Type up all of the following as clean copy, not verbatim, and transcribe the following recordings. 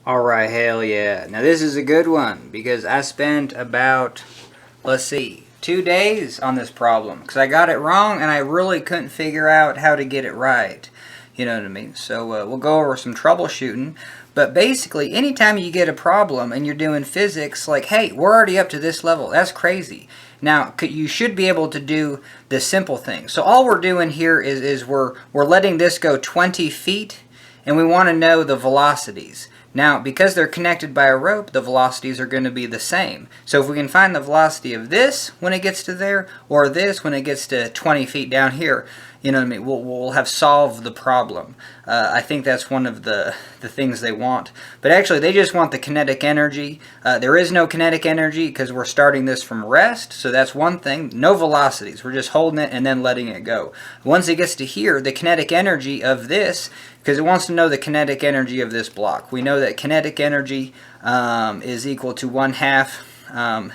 Alright, hell yeah. Now this is a good one because I spent about, let's see, 2 days on this problem because I got it wrong and I really couldn't figure out how to get it right. You know what I mean? So we'll go over some troubleshooting. But basically, anytime you get a problem and you're doing physics, like, hey, we're already up to this level. That's crazy. Now, you should be able to do the simple thing. So all we're doing here is we're letting this go 20 feet, and we want to know the velocities. Now, because they're connected by a rope, the velocities are going to be the same. So if we can find the velocity of this when it gets to there, or this when it gets to 20 feet down here, you know what I mean, we'll have solved the problem. I think that's one of the things they want. But actually, they just want the kinetic energy. There is no kinetic energy because we're starting this from rest, so that's one thing. No velocities. We're just holding it and then letting it go. Once it gets to here, the kinetic energy of this, because it wants to know the kinetic energy of this block. We know that kinetic energy is equal to 1/2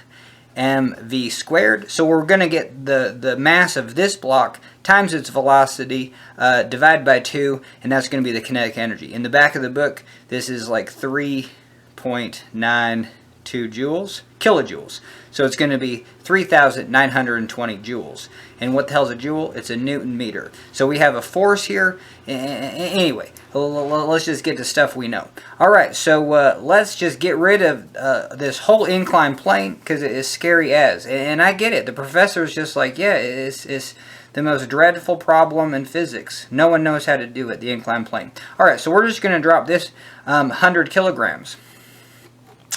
mv squared. So we're going to get the mass of this block times its velocity, divide by 2, and that's going to be the kinetic energy. In the back of the book, this is like 3.92 kilojoules. So it's going to be 3,920 joules. And what the hell is a joule? It's a Newton meter. So we have a force here. Anyway, let's just get to stuff we know. Alright, so let's just get rid of this whole inclined plane because it is scary as. And I get it. The professor's just like, yeah, it's the most dreadful problem in physics. No one knows how to do it, the inclined plane. Alright, so we're just going to drop this 100 kilograms.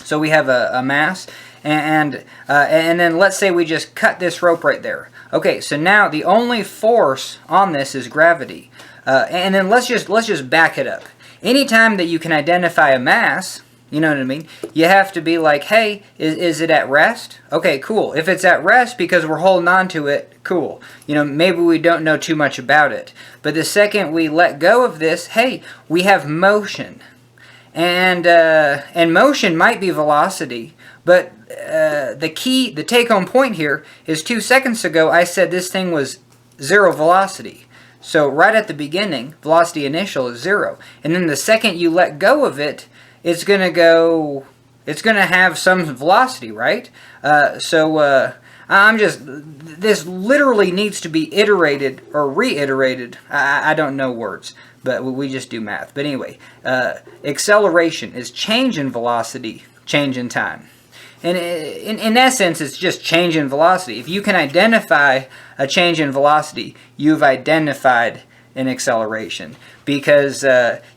So we have a mass, and then let's say we just cut this rope right there. Okay, so now the only force on this is gravity. And then let's just back it up. Anytime that you can identify a mass, you know what I mean, you have to be like, hey, is it at rest? Okay, cool. If it's at rest because we're holding on to it, cool. You know, maybe we don't know too much about it. But the second we let go of this, hey, we have motion. And motion might be velocity, but the take-home point here is 2 seconds ago I said this thing was 0 velocity. So right at the beginning, velocity initial is 0. And then the second you let go of it, it's going to have some velocity, right? This literally needs to be iterated or reiterated. I don't know words, but we just do math. But anyway, acceleration is change in velocity, change in time. And in essence, it's just change in velocity. If you can identify a change in velocity, you've identified an acceleration. Because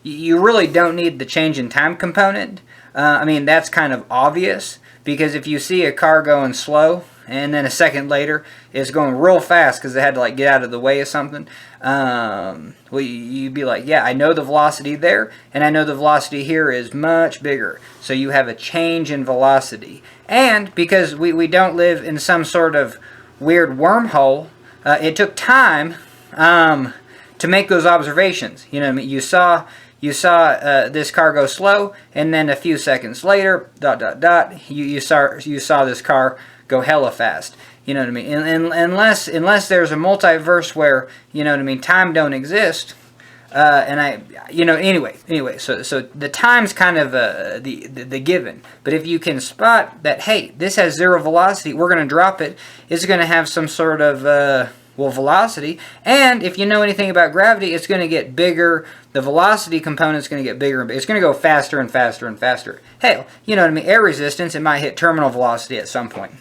you really don't need the change in time component. I mean, that's kind of obvious. Because if you see a car going slow, and then a second later it's going real fast because they had to like get out of the way of something, well, you'd be like, yeah, I know the velocity there, and I know the velocity here is much bigger. So you have a change in velocity. And because we don't live in some sort of weird wormhole, it took time to make those observations. You know what I mean? You saw this car go slow, and then a few seconds later, you saw this car go hella fast. You know what I mean? Unless there's a multiverse where, you know what I mean, time don't exist. Anyway. So the time's kind of the given. But if you can spot that, hey, this has 0 velocity, we're going to drop it. It's going to have some sort of velocity. And if you know anything about gravity, it's going to get bigger. The velocity component's going to get bigger and bigger. It's going to go faster and faster and faster. Hell, you know what I mean? Air resistance, it might hit terminal velocity at some point.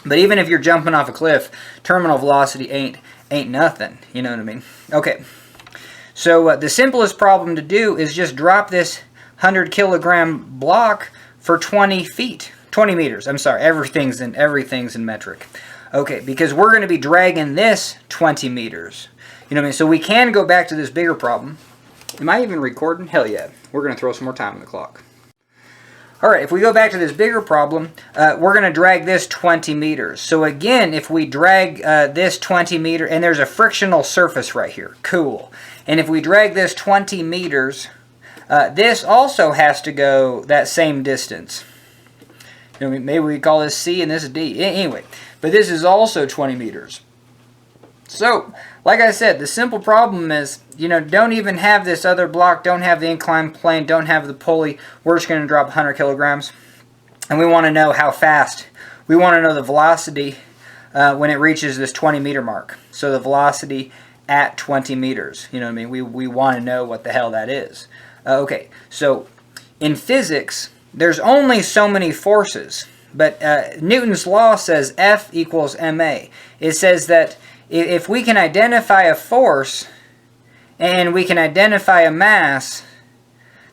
But even if you're jumping off a cliff, terminal velocity ain't nothing. You know what I mean? Okay. So the simplest problem to do is just drop this 100 kilogram block for 20 meters. I'm sorry, everything's in metric. Okay, because we're going to be dragging this 20 meters. You know what I mean? So we can go back to this bigger problem. Am I even recording? Hell yeah. We're going to throw some more time on the clock. Alright, if we go back to this bigger problem, we're going to drag this 20 meters. So again, if we drag this 20 meters, and there's a frictional surface right here. Cool. And if we drag this 20 meters, this also has to go that same distance. You know, maybe we call this C and this is D. Anyway, but this is also 20 meters. So like I said, the simple problem is, you know, don't even have this other block, don't have the inclined plane, don't have the pulley. We're just going to drop 100 kilograms. And we want to know how fast. We want to know the velocity when it reaches this 20 meter mark. So the velocity at 20 meters. You know what I mean? We want to know what the hell that is. Okay, so in physics, there's only so many forces. But Newton's law says F equals ma. It says that if we can identify a force and we can identify a mass,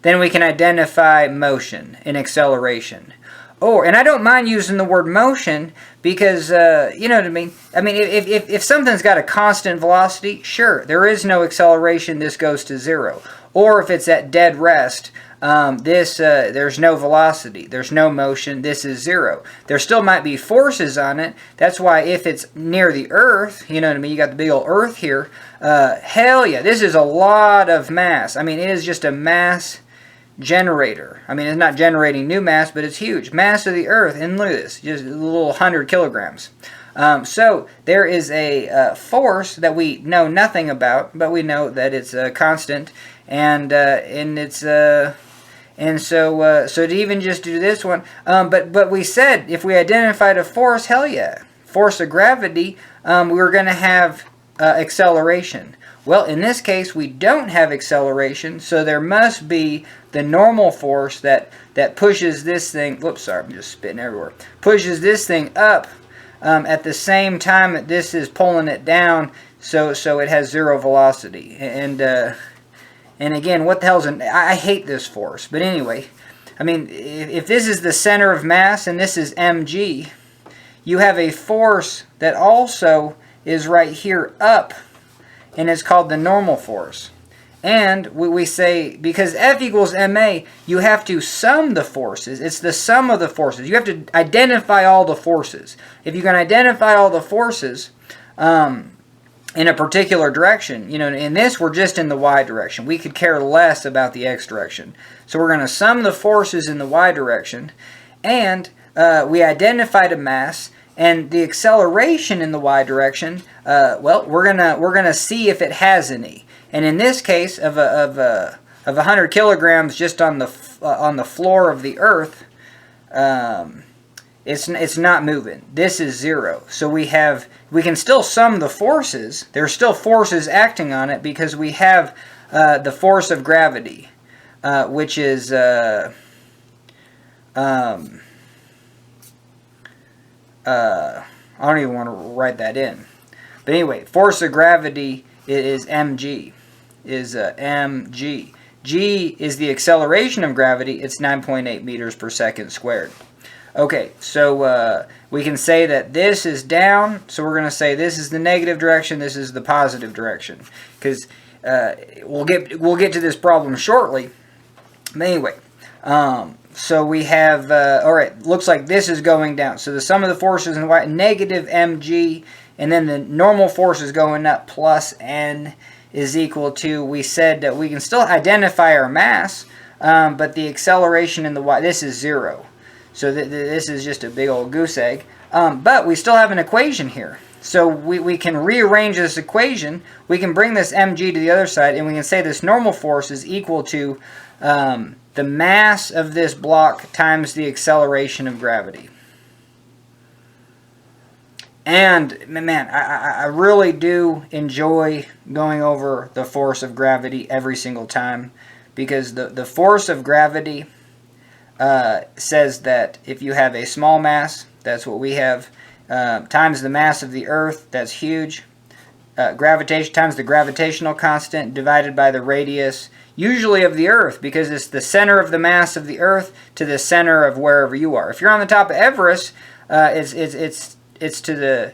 then we can identify motion and acceleration. And I don't mind using the word motion because, you know what I mean? I mean, if something's got a constant velocity, sure, there is no acceleration, this goes to zero. Or if it's at dead rest, there's no velocity, there's no motion, this is zero. There still might be forces on it. That's why if it's near the Earth, you know what I mean, you got the big old Earth here, hell yeah, this is a lot of mass. I mean, it is just a mass generator. I mean, it's not generating new mass, but it's huge. Mass of the Earth, and look at this, just a little 100 kilograms. So there is a force that we know nothing about, but we know that it's constant, and it's so to even just do this one, but we said if we identified a force, hell yeah, force of gravity, we're going to have acceleration. Well, in this case, we don't have acceleration, so there must be the normal force that pushes this thing, whoops, sorry, I'm just spitting everywhere, pushes this thing up at the same time that this is pulling it down, so it has zero velocity. And again, what the hell's I hate this force, but anyway, I mean, if this is the center of mass and this is mg, you have a force that also is right here up, and it's called the normal force. And we say, because F equals ma, you have to sum the forces. It's the sum of the forces. You have to identify all the forces. If you can identify all the forces in a particular direction, you know, in this we're just in the y direction. We could care less about the x direction. So we're going to sum the forces in the y direction, and we identified a mass. And the acceleration in the y direction, well, we're gonna see if it has any. And in this case, of 100 kilograms just on the floor of the Earth, it's not moving. This is zero. So we can still sum the forces. There's still forces acting on it because we have the force of gravity, which is I don't even want to write that in. But anyway, force of gravity is mg. Mg. G is the acceleration of gravity. It's 9.8 meters per second squared. Okay, so we can say that this is down. So we're going to say this is the negative direction. This is the positive direction. Because we'll get to this problem shortly. But anyway, so we have, all right, looks like this is going down. So the sum of the forces in y, negative mg, and then the normal force is going up, plus n is equal to, we said that we can still identify our mass, but the acceleration in the y, this is zero. So this is just a big old goose egg. But we still have an equation here. So we can rearrange this equation. We can bring this mg to the other side, and we can say this normal force is equal to the mass of this block times the acceleration of gravity. And, man, I really do enjoy going over the force of gravity every single time, because the force of gravity says that if you have a small mass, that's what we have, times the mass of the Earth, that's huge, gravitation times the gravitational constant divided by the radius, usually of the Earth, because it's the center of the mass of the Earth to the center of wherever you are. If you're on the top of Everest, it's to the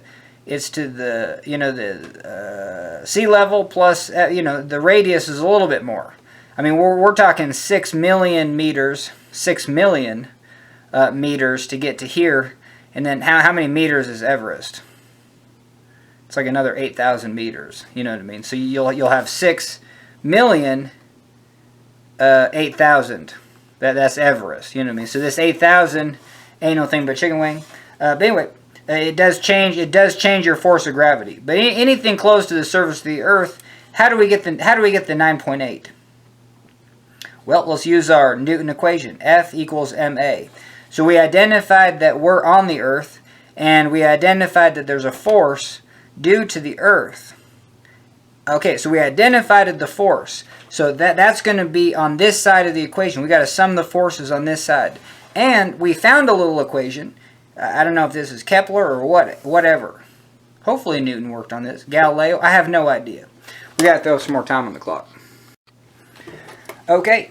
you know, the sea level plus you know, the radius is a little bit more. I mean, we're talking 6 million meters, 6 million meters to get to here, and then how many meters is Everest? It's like another 8,000 meters. You know what I mean? So you'll have 6 million 8,000. That's Everest. You know what I mean? So this 8,000 ain't no thing but chicken wing. But anyway, it does change your force of gravity. But anything close to the surface of the Earth, how do we get the 9.8? Well, let's use our Newton equation. F equals ma. So we identified that we're on the Earth, and we identified that there's a force due to the Earth. Okay, so we identified the force. So that's going to be on this side of the equation. We got to sum the forces on this side. And we found a little equation. I don't know if this is Kepler or whatever. Hopefully Newton worked on this. Galileo, I have no idea. We got to throw some more time on the clock. Okay,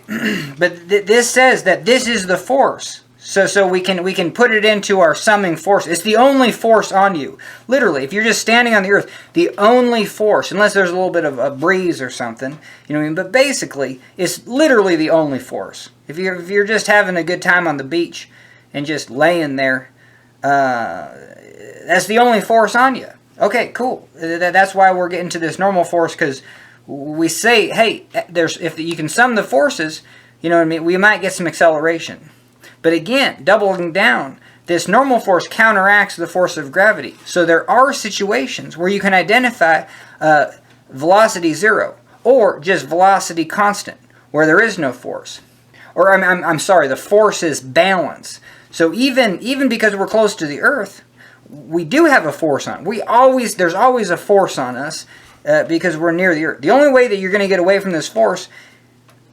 but this says that this is the force. So we can put it into our summing force. It's the only force on you. Literally, if you're just standing on the Earth, the only force, unless there's a little bit of a breeze or something, you know what I mean? But basically, it's literally the only force. If you're just having a good time on the beach and just laying there, that's the only force on you. Okay, cool. That's why we're getting to this normal force, because we say, hey, if you can sum the forces, you know what I mean, we might get some acceleration. But again, doubling down, this normal force counteracts the force of gravity. So there are situations where you can identify velocity zero, or just velocity constant, where there is no force. Or I'm sorry, the force is balance. So even because we're close to the Earth, we do have a force on. There's always a force on us because we're near the Earth. The only way that you're going to get away from this force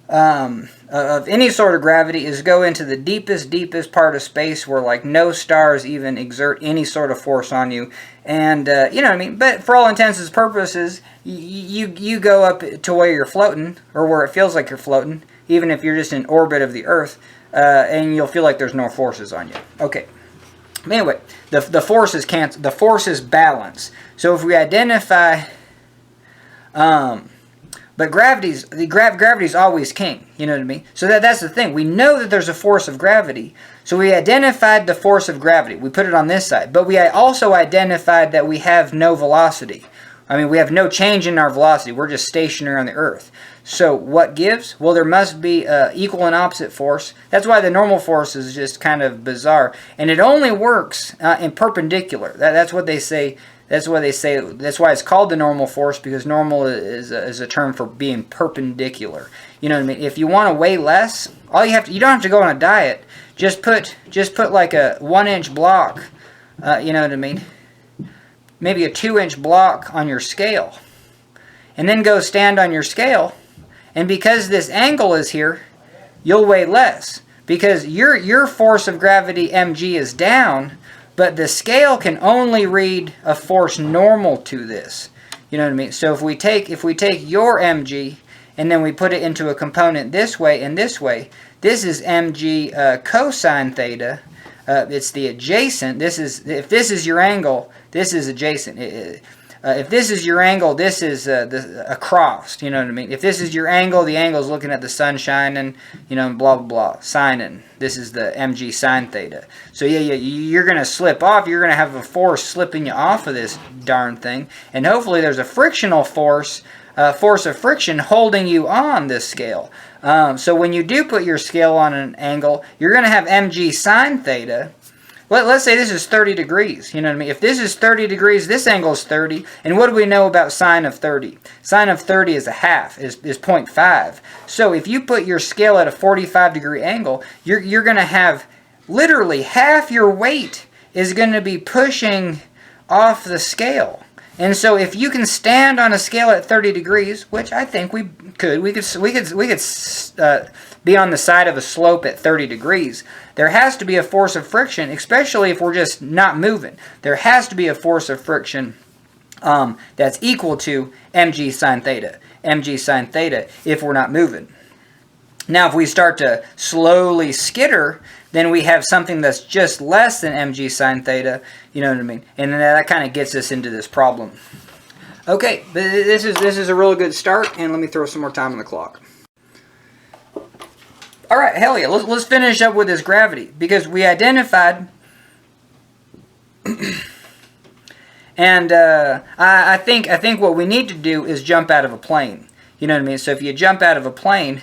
of any sort of gravity is go into the deepest part of space where like no stars even exert any sort of force on you, and you know what I mean. But for all intents and purposes, you go up to where you're floating, or where it feels like you're floating, even if you're just in orbit of the Earth, and you'll feel like there's no forces on you. Okay. Anyway, the force is cancel. The force is balance. So if we identify but gravity's always king, you know what I mean? So that's the thing. We know that there's a force of gravity. So we identified the force of gravity. We put it on this side. But we also identified that we have no velocity. I mean, we have no change in our velocity. We're just stationary on the Earth. So what gives? Well, there must be equal and opposite force. That's why the normal force is just kind of bizarre. And it only works in perpendicular. That's what they say. That's why it's called the normal force, because normal is a term for being perpendicular. You know what I mean? If you want to weigh less, you don't have to go on a diet. Just put like a 1-inch block. You know what I mean? Maybe a 2-inch block on your scale, and then go stand on your scale. And because this angle is here, you'll weigh less, because your force of gravity mg is down. But the scale can only read a force normal to this. You know what I mean? So if we take your mg and then we put it into a component this way and this way, this is mg cosine theta. It's the adjacent. If this is your angle, this is adjacent. If this is your angle, this is across. You know what I mean? If this is your angle, the angle is looking at the sun shining, you know, blah, blah, blah, sinin. This is the mg sine theta. So yeah, you're going to slip off. You're going to have a force slipping you off of this darn thing. And hopefully there's a frictional force of friction holding you on this scale. So when you do put your scale on an angle, you're going to have mg sine theta. Let's say this is 30 degrees, you know what I mean? If this is 30 degrees, this angle is 30. And what do we know about sine of 30? Sine of 30 is a half, is 0.5. So if you put your scale at a 45-degree angle, you're going to have literally half your weight is going to be pushing off the scale. And so if you can stand on a scale at 30 degrees, which I think we could be on the side of a slope at 30 degrees, there has to be a force of friction, especially if we're just not moving. There has to be a force of friction that's equal to mg sine theta. Mg sine theta if we're not moving. Now if we start to slowly skitter, then we have something that's just less than mg sine theta, you know what I mean? And then that kind of gets us into this problem. Okay, but this is a really good start, and let me throw some more time on the clock. All right, hell yeah, let's finish up with this gravity, because we identified, and I think what we need to do is jump out of a plane. You know what I mean? So if you jump out of a plane,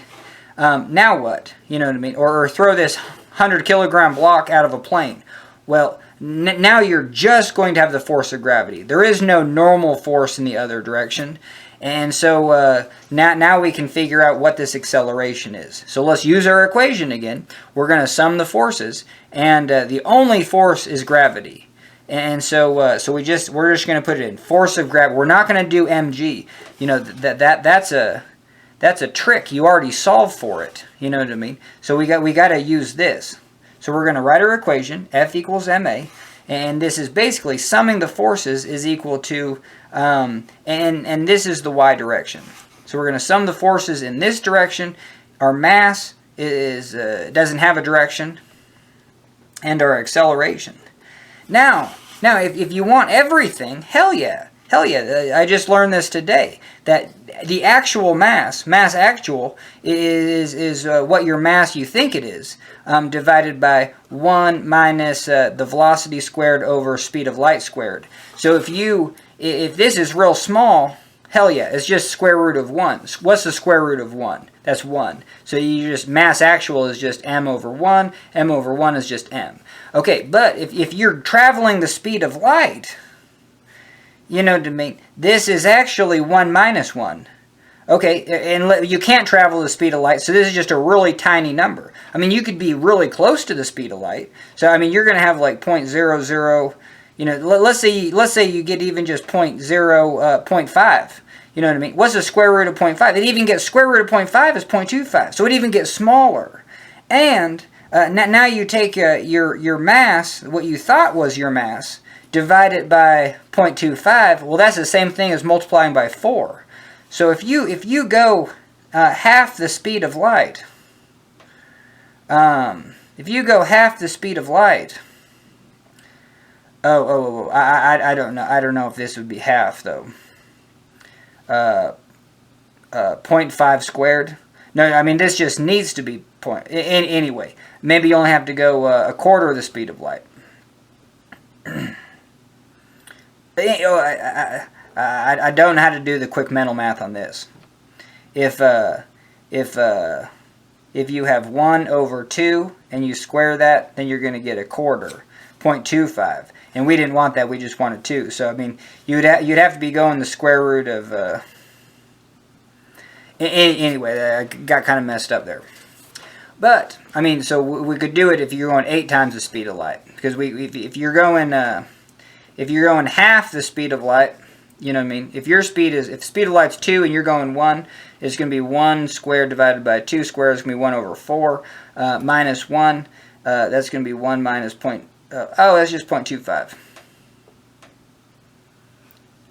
now what? You know what I mean? Or throw this 100-kilogram block out of a plane. Well, now you're just going to have the force of gravity. There is no normal force in the other direction. And so now we can figure out what this acceleration is. So let's use our equation again. We're going to sum the forces, and the only force is gravity. And so we're just going to put it in force of gravity. We're not going to do mg. You know, that's a trick. You already solved for it. You know what I mean? So we got to use this. So we're going to write our equation, F equals ma. And this is basically summing the forces is equal to, and this is the y direction. So we're going to sum the forces in this direction. Our mass doesn't have a direction, and our acceleration. Now if you want everything, hell yeah. I just learned this today, that the actual mass actual, is what your mass you think it is, divided by 1 minus the velocity squared over speed of light squared. So if this is real small, hell yeah, it's just square root of 1. What's the square root of 1? That's 1. So you just, mass actual is just m over 1. M over 1 is just m. Okay, but if you're traveling the speed of light, you know what I mean, this is actually 1 minus 1. Okay, and you can't travel the speed of light, so this is just a really tiny number. I mean, you could be really close to the speed of light. So, I mean, you're going to have like 0.00, you know, let's say you get even just 0.5. You know what I mean? What's the square root of 0.5? It even gets square root of 0.5 is 0.25. So it even gets smaller. And now you take your mass, what you thought was your mass, divide it by 0.25. Well, that's the same thing as multiplying by 4. So if you go half the speed of light, I don't know if this would be half though. 0.5 squared. No, I mean this just needs to be anyway. Maybe you only have to go a quarter of the speed of light. I don't know how to do the quick mental math on this. If you have 1 over 2 and you square that, then you're going to get a quarter, 0.25. And we didn't want that, we just wanted 2. So I mean, you'd have to be going the square root of anyway, I got kind of messed up there. But I mean, so we could do it if you're going 8 times the speed of light, because if you're going half the speed of light, you know what I mean? If the speed of light's 2 and you're going 1, it's going to be 1 squared divided by 2 squared. It's going to be 1 over 4 minus 1. That's going to be 1 minus that's just 0.25.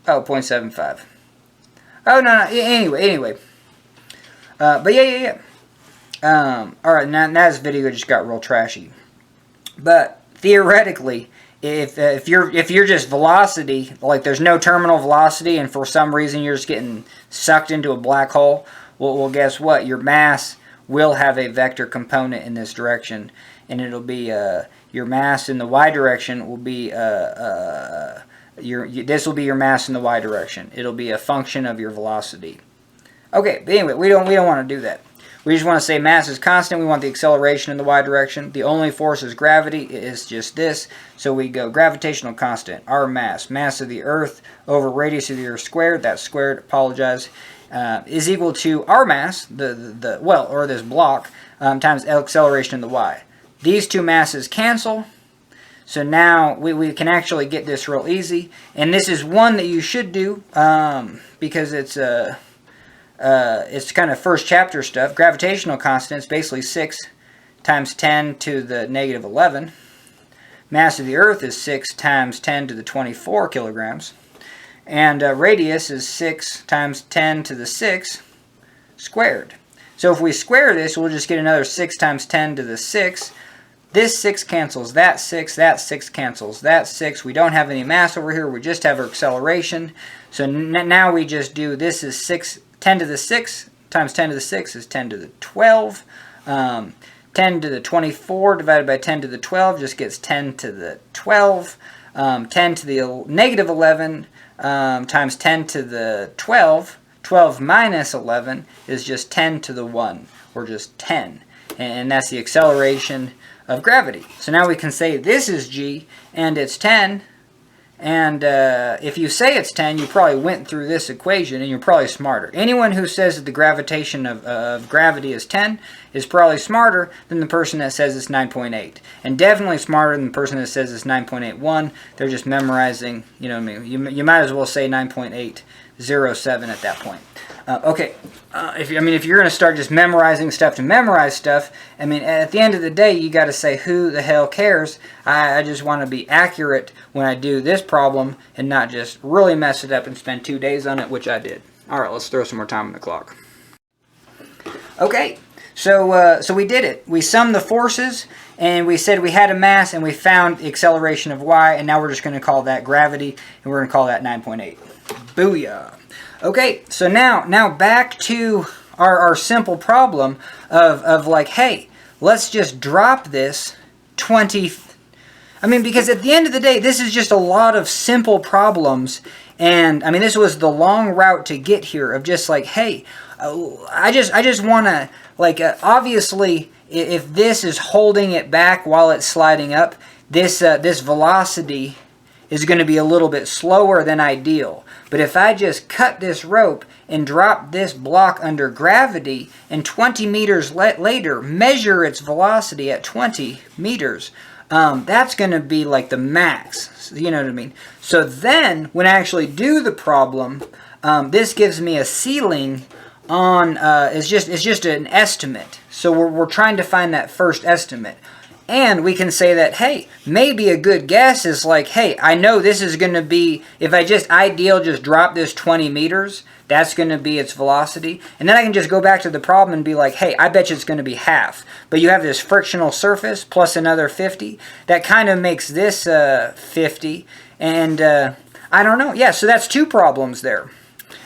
Oh, 0.75. Oh, no. Anyway. But yeah. Alright, now this video just got real trashy. But theoretically, if you're just velocity, like there's no terminal velocity, and for some reason you're just getting sucked into a black hole, well guess what? Your mass will have a vector component in this direction, and it'll be your mass in the y direction will be this will be your mass in the y direction. It'll be a function of your velocity. Okay, but anyway, we don't want to do that. We just want to say mass is constant. We want the acceleration in the y direction. The only force is gravity. It is just this. So we go gravitational constant, our mass of the Earth over radius of the Earth squared, that's squared, apologize, is equal to our mass, or this block, times acceleration in the y. These two masses cancel. So now we can actually get this real easy. And this is one that you should do because it's kind of first chapter stuff. Gravitational constant is basically 6 times 10 to the negative 11. Mass of the Earth is 6 times 10 to the 24 kilograms. And radius is 6 times 10 to the 6 squared. So if we square this, we'll just get another 6 times 10 to the 6. This 6 cancels that 6 cancels that 6. We don't have any mass over here, we just have our acceleration. So now we just do, this is 10 to the 6 times 10 to the 6 is 10 to the 12. 10 to the 24 divided by 10 to the 12 just gets 10 to the 12. 10 to the negative 11 times 10 to the 12. 12 minus 11 is just 10 to the 1, or just 10. And that's the acceleration of gravity. So now we can say this is G, and it's 10. And if you say it's 10, you probably went through this equation, and you're probably smarter. Anyone who says that the gravitation of gravity is 10 is probably smarter than the person that says it's 9.8. And definitely smarter than the person that says it's 9.81. They're just memorizing, you know what I mean? You might as well say 9.807 at that point. Okay, if you're going to start just memorizing stuff to memorize stuff, I mean, at the end of the day, you got to say, who the hell cares? I just want to be accurate when I do this problem and not just really mess it up and spend 2 days on it, which I did. All right, let's throw some more time on the clock. Okay, so we did it. We summed the forces, and we said we had a mass, and we found the acceleration of y, and now we're just going to call that gravity, and we're going to call that 9.8. Booyah! Okay, so now back to our simple problem of like, hey, let's just drop this 20. I mean, because at the end of the day, this is just a lot of simple problems. And I mean, this was the long route to get here of just like, hey, I just want to, like, obviously, if this is holding it back while it's sliding up, this velocity is going to be a little bit slower than ideal. But if I just cut this rope and drop this block under gravity and 20 meters later measure its velocity at 20 meters, that's going to be like the max. You know what I mean? So then when I actually do the problem, this gives me a ceiling on, it's just an estimate. So we're trying to find that first estimate. And we can say that, hey, maybe a good guess is like, hey, I know this is going to be, if I just drop this 20 meters, that's going to be its velocity. And then I can just go back to the problem and be like, hey, I bet you it's going to be half. But you have this frictional surface plus another 50. That kind of makes this 50. And I don't know. Yeah, so that's 2 problems there.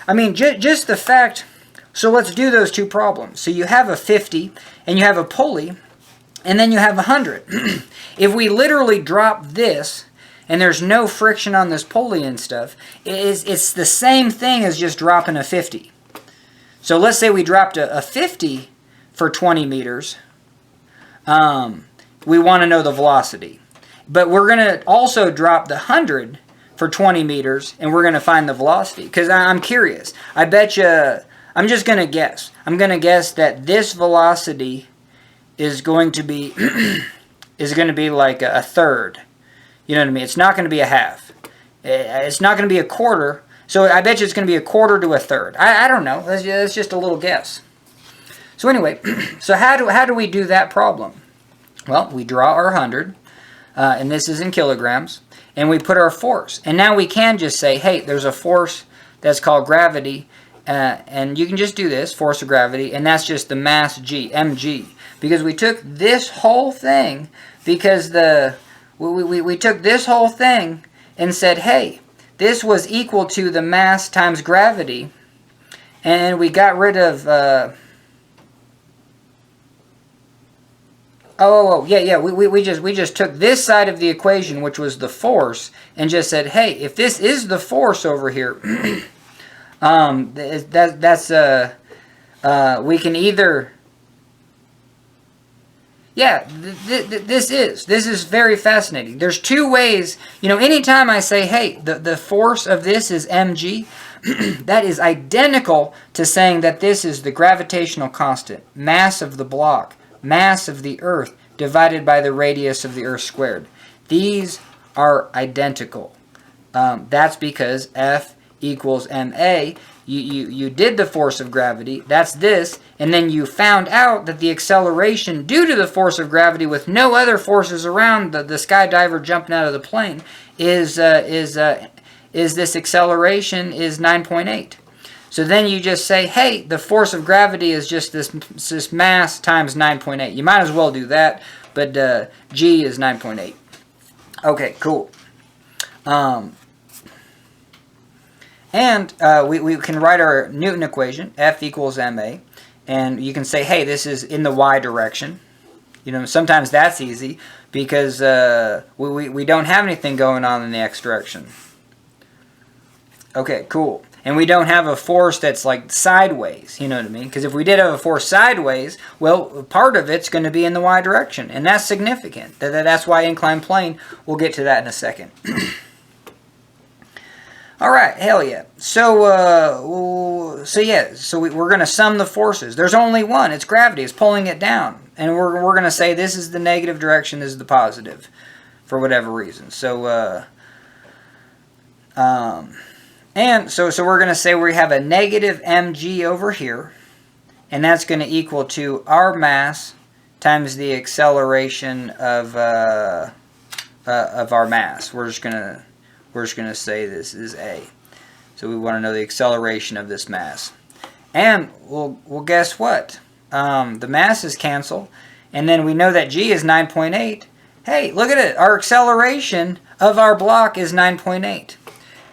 I mean, just the fact, so let's do those 2 problems. So you have a 50 and you have a pulley. And then you have 100. If we literally drop this, and there's no friction on this pulley and stuff, it's the same thing as just dropping a 50. So let's say we dropped a 50 for 20 meters. We want to know the velocity. But we're going to also drop the 100 for 20 meters, and we're going to find the velocity. Because I'm curious. I bet you, I'm just going to guess. I'm going to guess that this velocity is going to be like a third. You know what I mean? It's not going to be a half. It's not going to be a quarter. So I bet you it's going to be a quarter to a third. I don't know. That's just a little guess. So anyway, so how do we do that problem? Well, we draw our 100, and this is in kilograms, and we put our force. And now we can just say, hey, there's a force that's called gravity, and you can just do this, force of gravity, and that's just the mass g, mg. Because we took this whole thing, because we took this whole thing and said, hey, this was equal to the mass times gravity, and we got rid of, we just took this side of the equation, which was the force, and just said, hey, if this is the force over here, we can either, yeah, this is very fascinating. There's 2 ways, you know, anytime I say, hey, the force of this is mg, that is identical to saying that this is the gravitational constant, mass of the block, mass of the Earth, divided by the radius of the Earth squared. These are identical. That's because F equals ma. You did the force of gravity, that's this, and then you found out that the acceleration due to the force of gravity with no other forces around, the skydiver jumping out of the plane, is this acceleration is 9.8. So then you just say, hey, the force of gravity is just this mass times 9.8. You might as well do that, but G is 9.8. Okay, cool. And we can write our Newton equation, F equals ma, and you can say, hey, this is in the y direction. You know, sometimes that's easy because we don't have anything going on in the x direction. Okay, cool. And we don't have a force that's like sideways, you know what I mean? Because if we did have a force sideways, well, part of it's going to be in the y direction, and that's significant. That's why inclined plane. We'll get to that in a second. All right, hell yeah. So we're going to sum the forces. There's only one. It's gravity. It's pulling it down. And we're going to say this is the negative direction, this is the positive, for whatever reason. So, so we're going to say we have a negative mg over here, and that's going to equal to our mass times the acceleration of our mass. We're just going to say this is a. So we want to know the acceleration of this mass. And well guess what? The masses cancel, and then we know that g is 9.8. Hey, look at it. Our acceleration of our block is 9.8.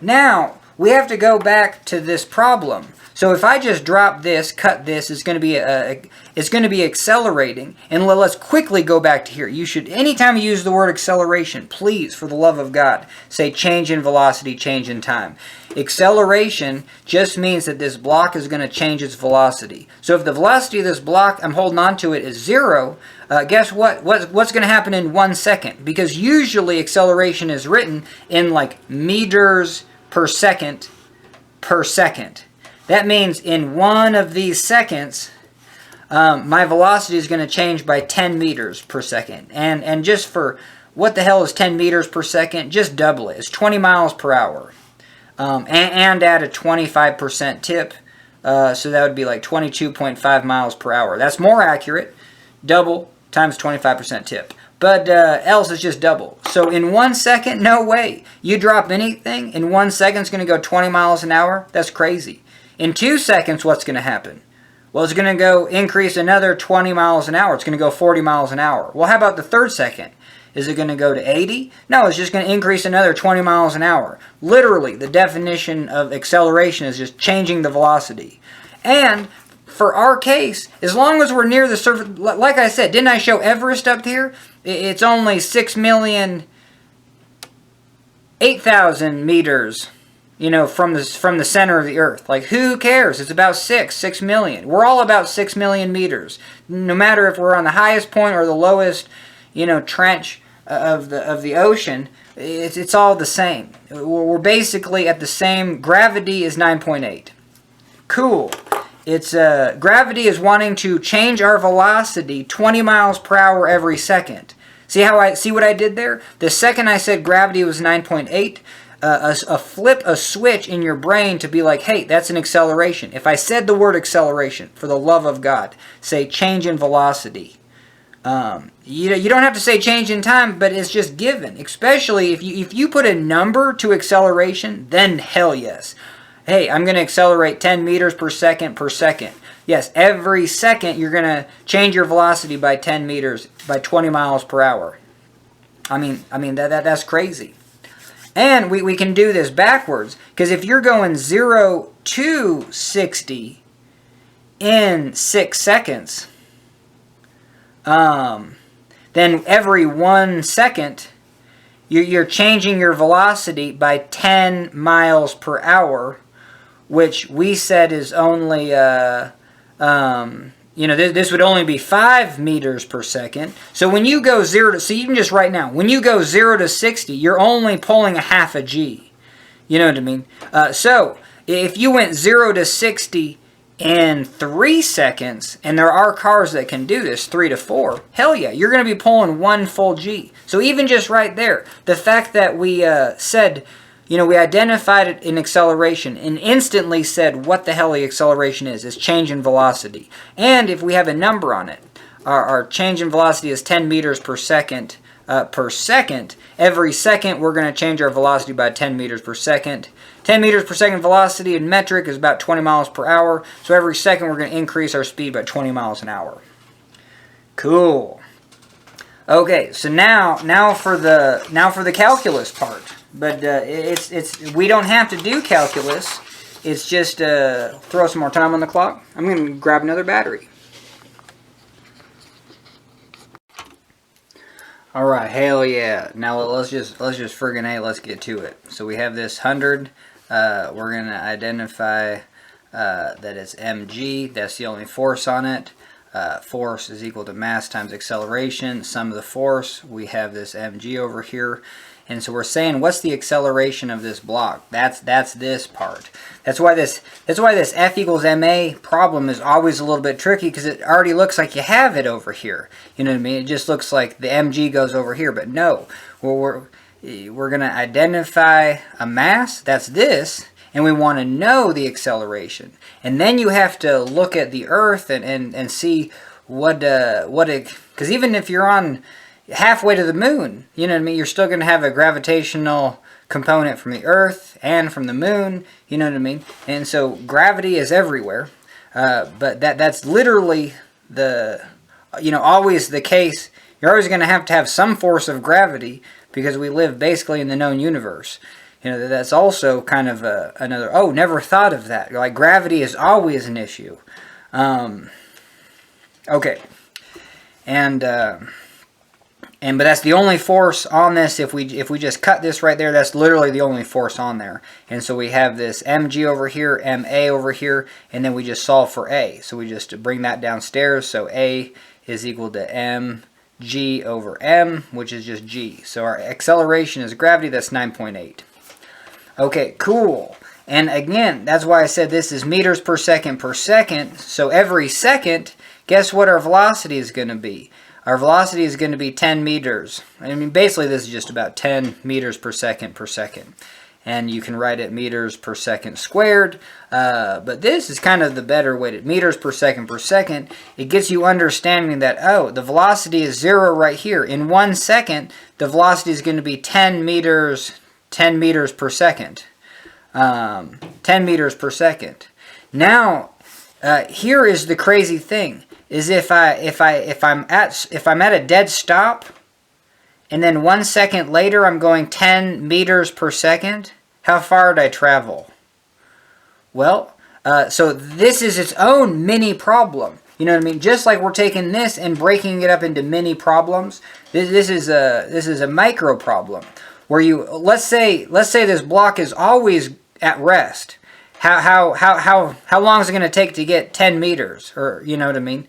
Now, we have to go back to this problem. So if I just drop this, cut this, it's going to be accelerating. And let's quickly go back to here. You should, anytime you use the word acceleration, please, for the love of God, say change in velocity, change in time. Acceleration just means that this block is going to change its velocity. So if the velocity of this block, I'm holding on to it, is 0, guess what? What's going to happen in 1 second? Because usually acceleration is written in like meters per second per second. That means in one of these seconds, my velocity is going to change by 10 meters per second. And just for, what the hell is 10 meters per second? Just double it. It's 20 miles per hour. And add a 25% tip. So that would be like 22.5 miles per hour. That's more accurate. Double times 25% tip. But else it's just double. So in 1 second, no way. You drop anything, in 1 second it's going to go 20 miles an hour. That's crazy. In 2 seconds, what's going to happen? Well, it's going to go increase another 20 miles an hour. It's going to go 40 miles an hour. Well, how about the third second? Is it going to go to 80? No, it's just going to increase another 20 miles an hour. Literally, the definition of acceleration is just changing the velocity. And for our case, as long as we're near the surface, like I said, didn't I show Everest up here? It's only 6,008,000 meters, you know, from the center of the Earth. Like, who cares? It's about 6 million. We're all about 6 million meters. No matter if we're on the highest point or the lowest, you know, trench of the ocean, it's all the same. We're basically at the same. Gravity is 9.8. Cool. It's gravity is wanting to change our velocity 20 miles per hour every second. See what I did there? The second I said gravity was 9.8, flip a switch in your brain to be like, hey, that's an acceleration. If I said the word acceleration, for the love of God, say change in velocity. You don't have to say change in time, but it's just given. Especially if you put a number to acceleration, then hell yes. Hey, I'm going to accelerate 10 meters per second per second. Yes, every second you're going to change your velocity by 10 meters, by 20 miles per hour. I mean that's crazy. And we can do this backwards, because if you're going 0 to 60 in 6 seconds, then every 1 second you're changing your velocity by 10 miles per hour, which we said is only, this would only be 5 meters per second. So when you go 0 to, so you can just write now, when you go 0 to 60, you're only pulling a half a G. You know what I mean? So if you went 0 to 60 in 3 seconds, and there are cars that can do this, 3 to 4, hell yeah, you're going to be pulling 1 full G. So even just right there, the fact that we said, we identified it in acceleration and instantly said what the hell the acceleration is change in velocity. And if we have a number on it, our change in velocity is 10 meters per second. Every second we're going to change our velocity by 10 meters per second. 10 meters per second velocity in metric is about 20 miles per hour. So every second we're going to increase our speed by 20 miles an hour. Cool. Okay, so now for the calculus part. But we don't have to do calculus. It's just throw some more time on the clock. I'm going to grab another battery. All right, hell yeah. Now let's just friggin' let's get to it. So we have this 100 we're going to identify that it's mg. That's the only force on it. Force is equal to mass times acceleration. Sum of the force, we have this mg over here. And so we're saying, what's the acceleration of this block? That's this part. That's why this F equals ma problem is always a little bit tricky, because it already looks like you have it over here. You know what I mean? It just looks like the mg goes over here, but no. We're going to identify a mass. That's this. And we want to know the acceleration. And then you have to look at the Earth and see what it, because even if you're on halfway to the moon, you know what I mean, you're still going to have a gravitational component from the Earth and from the moon, you know what I mean? And so gravity is everywhere, but that's literally the, always the case. You're always going to have some force of gravity, because we live basically in the known universe. That's also kind of another, oh, never thought of that. Like, gravity is always an issue. Okay. But that's the only force on this. If we just cut this right there, that's literally the only force on there. And so we have this mg over here, ma over here, and then we just solve for a. So we just bring that downstairs. So a is equal to mg over m, which is just g. So our acceleration is gravity. That's 9.8. Okay, cool. And again, that's why I said this is meters per second per second. So every second, guess what our velocity is going to be? Our velocity is going to be 10 meters. I mean, basically this is just about 10 meters per second per second. And you can write it meters per second squared. But this is kind of the better way to, meters per second per second. It gets you understanding that, oh, the velocity is 0 right here. In 1 second, the velocity is going to be 10 meters per second. 10 meters per second. Now, here is the crazy thing. Is if I'm at a dead stop, and then 1 second later I'm going 10 meters per second, how far did I travel? Well, so this is its own mini problem. You know what I mean? Just like we're taking this and breaking it up into mini problems, this is a micro problem where you let's say this block is always at rest. How long is it going to take to get 10 meters? Or, you know what I mean?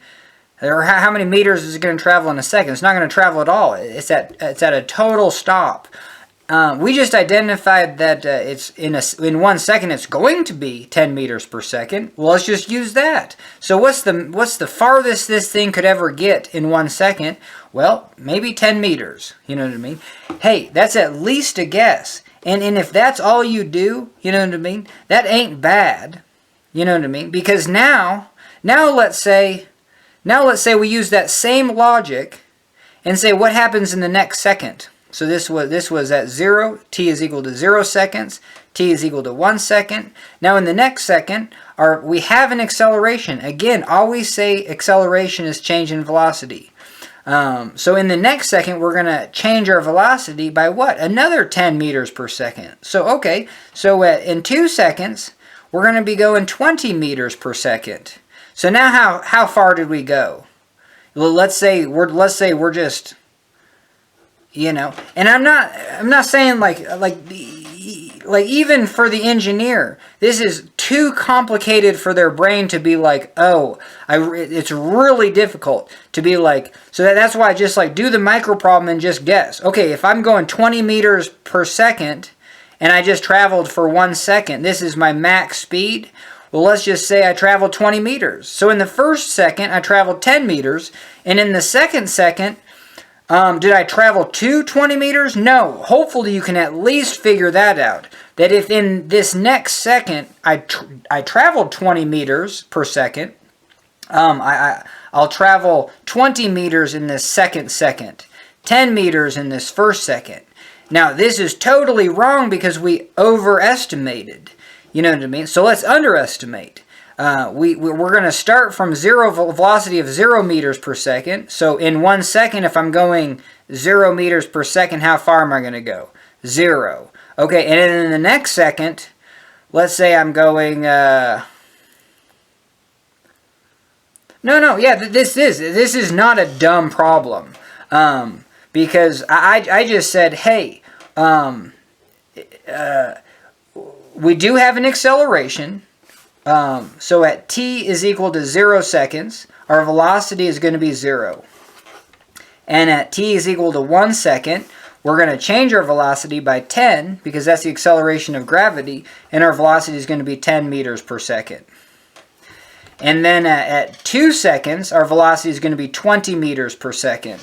Or how many meters is it going to travel in a second? It's not going to travel at all. It's at a total stop. We just identified that it's in 1 second it's going to be 10 meters per second. Well, let's just use that. So what's the farthest this thing could ever get in 1 second? Well, maybe 10 meters. You know what I mean? Hey, that's at least a guess. And if that's all you do, you know what I mean? That ain't bad. You know what I mean? Because now let's say we use that same logic and say what happens in the next second. So this was at 0, t is equal to 0 seconds, t is equal to 1 second. Now in the next second, we have an acceleration. Again, always say acceleration is change in velocity. So in the next second, we're going to change our velocity by what? Another 10 meters per second. So okay, so in 2 seconds, we're going to be going 20 meters per second. So now how far did we go? Well, let's say we're just, and I'm not saying like even for the engineer, this is too complicated for their brain to be like, oh, it's really difficult to be like, so that's why I just like do the micro problem and just guess. Okay, if I'm going 20 meters per second and I just traveled for 1 second, this is my max speed. Well, let's just say I traveled 20 meters. So in the first second, I traveled 10 meters. And in the second second, did I travel to 20 meters? No. Hopefully you can at least figure that out. That if in this next second I traveled 20 meters per second, I'll travel 20 meters in this second, 10 meters in this first second. Now this is totally wrong because we overestimated. You know what I mean? So let's underestimate. We're going to start from velocity of 0 meters per second. So in 1 second, if I'm going 0 meters per second, how far am I going to go? 0. Okay, and then in the next second, let's say I'm going... No, yeah, this is not a dumb problem. Because I just said, hey, we do have an acceleration. So at t is equal to 0 seconds, our velocity is going to be 0. And at t is equal to 1 second, we're going to change our velocity by 10, because that's the acceleration of gravity, and our velocity is going to be 10 meters per second. And then at 2 seconds, our velocity is going to be 20 meters per second.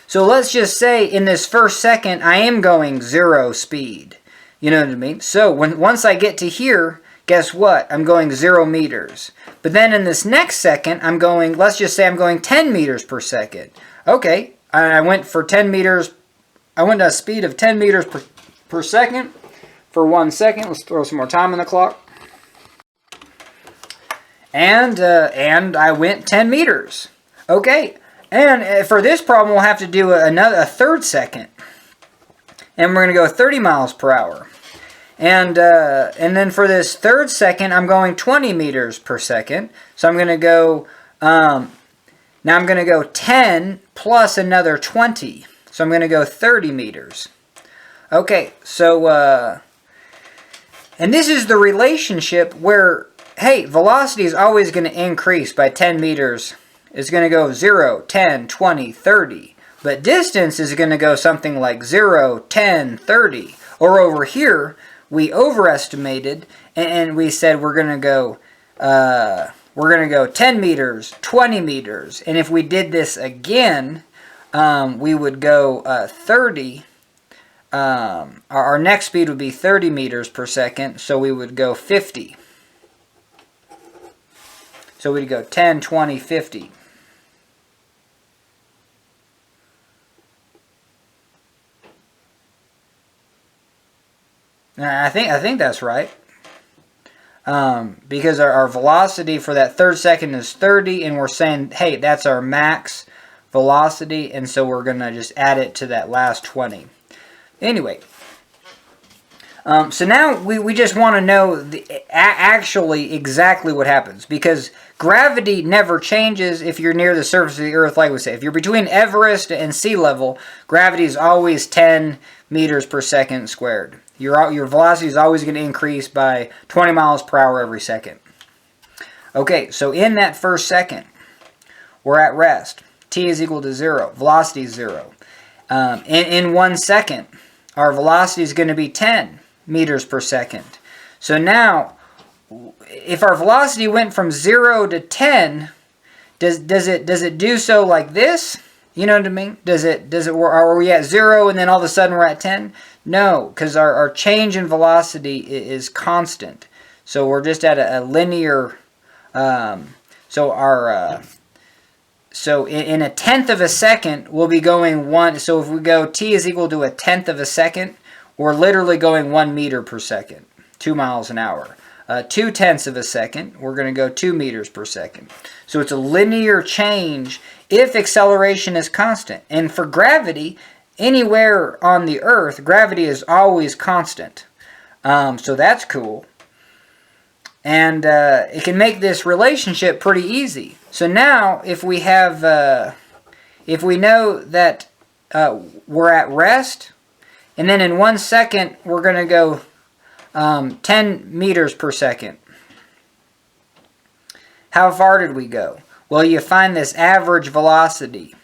So let's just say in this first second, I am going 0 speed. You know what I mean? So once I get to here, guess what? I'm going 0 meters. But then in this next second, I'm going, let's just say I'm going 10 meters per second. Okay, I went for 10 meters. I went at a speed of 10 meters per second for 1 second. Let's throw some more time on the clock. And I went 10 meters. Okay, and for this problem, we'll have to do a third second. And we're going to go 30 miles per hour. And then for this third second, I'm going 20 meters per second. So I'm going to go, now I'm going to go 10 plus another 20. So I'm going to go 30 meters. Okay, so, and this is the relationship where, hey, velocity is always going to increase by 10 meters. It's going to go 0, 10, 20, 30. But distance is going to go something like 0, 10, 30. Or over here, we overestimated and we said we're going to go 10 meters, 20 meters. And if we did this again, we would go 30. Our next speed would be 30 meters per second, so we would go 50. So we'd go 10, 20, 50. I think that's right. Because our velocity for that third second is 30, and we're saying, hey, that's our max velocity, and so we're going to just add it to that last 20. Anyway, so now we just want to know actually exactly what happens, because gravity never changes if you're near the surface of the Earth, like we say. If you're between Everest and sea level, gravity is always 10 meters per second squared. Your velocity is always going to increase by 20 miles per hour every second. Okay, so in that first second, we're at rest. T is equal to 0. Velocity is 0. In 1 second, our velocity is going to be 10 meters per second. So now, if our velocity went from 0 to 10, does it do so like this? You know what I mean? Are we at 0 and then all of a sudden we're at 10? No, because our change in velocity is constant. So we're just at a linear. So in a tenth of a second, we'll be going 1. So if we go t is equal to a tenth of a second, we're literally going 1 meter per second, 2 miles an hour. 2 tenths of a second, we're going to go 2 meters per second. So it's a linear change if acceleration is constant. And for gravity, anywhere on the Earth, gravity is always constant. So that's cool. And it can make this relationship pretty easy. So now, if we have, if we know that we're at rest, and then in 1 second we're going to go 10 meters per second. How far did we go? Well, you find this average velocity.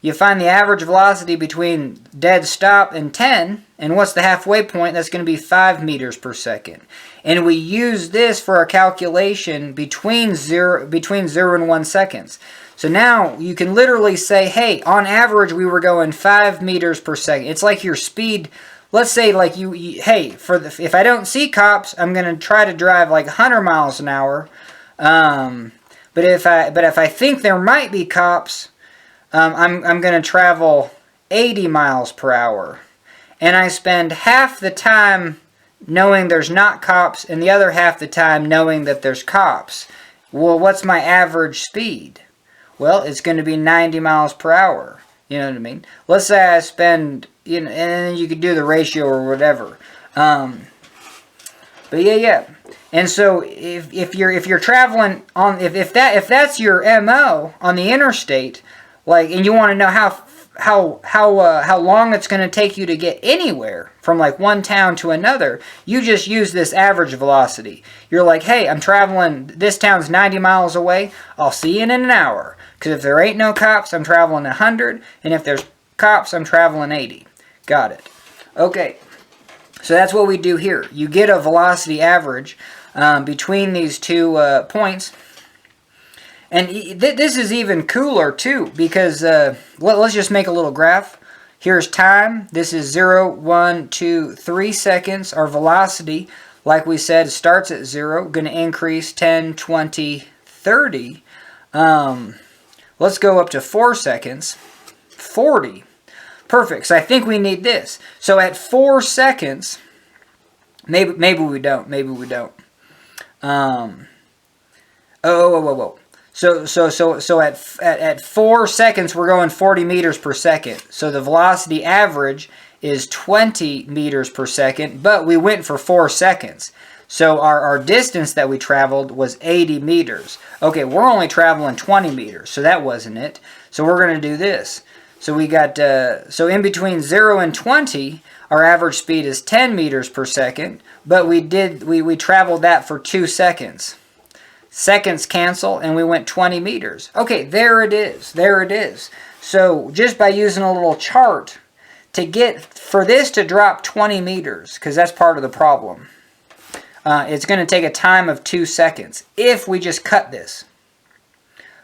You find the average velocity between dead stop and 10, and what's the halfway point? That's going to be 5 meters per second. And we use this for our calculation between 0 and 1 seconds. So now you can literally say, hey, on average we were going 5 meters per second. It's like your speed. Let's say like hey, if I don't see cops, I'm going to try to drive like 100 miles an hour. But if I think there might be cops, I'm going to travel 80 miles per hour. And I spend half the time knowing there's not cops and the other half the time knowing that there's cops. Well, what's my average speed? Well, it's going to be 90 miles per hour. You know what I mean? Let's say I spend, and then you could do the ratio or whatever. But yeah. And so if you're traveling on, if that's your MO on the interstate, like, and you want to know how long it's going to take you to get anywhere from like one town to another, you just use this average velocity. You're like, hey, I'm traveling, this town's 90 miles away, I'll see you in an hour. Because if there ain't no cops, I'm traveling 100, and if there's cops, I'm traveling 80. Got it. Okay, so that's what we do here. You get a velocity average between these two points. And this is even cooler too, because let's just make a little graph. Here's time. This is 0, 1, 2, 3 seconds. Our velocity, like we said, starts at 0. Going to increase 10, 20, 30. Let's go up to 4 seconds. 40. Perfect. So I think we need this. So at 4 seconds, maybe we don't. Maybe we don't. Whoa. So at 4 seconds, we're going 40 meters per second. So the velocity average is 20 meters per second, but we went for 4 seconds. So our distance that we traveled was 80 meters. Okay, we're only traveling 20 meters, so that wasn't it. So we're going to do this. So we got, so in between 0 and 20, our average speed is 10 meters per second, but we traveled that for 2 seconds. Seconds cancel, and we went 20 meters. Okay, there it is. There it is. So just by using a little chart to get, for this to drop 20 meters, because that's part of the problem, it's going to take a time of 2 seconds if we just cut this.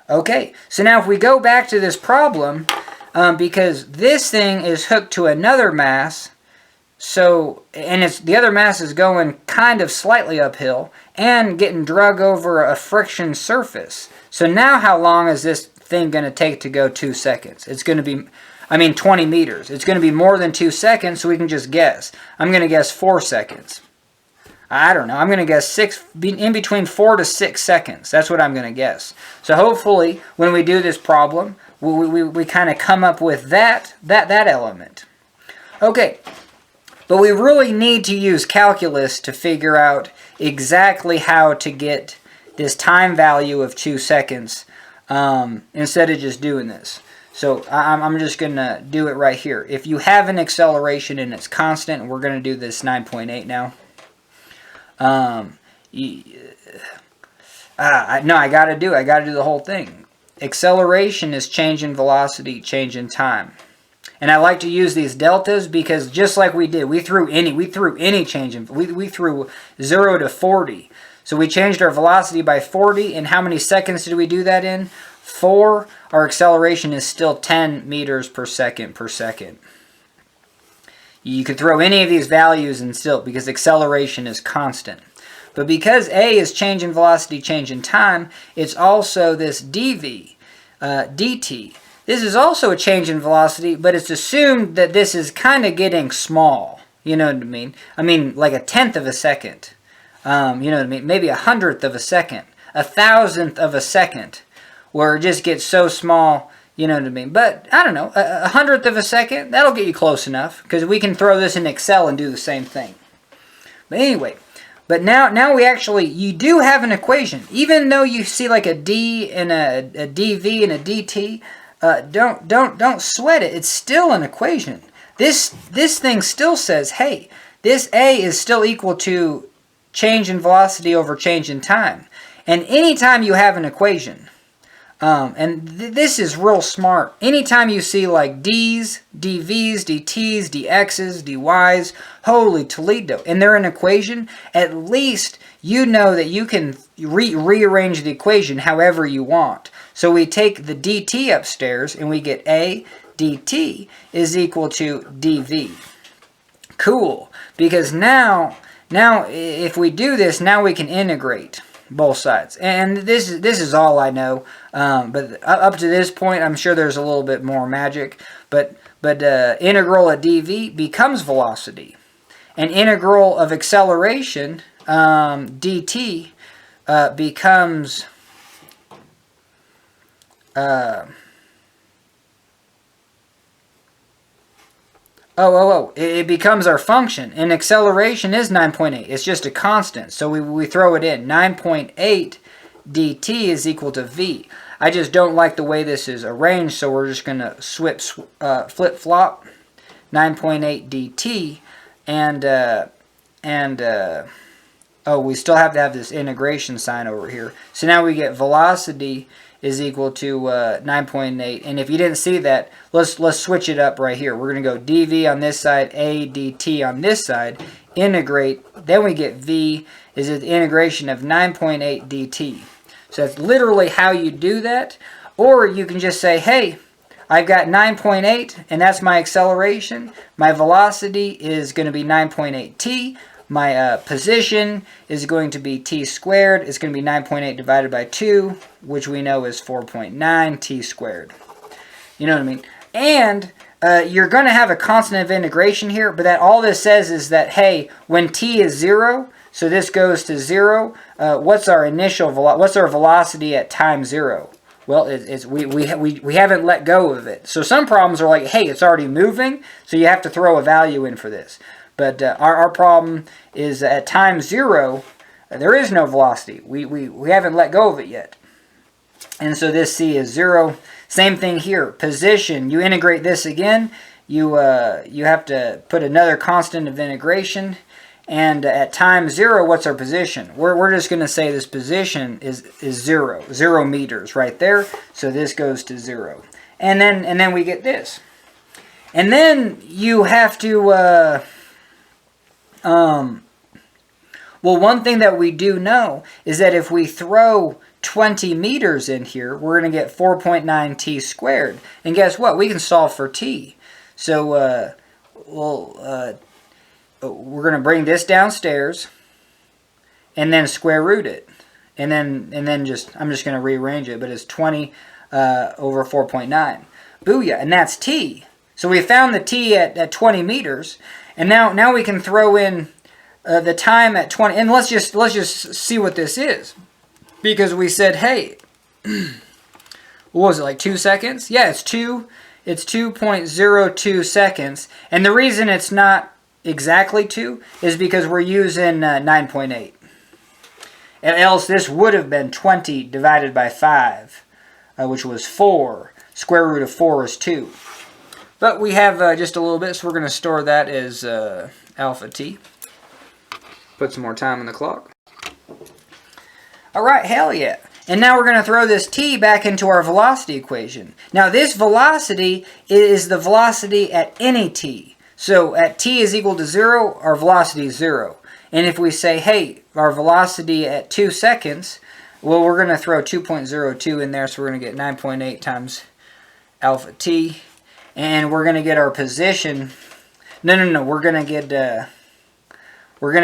Okay, so now if we go back to this problem, because this thing is hooked to another mass, so, and the other mass is going kind of slightly uphill and getting drug over a friction surface. So now how long is this thing going to take to go 2 seconds? It's going to be, 20 meters. It's going to be more than 2 seconds, so we can just guess. I'm going to guess 4 seconds. I don't know. I'm going to guess in between 4 to 6 seconds. That's what I'm going to guess. So hopefully, when we do this problem, we kind of come up with that element. Okay. But we really need to use calculus to figure out exactly how to get this time value of 2 seconds instead of just doing this. So I'm just going to do it right here. If you have an acceleration and it's constant, we're going to do this 9.8 now. No, I got to do the whole thing. Acceleration is change in velocity, change in time. And I like to use these deltas because just like we did, we threw any change in, we threw 0 to 40. So we changed our velocity by 40, and how many seconds did we do that in? 4. Our acceleration is still 10 meters per second per second. You could throw any of these values and still, because acceleration is constant. But because A is change in velocity, change in time, it's also this dv, dt. This is also a change in velocity, but it's assumed that this is kind of getting small. You know what I mean? Like a tenth of a second. You know what I mean? Maybe 100th of a second. 1,000th of a second. Where it just gets so small, you know what I mean? But, I don't know, a 100th of a second, that'll get you close enough. Because we can throw this in Excel and do the same thing. But anyway, but now we actually, you do have an equation. Even though you see like a d and a dv and a dt, don't sweat it. It's still an equation. This thing still says, hey, this A is still equal to change in velocity over change in time. And anytime you have an equation, this is real smart. Anytime you see like D's, dV's, dT's, dX's, dy's, holy Toledo, and they're an equation, at least you know that you can rearrange the equation however you want. So we take the dt upstairs and we get A dt is equal to dv. Cool. Because now if we do this, now we can integrate both sides. And this is all I know. But up to this point, I'm sure there's a little bit more magic. But integral of dv becomes velocity. And integral of acceleration, dt, becomes... it becomes our function. And acceleration is 9.8. It's just a constant. So we throw it in. 9.8 dt is equal to v. I just don't like the way this is arranged, so we're just going to flip-flop 9.8 dt, oh, we still have to have this integration sign over here. So now we get velocity is equal to 9.8. And if you didn't see that, let's switch it up right here. We're going to go dv on this side, a dt on this side, integrate. Then we get v is the integration of 9.8 dt. So that's literally how you do that. Or you can just say, hey, I've got 9.8, and that's my acceleration. My velocity is going to be 9.8 t. My position is going to be t squared. It's going to be 9.8 divided by 2, which we know is 4.9 t squared. You know what I mean? And you're going to have a constant of integration here, but that all this says is that, hey, when t is 0, so this goes to 0, what's our velocity at time 0? Well, we haven't let go of it. So some problems are like, hey, it's already moving, so you have to throw a value in for this. But our problem is at time 0, there is no velocity. We haven't let go of it yet. And so this c is 0. Same thing here. Position, you integrate this again. You have to put another constant of integration. And at time 0, what's our position? We're just going to say this position is 0. 0 meters right there. So this goes to 0. And then we get this. And then you have to... well, one thing that we do know is that if we throw 20 meters in here, we're going to get 4.9 t squared. And guess what? We can solve for t. So, we're going to bring this downstairs and then square root it. And then I'm just going to rearrange it, but it's 20 over 4.9. Booyah, and that's t. So we found the t at 20 meters. And now we can throw in the time at 20, and let's just see what this is, because we said, hey, what was it, like 2 seconds? Yeah, it's 2.02 seconds, and the reason it's not exactly 2 is because we're using 9.8, and else this would have been 20 divided by 5, which was 4. Square root of 4 is 2. But we have just a little bit, so we're going to store that as alpha t. Put some more time on the clock. Alright, hell yeah. And now we're going to throw this t back into our velocity equation. Now this velocity is the velocity at any t. So at t is equal to 0, our velocity is 0. And if we say, hey, our velocity at 2 seconds, well, we're going to throw 2.02 in there, so we're going to get 9.8 times alpha t. And we're going to get our position. No. We're going to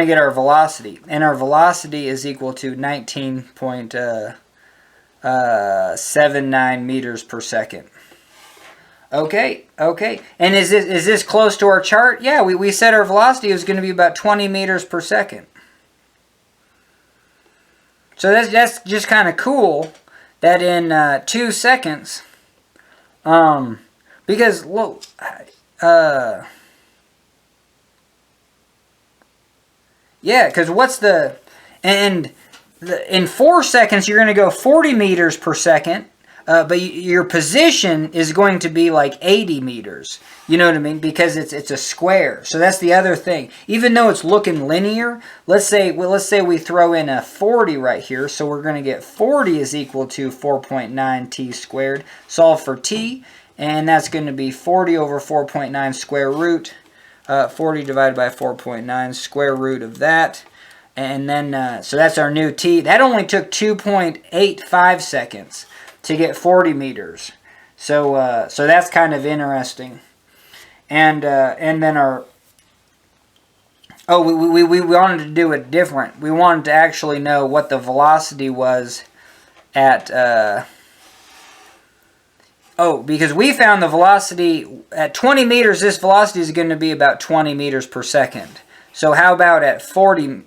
get our velocity, and our velocity is equal to 19.79 meters per second. Okay. And is this close to our chart? Yeah, we said our velocity was going to be about 20 meters per second. So that's just kind of cool that in 2 seconds. Because, look, yeah, because what's the, in 4 seconds, you're going to go 40 meters per second, but your position is going to be like 80 meters. You know what I mean? Because it's a square. So that's the other thing. Even though it's looking linear, let's say we throw in a 40 right here. So we're going to get 40 is equal to 4.9 t squared. Solve for t. And that's going to be 40 over 4.9 square root. 40 divided by 4.9 square root of that. And then, so that's our new t. That only took 2.85 seconds to get 40 meters. So that's kind of interesting. And then our... Oh, we wanted to do it different. We wanted to actually know what the velocity was at... Oh, because we found the velocity at 20 meters, this velocity is going to be about 20 meters per second. So how about at 40?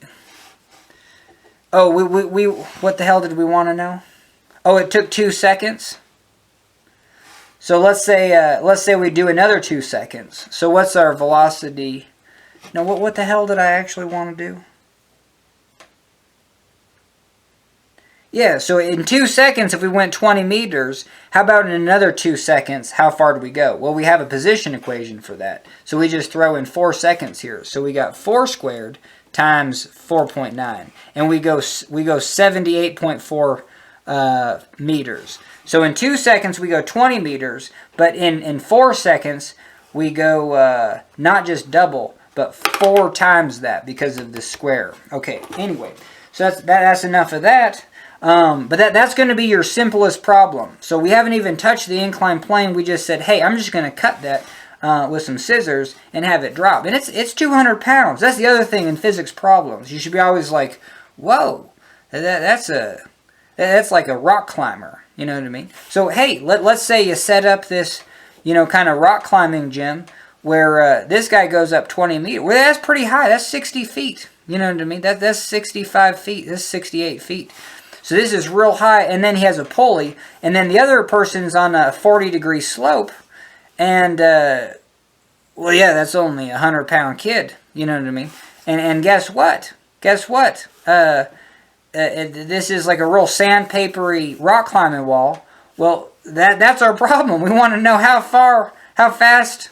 Oh, we what the hell did we want to know? Oh, it took 2 seconds. So let's say we do another 2 seconds. So what's our velocity? Now what the hell did I actually want to do? Yeah, so in 2 seconds, if we went 20 meters, how about in another 2 seconds, how far do we go? Well, we have a position equation for that. So we just throw in 4 seconds here. So we got 4 squared times 4.9. And we go 78.4 meters. So in 2 seconds, we go 20 meters. But in 4 seconds, we go not just double, but 4 times that because of the square. Okay, anyway, so that's enough of that. But that's going to be your simplest problem. So we haven't even touched the inclined plane. We just said, hey, I'm just going to cut that with some scissors and have it drop. And it's 200 pounds. That's the other thing in physics problems. You should be always like, whoa, that's like a rock climber. You know what I mean? So, hey, let's say you set up this, kind of rock climbing gym where this guy goes up 20 meters. Well, that's pretty high. That's 60 feet. You know what I mean? That's 65 feet. That's 68 feet. So this is real high, and then he has a pulley, and then the other person's on a 40-degree slope, and, well, yeah, that's only a 100-pound kid, you know what I mean? And guess what? This is like a real sandpapery rock climbing wall. Well, that's our problem. We want to know how fast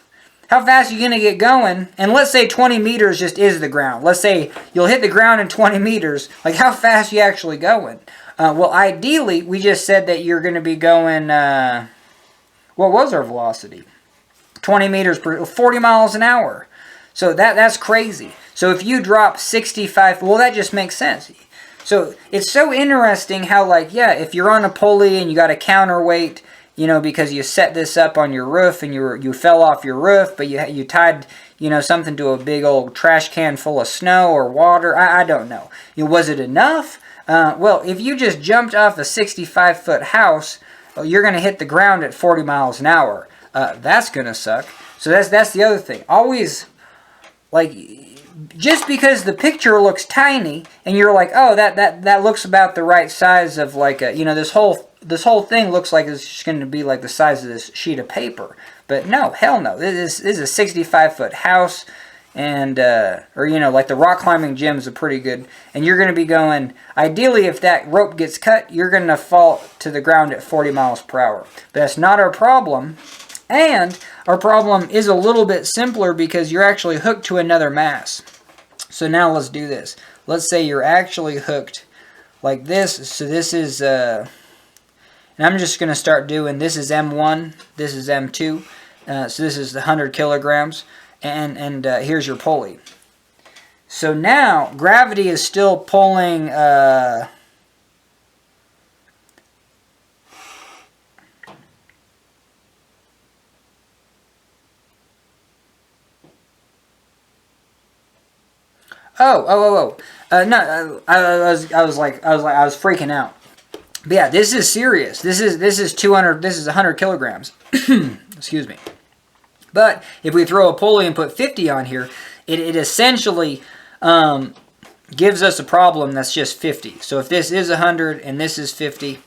you're going to get going. And let's say 20 meters just is the ground. Let's say you'll hit the ground in 20 meters. Like, how fast are you actually going? Well, ideally, we just said that you're going to be going, what was our velocity? 20 meters per, 40 miles an hour. So that's crazy. So if you drop 65, well, that just makes sense. So it's so interesting how, like, yeah, if you're on a pulley and you got a counterweight, because you set this up on your roof and you fell off your roof, but you tied, something to a big old trash can full of snow or water. I don't know. Was it enough? Well, if you just jumped off a 65-foot house, you're going to hit the ground at 40 miles an hour. That's going to suck. So that's the other thing. Always, like, just because the picture looks tiny and you're like, oh, that looks about the right size of, like, this whole thing looks like it's just going to be like the size of this sheet of paper. But no, hell no. This is a 65-foot house. And, like the rock climbing gyms are pretty good. And you're going to be going, ideally, if that rope gets cut, you're going to fall to the ground at 40 miles per hour. But that's not our problem. And our problem is a little bit simpler because you're actually hooked to another mass. So now let's do this. Let's say you're actually hooked like this. So this is, and I'm just going to start doing, this is M1, this is M2. So this is the 100 kilograms. And here's your pulley. So now gravity is still pulling. No, I was freaking out. But yeah, this is serious. This is 200. This is 100 kilograms. Excuse me. But if we throw a pulley and put 50 on here, it essentially gives us a problem that's just 50. So if this is 100 and this is 50,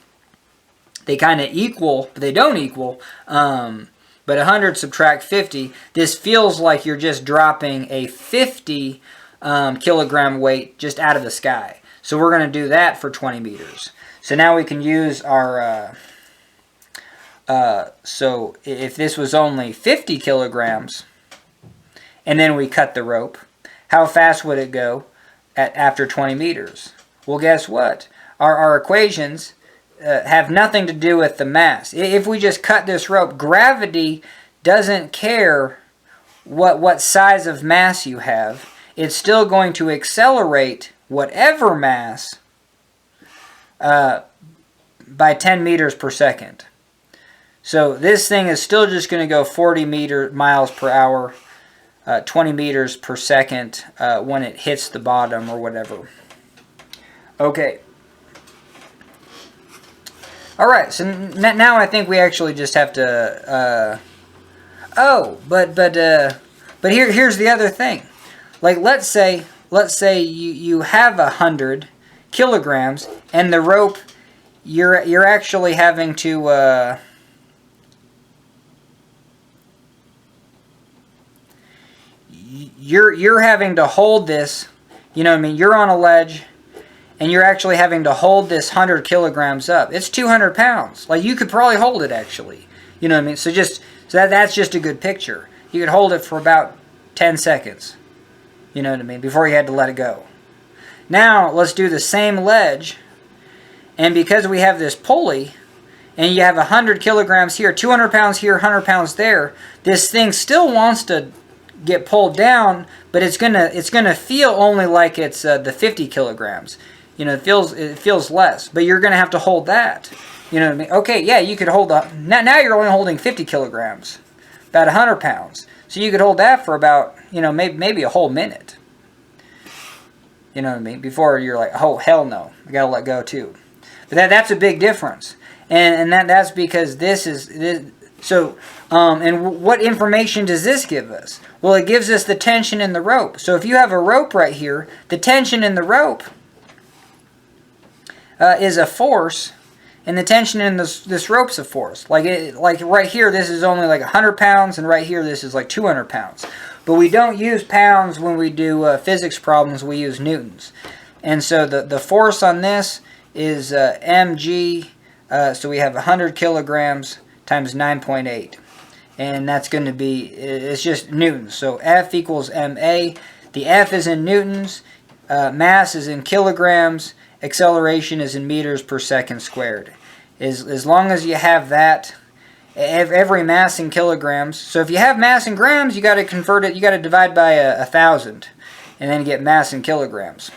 they kind of equal, but they don't equal. But 100 subtract 50, this feels like you're just dropping a 50 kilogram weight just out of the sky. So we're going to do that for 20 meters. So now we can use our... so if this was only 50 kilograms, and then we cut the rope, how fast would it go after 20 meters? Well, guess what? Our equations have nothing to do with the mass. If we just cut this rope, gravity doesn't care what size of mass you have. It's still going to accelerate whatever mass by 10 meters per second. So this thing is still just going to go 40 miles per hour, 20 meters per second when it hits the bottom or whatever. Okay. All right. So now I think we actually just have to. But here's the other thing. Like let's say you have 100 kilograms and the rope you're actually having to. You're having to hold this, you know what I mean? You're on a ledge, and you're actually having to hold this 100 kilograms up. It's 200 pounds. Like, you could probably hold it, actually. You know what I mean? So that's just a good picture. You could hold it for about 10 seconds. You know what I mean? Before you had to let it go. Now, let's do the same ledge. And because we have this pulley, and you have 100 kilograms here, 200 pounds here, 100 pounds there, this thing still wants to get pulled down, but it's gonna feel only like it's the 50 kilograms. You know, it feels less, but you're gonna have to hold that. You know what I mean? Okay, yeah, you could hold now you're only holding 50 kilograms, about 100 pounds. So you could hold that for about, you know, maybe a whole minute. You know what I mean? Before you're like, oh hell no, I gotta let go too. But that's a big difference, and that's because so. And what information does this give us? Well, it gives us the tension in the rope. So if you have a rope right here, the tension in the rope is a force, and the tension in this rope's a force. Like right here, this is only like 100 pounds, and right here, this is like 200 pounds. But we don't use pounds when we do physics problems. We use newtons. And so the force on this is mg. So we have 100 kilograms times 9.8. And that's going to be, it's just newtons. So F equals ma. The F is in newtons. Mass is in kilograms. Acceleration is in meters per second squared. As long as you have that, every mass in kilograms. So if you have mass in grams, you got to convert it. You got to divide by 1,000, and then get mass in kilograms.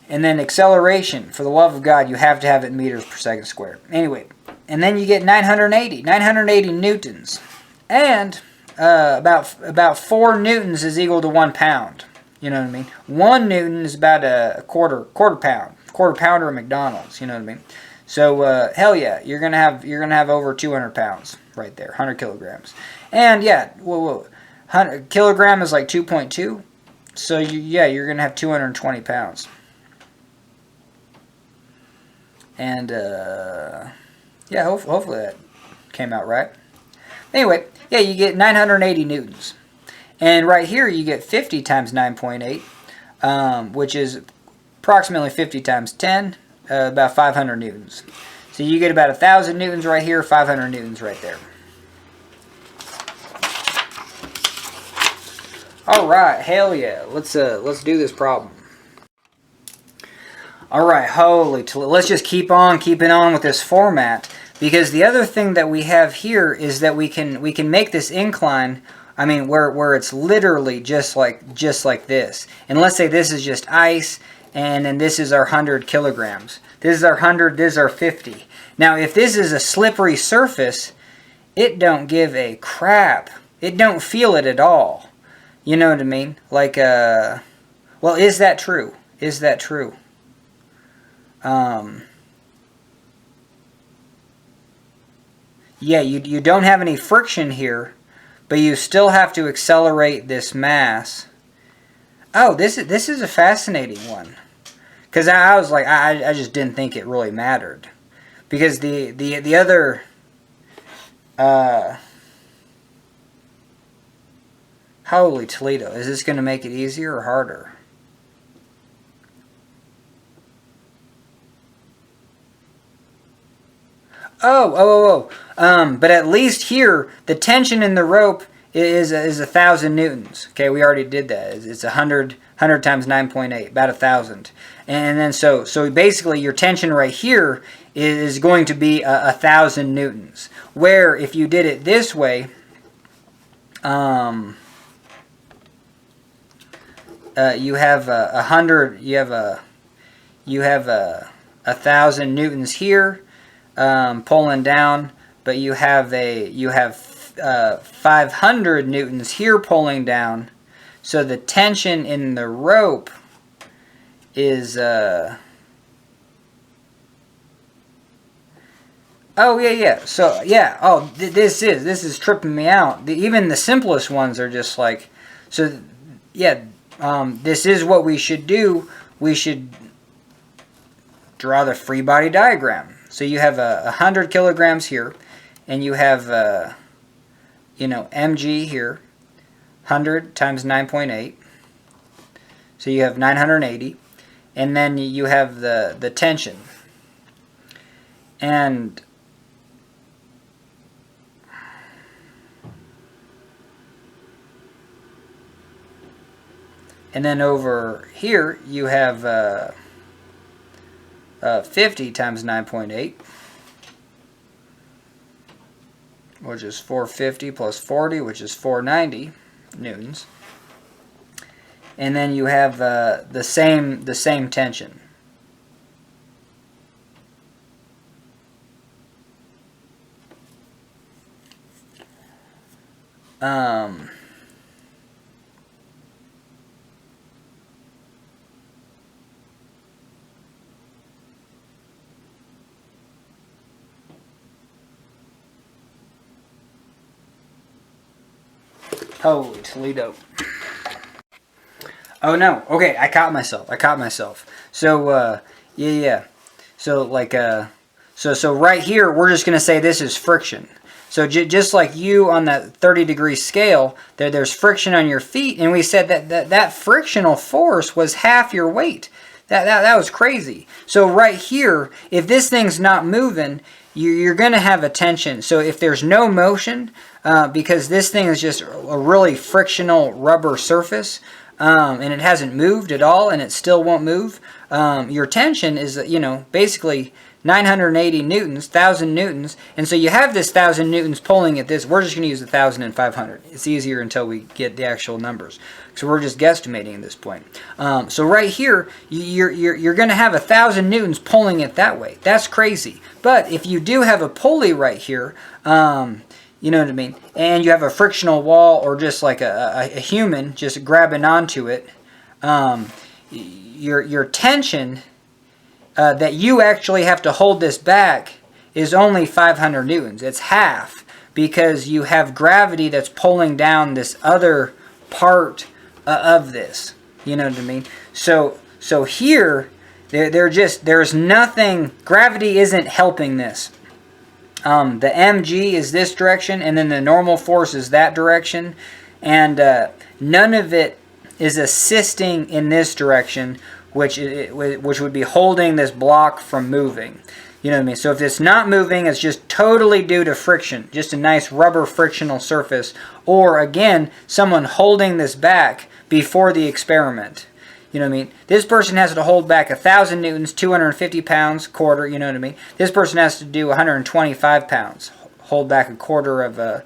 And then acceleration, for the love of God, you have to have it in meters per second squared. Anyway, and then you get 980 newtons, and about 4 newtons is equal to 1 pound. You know what I mean? 1 newton is about a quarter pounder of McDonald's. You know what I mean? So hell yeah, you're gonna have over 200 pounds right there, 100 kilograms. And yeah, 100 kilogram is like 2.2. So you're gonna have 220 pounds. And yeah, hopefully that came out right. Anyway, yeah, you get 980 newtons. And right here you get 50 times 9.8, which is approximately 50 times 10, about 500 newtons. So you get about 1,000 newtons right here, 500 newtons right there. All right, hell yeah, let's do this problem. All right, let's just keep on keeping on with this format, because the other thing that we have here is that we can make this incline. I mean, where it's literally just like this. And let's say this is just ice, and then this is our 100 kilograms. This is our 100. This is our 50. Now, if this is a slippery surface, it don't give a crap. It don't feel it at all. You know what I mean? Like, well, is that true? Is that true? Yeah, you don't have any friction here, but you still have to accelerate this mass. Oh, this is a fascinating one, because I was like, I just didn't think it really mattered, because the other holy Toledo, is this going to make it easier or harder? But at least here, the tension in the rope is 1,000 newtons. Okay, we already did that. It's 100 times 9.8, about 1,000. And then so basically your tension right here is going to be 1,000 newtons. Where if you did it this way, you have 100. You have 1,000 newtons here. Pulling down, but you have 500 newtons here pulling down, so the tension in the rope is oh yeah. So yeah, oh this is tripping me out. Even the simplest ones are just like, so yeah. This is what we should do. We should draw the free body diagram. So you have 100 kilograms here, and you have, mg here, 100 times 9.8. So you have 980. and then you have the tension. And then over here you have 50 times 9.8, which is 450 plus 40, which is 490 newtons. And then you have the same tension. Holy Toledo. Oh no, okay, I caught myself. So, yeah. So, like, so right here, we're just going to say this is friction. So, just like you on that 30-degree scale, there's friction on your feet, and we said that frictional force was half your weight. That was crazy. So, right here, if this thing's not moving, you're going to have a tension. So, if there's no motion, because this thing is just a really frictional rubber surface, and it hasn't moved at all, and it still won't move, your tension is, basically 980 newtons, 1,000 newtons, and so you have this 1,000 newtons pulling at this. We're just going to use 1,000 and 500. It's easier until we get the actual numbers. So we're just guesstimating at this point. So right here, you're going to have 1,000 newtons pulling it that way. That's crazy. But if you do have a pulley right here, you know what I mean, and you have a frictional wall or just like a human just grabbing onto it, your tension that you actually have to hold this back is only 500 newtons. It's half, because you have gravity that's pulling down this other part of this. You know what I mean? So here, there's nothing, gravity isn't helping this. The mg is this direction, and then the normal force is that direction, and none of it is assisting in this direction, which would be holding this block from moving. You know what I mean? So if it's not moving, it's just totally due to friction, just a nice rubber frictional surface, or again, someone holding this back before the experiment. You know what I mean? This person has to hold back 1,000 newtons, 250 pounds, quarter, you know what I mean? This person has to do 125 pounds, hold back a quarter of a,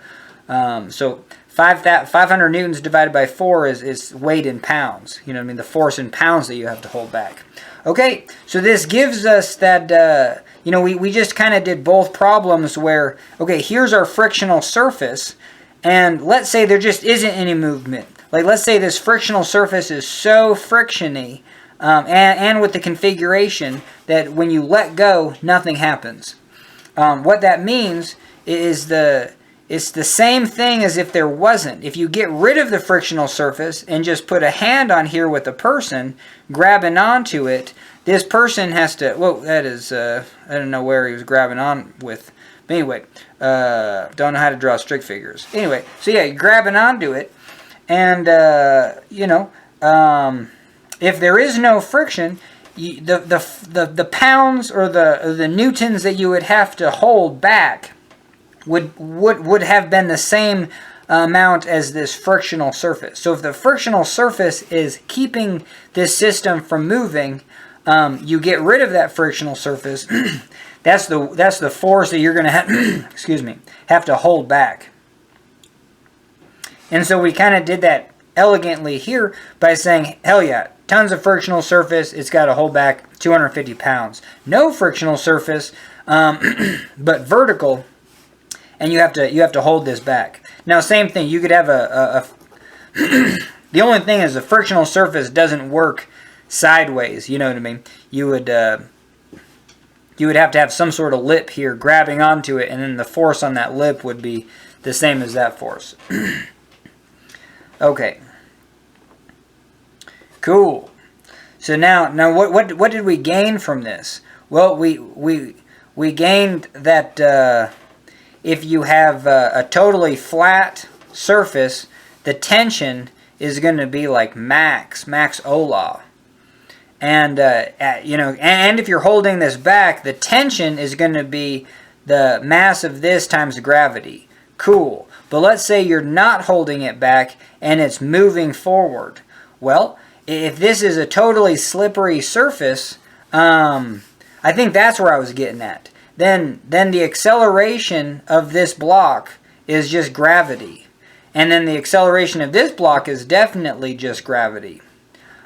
so 500 newtons divided by 4 is weight in pounds. You know what I mean? The force in pounds that you have to hold back. Okay, so this gives us that, we just kind of did both problems where, okay, here's our frictional surface, and let's say there just isn't any movement. Like, let's say this frictional surface is so frictiony, and with the configuration that when you let go, nothing happens. What that means is it's the same thing as if there wasn't. If you get rid of the frictional surface and just put a hand on here with a person grabbing onto it, this person has to, that is, I don't know where he was grabbing on with. But anyway, don't know how to draw stick figures. Anyway, so yeah, you're grabbing onto it, and, if there is no friction, the pounds or the newtons that you would have to hold back would have been the same amount as this frictional surface. So if the frictional surface is keeping this system from moving, you get rid of that frictional surface. That's the force that you're going to have, have to hold back. And so we kind of did that elegantly here by saying, hell yeah, tons of frictional surface, it's got to hold back 250 pounds. No frictional surface, but vertical, and you have to hold this back. Now, same thing, you could have the only thing is the frictional surface doesn't work sideways, you know what I mean? You would have to have some sort of lip here grabbing onto it, and then the force on that lip would be the same as that force. Okay. Cool. So now what did we gain from this? Well, we gained that if you have a totally flat surface, the tension is going to be like max O law. And, and if you're holding this back, the tension is going to be the mass of this times gravity. Cool. But let's say you're not holding it back and it's moving forward. Well, if this is a totally slippery surface, I think that's where I was getting at. Then the acceleration of this block is just gravity. And then the acceleration of this block is definitely just gravity.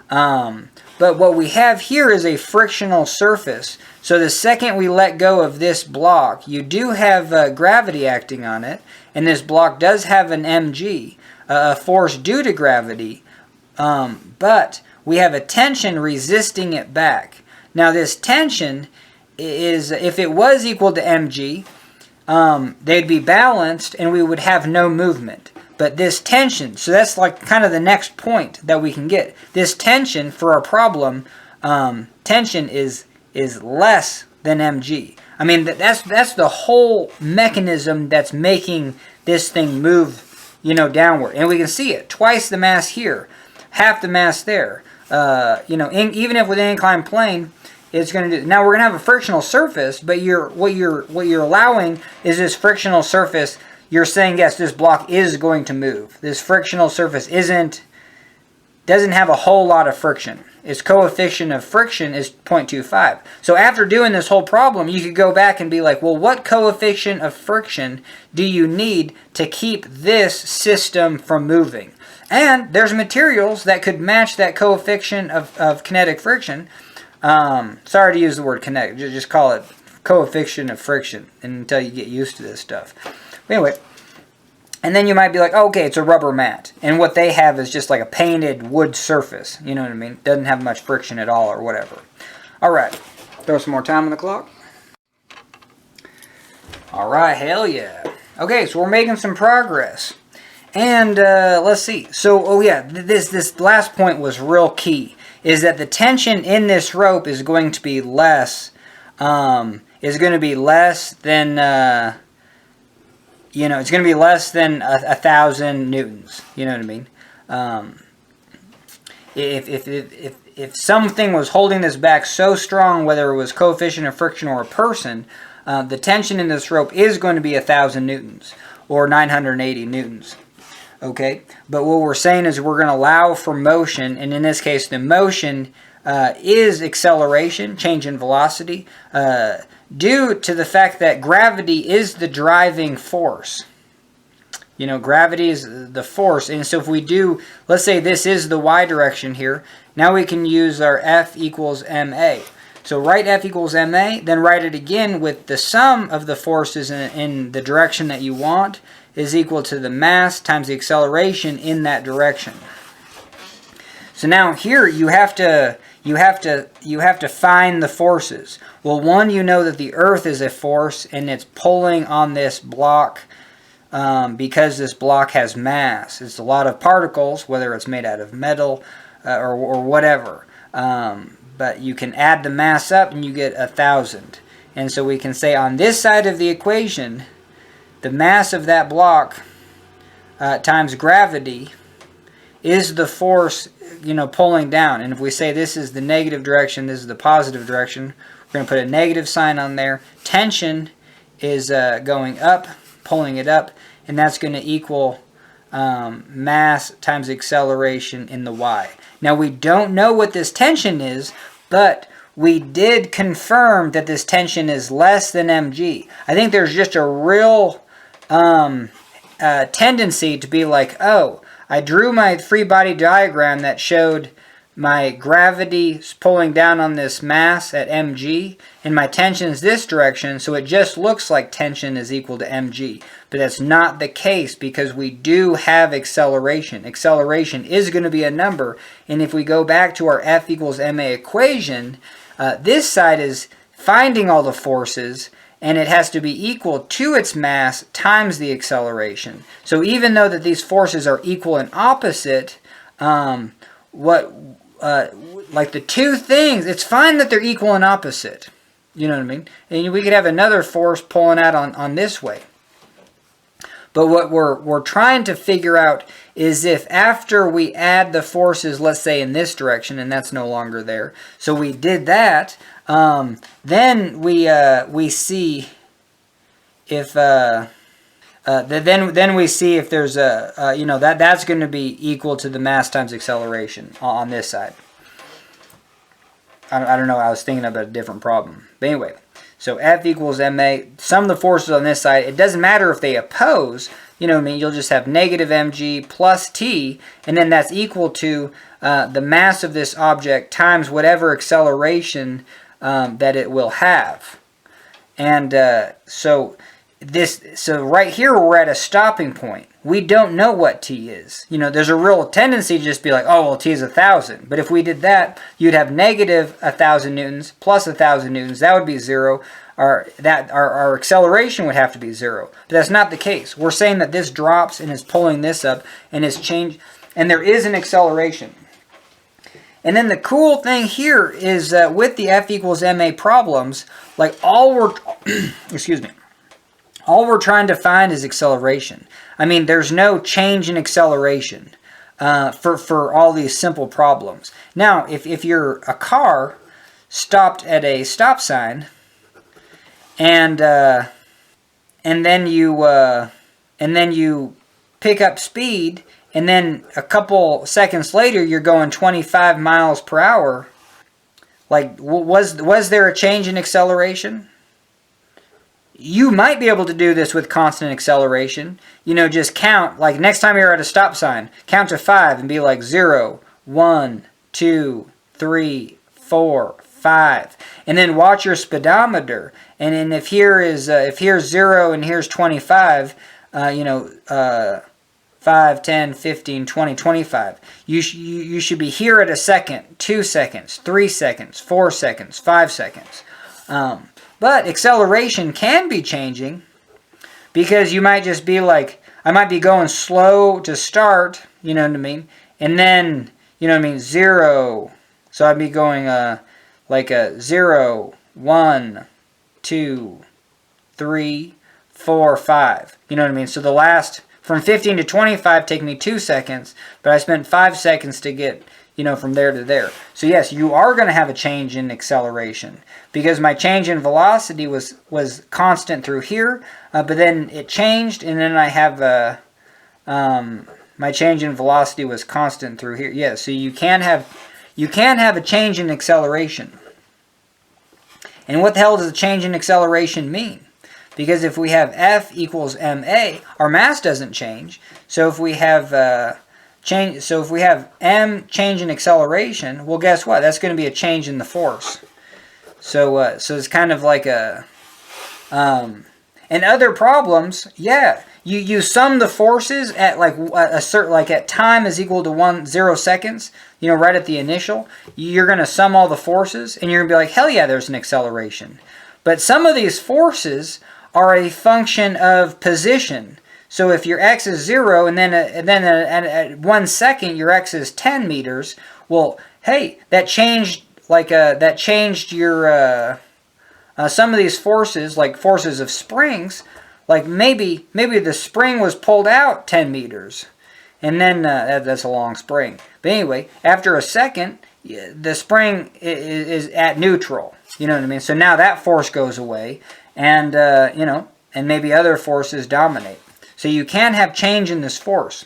But what we have here is a frictional surface. So the second we let go of this block, you do have gravity acting on it. And this block does have an mg, a force due to gravity. But we have a tension resisting it back. Now this tension is, if it was equal to mg, they'd be balanced and we would have no movement. But this tension, so that's like kind of the next point that we can get. This tension for our problem, tension is less than mg. I mean, that's the whole mechanism that's making this thing move, downward. And we can see it. Twice the mass here, half the mass there. Even if with an inclined plane, it's going to do. Now we're going to have a frictional surface, but what you're allowing is this frictional surface. You're saying, yes, this block is going to move. This frictional surface doesn't have a whole lot of friction. Its coefficient of friction is 0.25. So after doing this whole problem, you could go back and be like, well, what coefficient of friction do you need to keep this system from moving? And there's materials that could match that coefficient of kinetic friction. Sorry to use the word kinetic. Just call it coefficient of friction until you get used to this stuff. Anyway, and then you might be like, oh, okay, it's a rubber mat. And what they have is just like a painted wood surface. You know what I mean? Doesn't have much friction at all or whatever. All right. Throw some more time on the clock. All right, hell yeah. Okay, so we're making some progress. And let's see. So, oh yeah, this last point was real key. Is that the tension in this rope is going to be less. Than... it's going to be less than 1,000 newtons. You know what I mean? If something was holding this back so strong, whether it was coefficient of friction or a person, the tension in this rope is going to be 1,000 newtons or 980 newtons. Okay? But what we're saying is we're going to allow for motion, and in this case, the motion is acceleration, change in velocity, due to the fact that gravity is the driving force. Gravity is the force. And so if we do, let's say this is the y direction here, now we can use our F equals ma. So write F equals ma, then write it again with the sum of the forces in the direction that you want is equal to the mass times the acceleration in that direction. So now here you have to find the forces. Well, one, you know that the Earth is a force and it's pulling on this block because this block has mass. It's a lot of particles, whether it's made out of metal or whatever. But you can add the mass up and you get 1,000. And so we can say on this side of the equation, the mass of that block times gravity is the force pulling down. And if we say this is the negative direction, this is the positive direction, we're going to put a negative sign on there. Tension is going up, pulling it up, and that's going to equal mass times acceleration in the y. Now we don't know what this tension is, but we did confirm that this tension is less than mg. I think there's just a real tendency to be like, oh, I drew my free body diagram that showed my gravity pulling down on this mass at mg, and my tension is this direction, so it just looks like tension is equal to mg. But that's not the case because we do have acceleration. Acceleration is going to be a number, and if we go back to our F equals ma equation, this side is finding all the forces, and it has to be equal to its mass times the acceleration. So even though that these forces are equal and opposite, like the two things, it's fine that they're equal and opposite. You know what I mean? And we could have another force pulling out on this way. But what we're trying to figure out is if after we add the forces, let's say in this direction, and that's no longer there. So we did that. Then we see if then we see if there's a that's going to be equal to the mass times acceleration on this side. I don't know. I was thinking about a different problem. But anyway, so F equals ma. Sum the forces on this side. It doesn't matter if they oppose. You know what I mean? You'll just have negative mg plus t, and then that's equal to the mass of this object times whatever acceleration that it will have. And so right here we're at a stopping point. We don't know what t is. You know, there's a real tendency to just be like, oh, well, t is 1,000. But if we did that, you'd have negative 1,000 newtons plus 1,000 newtons. That would be 0. Our acceleration would have to be 0. But that's not the case. We're saying that this drops and is pulling this up and is changed, and there is an acceleration. And then the cool thing here is with the F equals ma problems, like all we're excuse me. All we're trying to find is acceleration. I mean, there's no change in acceleration for all these simple problems. Now, if you're a car stopped at a stop sign, and then you pick up speed, and then a couple seconds later you're going 25 miles per hour, like was there a change in acceleration? You might be able to do this with constant acceleration. You know, just count, like next time you're at a stop sign, count to 5 and be like 0, 1, 2, 3, 4, 5. And then watch your speedometer. And then if here's 0 and here's 25, 5, 10, 15, 20, 25. You should be here at a second, 2 seconds, 3 seconds, 4 seconds, 5 seconds. But acceleration can be changing because you might just be like, I might be going slow to start, you know what I mean? And then, you know what I mean, 0. So I'd be going like a 0, 1, 2, 3, 4, 5. You know what I mean? So the last, from 15 to 25 take me 2 seconds, but I spent 5 seconds to get, from there to there. So yes, you are going to have a change in acceleration because my change in velocity was constant through here, but then it changed, and then I have my change in velocity was constant through here. Yeah, so you can have a change in acceleration. And what the hell does a change in acceleration mean? Because if we have F equals ma, our mass doesn't change. So if we have m change in acceleration, well, guess what? That's going to be a change in the force. So it's kind of like a and other problems, yeah, you sum the forces at like a certain, like at time is equal to 0 seconds, right at the initial. You're going to sum all the forces, and you're going to be like, hell yeah, there's an acceleration. But some of these forces are a function of position. So if your x is 0 and then at 1 second your x is 10 meters, well, hey, that changed your some of these forces, like forces of springs, like maybe the spring was pulled out 10 meters, and then that's a long spring. But anyway, after a second, the spring is at neutral. You know what I mean? So now that force goes away, and and maybe other forces dominate. So you can have change in this force,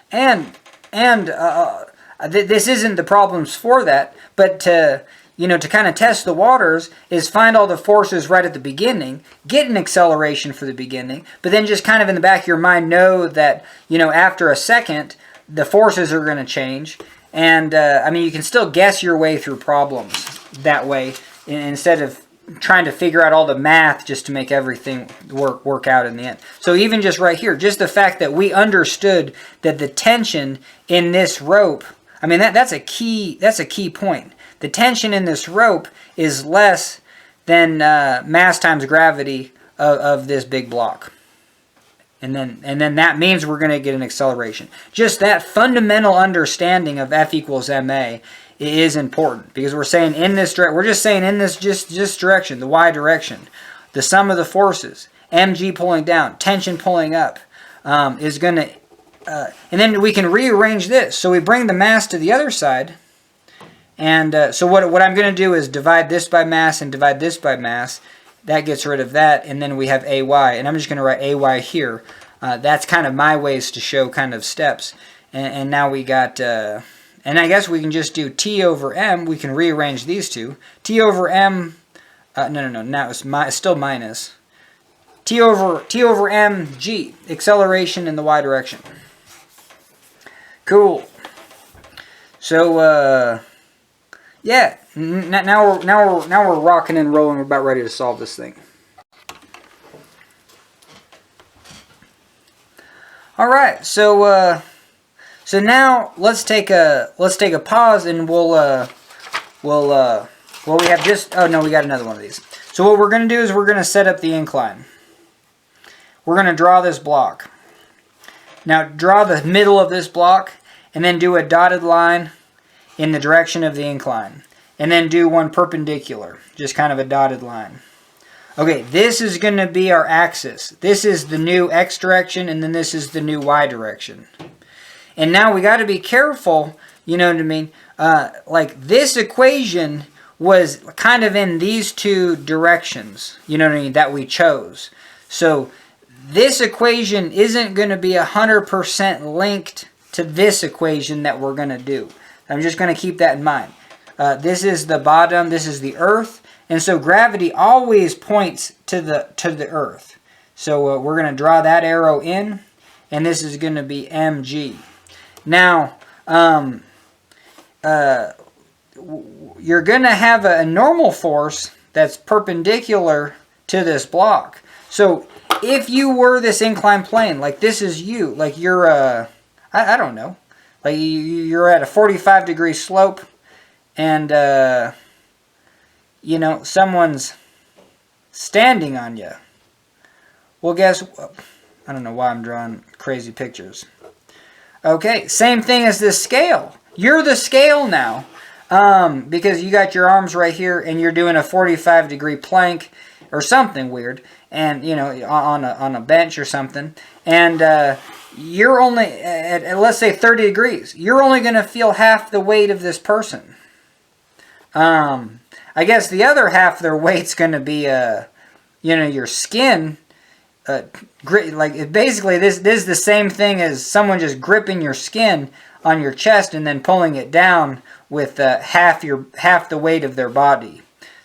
and this isn't the problems for that, but to kind of test the waters is find all the forces right at the beginning, get an acceleration for the beginning, but then just kind of in the back of your mind know that after a second the forces are going to change, and you can still guess your way through problems that way instead of trying to figure out all the math just to make everything work out in the end. So even just right here, just the fact that we understood that the tension in this rope, that's a key point. The tension in this rope is less than mass times gravity of this big block. And then that means we're going to get an acceleration. Just that fundamental understanding of F equals ma is important, because we're saying in this direction, we're just saying in this just direction, the y direction, the sum of the forces, mg pulling down, tension pulling up, is going to, and then we can rearrange this. So we bring the mass to the other side. And so what I'm going to do is divide this by mass and divide this by mass. That gets rid of that. And then we have AY. And I'm just going to write AY here. That's kind of my ways to show kind of steps. And now we got, and I guess we can just do T over M. We can rearrange these two. T over M, no, now it's still minus. T over M, G, acceleration in the Y direction. Cool. So, yeah, now we're rocking and rolling. We're about ready to solve this thing. All right, so now let's take a pause, and well, we have just, oh no, we got another one of these. So what we're going to do is we're going to set up the incline. We're going to draw this block. Now draw the middle of this block, and then do a dotted line in the direction of the incline. And then do one perpendicular, just kind of a dotted line. Okay, this is going to be our axis. This is the new X direction, and then this is the new Y direction. And now we got to be careful, you know what I mean? Like this equation was kind of in these two directions, you know what I mean, that we chose. So this equation isn't going to be 100% linked to this equation that we're going to do. I'm just going to keep that in mind. This is the bottom, this is the earth, and so gravity always points to the earth. So we're going to draw that arrow in, and this is going to be mg. Now, you're going to have a normal force that's perpendicular to this block. So if you were this inclined plane, like this is you, like you're, I don't know, like you're at a 45-degree slope, and, you know, someone's standing on you. Well, guess what? I don't know why I'm drawing crazy pictures. Okay, same thing as this scale. You're the scale now, because you got your arms right here, and you're doing a 45-degree plank or something weird, and, you know, on a bench or something, and you're only at let's say 30 degrees. You're only going to feel half the weight of this person. I guess the other half of their weight's going to be, you know, your skin. Like basically, this is the same thing as someone just gripping your skin on your chest and then pulling it down with half the weight of their body.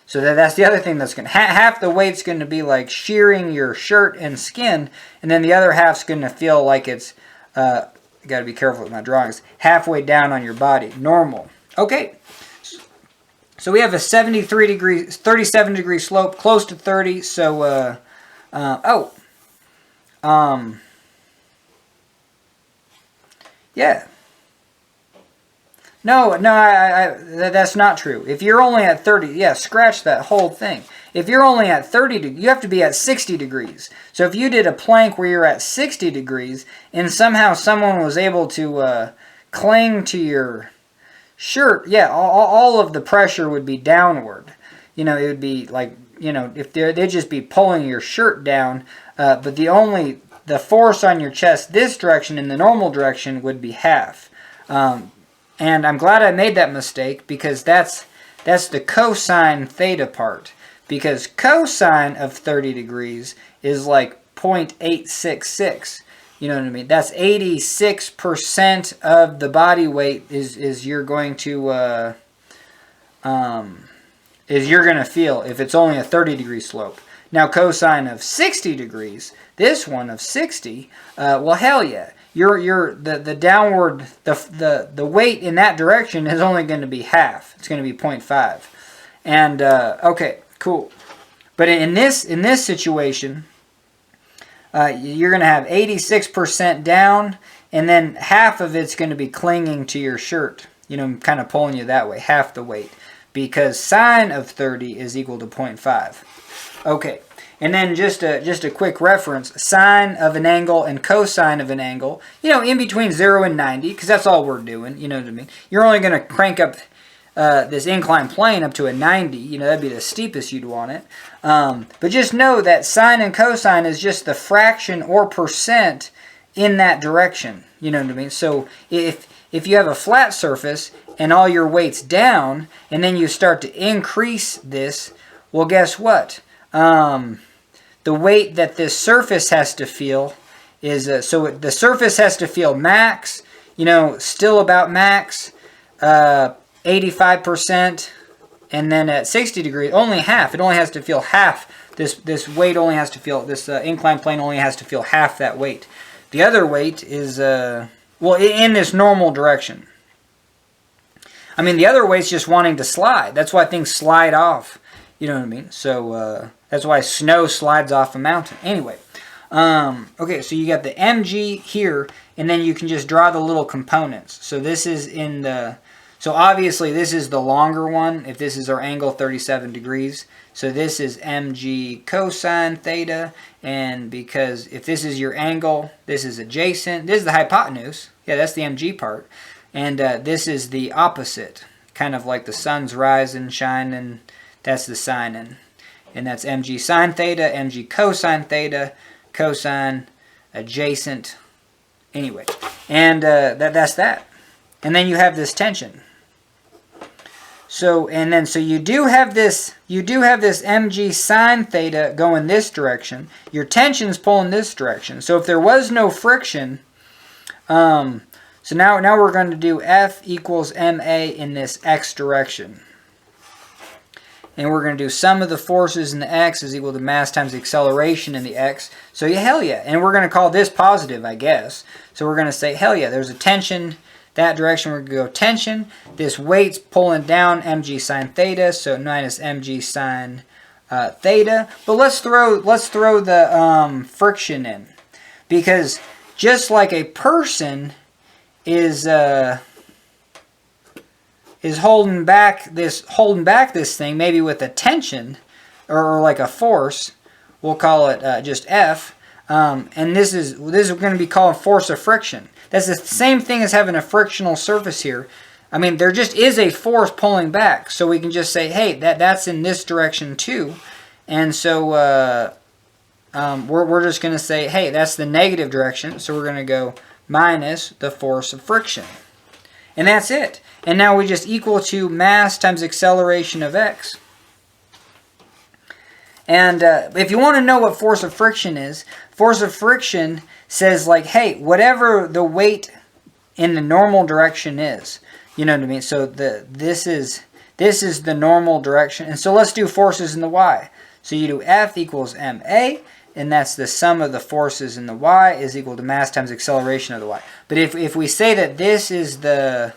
So that's the other thing that's going to half the weight's going to be like shearing your shirt and skin, and then the other half's going to feel like it's got to be careful with my drawings, halfway down on your body, normal. Okay. So we have a 37 degree slope, close to 30. So, yeah. No, that's not true. If you're only at 30, yeah, scratch that whole thing. If you're only at 30, you have to be at 60 degrees. So if you did a plank where you're at 60 degrees, and somehow someone was able to cling to your shirt, yeah, all of the pressure would be downward. You know, it would be like, you know, if they'd just be pulling your shirt down, but the force on your chest this direction and the normal direction would be half. And I'm glad I made that mistake, because that's the cosine theta part. Because cosine of 30 degrees is like 0.866. You know what I mean? That's 86% of the body weight is you're going to feel if it's only a 30-degree slope. Now cosine of 60 degrees, this one of 60, well, hell yeah. The downward, the weight in that direction is only going to be half. It's going to be 0.5. And okay, cool. But in this situation, you're going to have 86% down, and then half of it's going to be clinging to your shirt. You know, kind of pulling you that way, half the weight, because sine of 30 is equal to 0.5. Okay. And then just a quick reference, sine of an angle and cosine of an angle, you know, in between 0 and 90, because that's all we're doing, you know what I mean? You're only going to crank up this inclined plane up to a 90, you know, that'd be the steepest you'd want it. But just know that sine and cosine is just the fraction or percent in that direction. You know what I mean? So if you have a flat surface and all your weight's down, and then you start to increase this, well, guess what? The weight that this surface has to feel is, so the surface has to feel max, still about max, 85%, and then at 60 degrees, only half. It only has to feel half. This weight only has to feel, this inclined plane only has to feel half that weight. The other weight is, well, in this normal direction. I mean, the other weight's just wanting to slide. That's why things slide off. You know what I mean? So that's why snow slides off a mountain. Anyway, okay, so you got the mg here, and then you can just draw the little components. So this is in the, so obviously this is the longer one, if this is our angle 37 degrees. So this is mg cosine theta, and because if this is your angle, this is adjacent. This is the hypotenuse. Yeah, that's the mg part. And this is the opposite, kind of like the sun's rise and shine, and that's the sine. And that's mg sine theta, mg cosine theta, cosine, adjacent. Anyway, and that's that. And then you have this tension. So you do have this mg sine theta going this direction. Your tension's pulling this direction. So if there was no friction, so now we're going to do F equals ma in this x direction. And we're going to do sum of the forces in the x is equal to mass times the acceleration in the x. So yeah, hell yeah. And we're going to call this positive, I guess. So we're going to say, hell yeah, there's a tension that direction. We're going to go tension. This weight's pulling down mg sine theta, so minus mg sine theta. But let's throw the friction in, because just like a person is holding back this thing, maybe with a tension or like a force, we'll call it just F. And this is going to be called force of friction. That's the same thing as having a frictional surface here. I mean, there just is a force pulling back, so we can just say, hey, that's in this direction too. And so we're just going to say, hey, that's the negative direction, so we're going to go minus the force of friction. And that's it. And now we just equal to mass times acceleration of x. And if you want to know what force of friction is, force of friction says like, hey, whatever the weight in the normal direction is, you know what I mean? So this is the normal direction. And so let's do forces in the y. So you do F equals ma, and that's the sum of the forces in the y is equal to mass times acceleration of the y. But if we say that this is the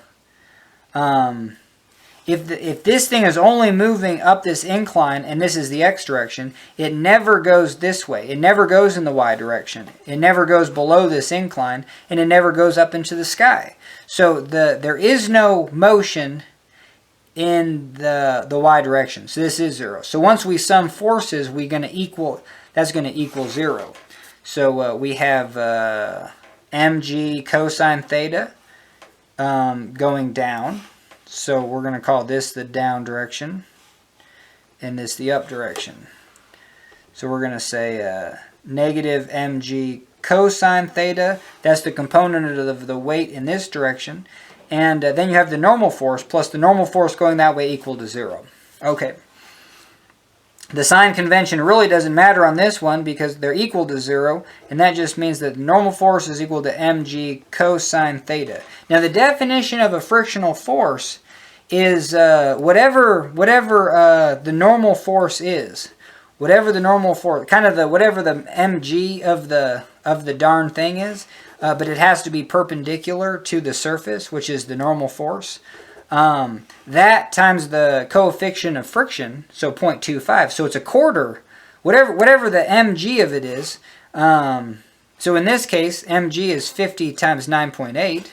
if this thing is only moving up this incline and this is the x direction, it never goes this way. It never goes in the y direction. It never goes below this incline, and it never goes up into the sky. So there is no motion in the y direction. So this is 0. So once we sum forces, that's going to equal 0. So we have mg cosine theta going down. So we're going to call this the down direction and this the up direction. So we're going to say negative mg cosine theta. That's the component of the weight in this direction. And then you have the normal force plus the normal force going that way equal to 0. Okay. The sign convention really doesn't matter on this one because they're equal to 0, and that just means that the normal force is equal to mg cosine theta. Now the definition of a frictional force is whatever the normal force is, whatever the normal force, kind of whatever the mg of the darn thing is, but it has to be perpendicular to the surface, which is the normal force. That times the coefficient of friction, so 0.25. So it's a quarter, whatever the mg of it is. So in this case, mg is 50 times 9.8,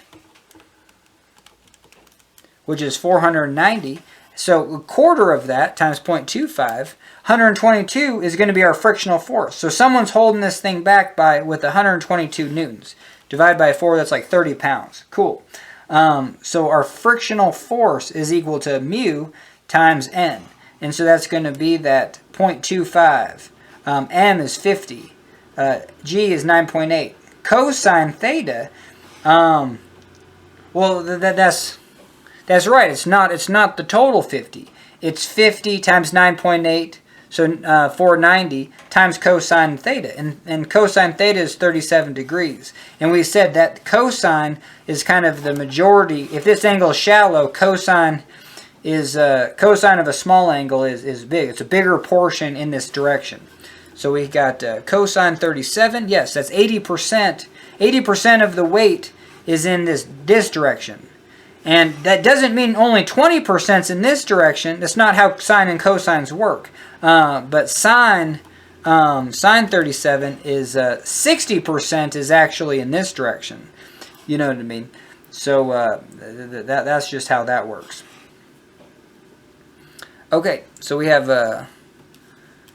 which is 490. So a quarter of that times 0.25, 122 is going to be our frictional force. So someone's holding this thing back with 122 newtons. Divide by 4, that's like 30 pounds. Cool. So our frictional force is equal to mu times n. And so that's going to be that 0.25. M is 50. G is 9.8. cosine theta, well, that's right. It's not the total 50. It's 50 times 9.8, so 490 times cosine theta, and cosine theta is 37 degrees. And we said that cosine is kind of the majority. If this angle is shallow, cosine of a small angle is big. It's a bigger portion in this direction. So we got cosine 37. Yes, that's 80%. 80% of the weight is in this direction. And that doesn't mean only 20% is in this direction. That's not how sine and cosines work. But sine 37 is 60% is actually in this direction. You know what I mean? So that's just how that works. Okay, so we have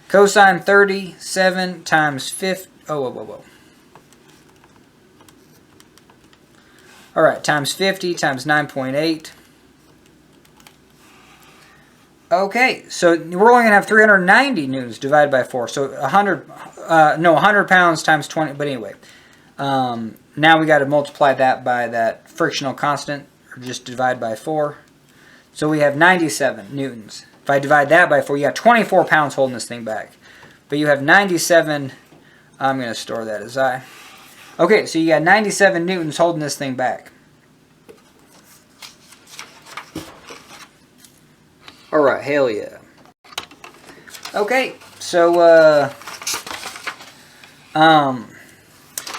cosine 37 times 50. Whoa. All right, times 50 times 9.8. Okay, so we're only going to have 390 newtons divided by 4. So 100 pounds times 20. But anyway, now we got to multiply that by that frictional constant, or just divide by 4. So we have 97 newtons. If I divide that by 4, you got 24 pounds holding this thing back. But you have 97. I'm going to store that as I. Okay, so you got 97 newtons holding this thing back. All right, hell yeah. Okay, so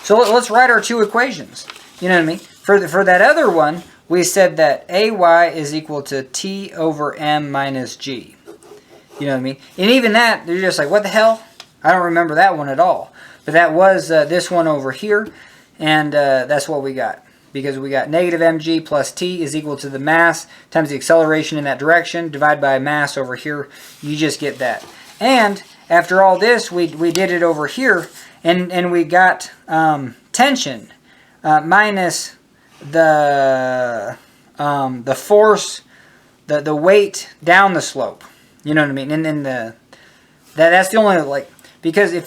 let's write our two equations. You know what I mean? For that other one, we said that AY is equal to T over M minus G. You know what I mean? And even that, they're just like, what the hell? I don't remember that one at all. But that was this one over here, and that's what we got. Because we got negative mg plus t is equal to the mass times the acceleration in that direction, divided by mass over here. You just get that. And after all this, we did it over here, and we got tension minus the force, the weight down the slope. You know what I mean? And then that's the only, like, because if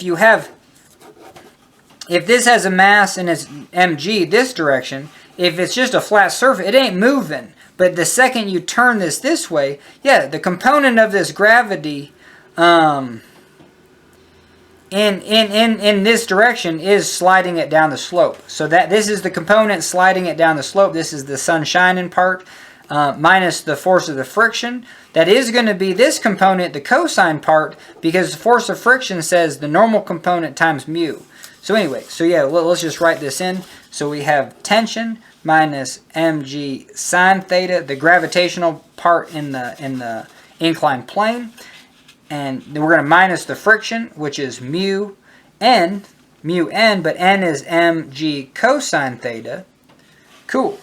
this has a mass and it's mg this direction, if it's just a flat surface, it ain't moving. But the second you turn this way, yeah, the component of this gravity in this direction is sliding it down the slope. So that this is the component sliding it down the slope. This is the sun shining part minus the force of the friction. That is going to be this component, the cosine part, because the force of friction says the normal component times mu. So anyway, so yeah, let's just write this in. So we have tension minus mg sine theta, the gravitational part in the inclined plane, and then we're going to minus the friction, which is mu n, but n is mg cosine theta. Cool.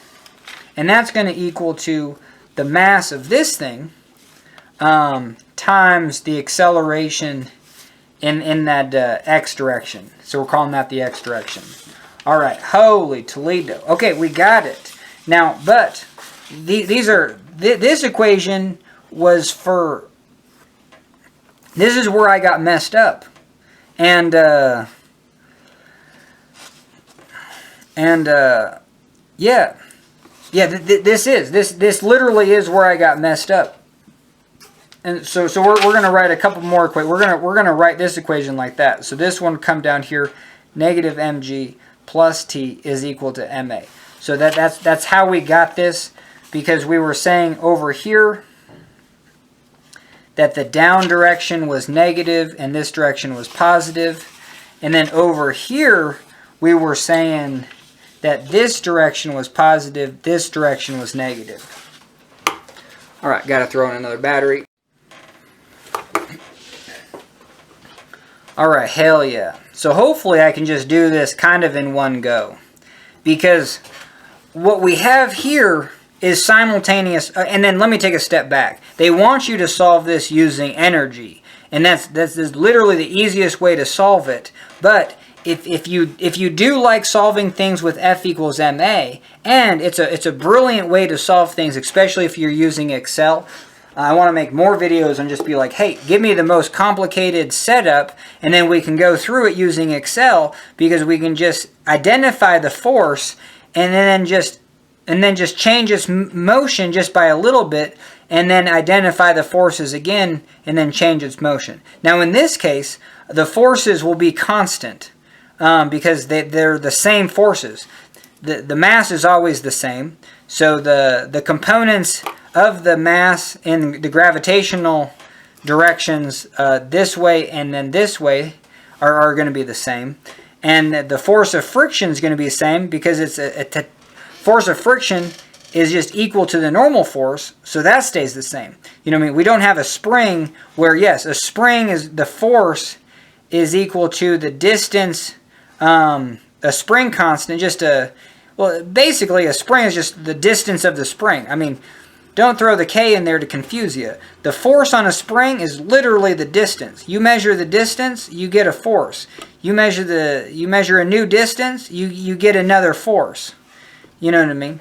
And that's going to equal to the mass of this thing times the acceleration in that x direction. So we're calling that the x direction. All right, holy Toledo. Okay, we got it. Now, but this equation was for, this is where I got messed up. And this literally is where I got messed up. And so we're going to write a couple more equations. We're going to write this equation like that. So this one come down here, negative mg plus t is equal to ma. So that's how we got this, because we were saying over here that the down direction was negative and this direction was positive. And then over here we were saying that this direction was positive, this direction was negative. All right, got to throw in another battery. All right, hell yeah. So hopefully I can just do this kind of in one go. Because what we have here is simultaneous, and then let me take a step back. They want you to solve this using energy. And that's literally the easiest way to solve it. But if you do like solving things with F equals ma, and it's a brilliant way to solve things, especially if you're using Excel. I want to make more videos and just be like, hey, give me the most complicated setup, and then we can go through it using Excel, because we can just identify the force and then just change its motion just by a little bit, and then identify the forces again and then change its motion. Now in this case, the forces will be constant because they're the same forces. The mass is always the same, so the components of the mass in the gravitational directions this way and then this way are going to be the same. And the force of friction is going to be the same, because it's a force of friction is just equal to the normal force, so that stays the same. You know what I mean? We don't have a spring where, yes, a spring is, the force is equal to the distance, a spring constant, well, basically a spring is just the distance of the spring. I mean, don't throw the K in there to confuse you. The force on a spring is literally the distance. You measure the distance, you get a force. You measure a new distance, you get another force. You know what I mean?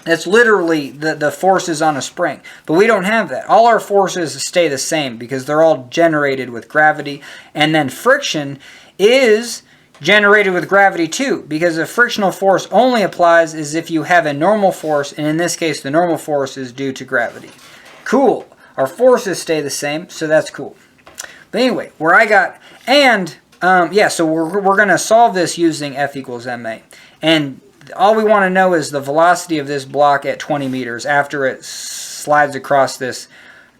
That's literally the forces on a spring. But we don't have that. All our forces stay the same because they're all generated with gravity. And then friction is generated with gravity too, because the frictional force only applies as if you have a normal force, and in this case the normal force is due to gravity. Cool. Our forces stay the same, so that's cool. But anyway, where I got, and yeah, so we're going to solve this using F equals ma. And all we want to know is the velocity of this block at 20 meters after it slides across this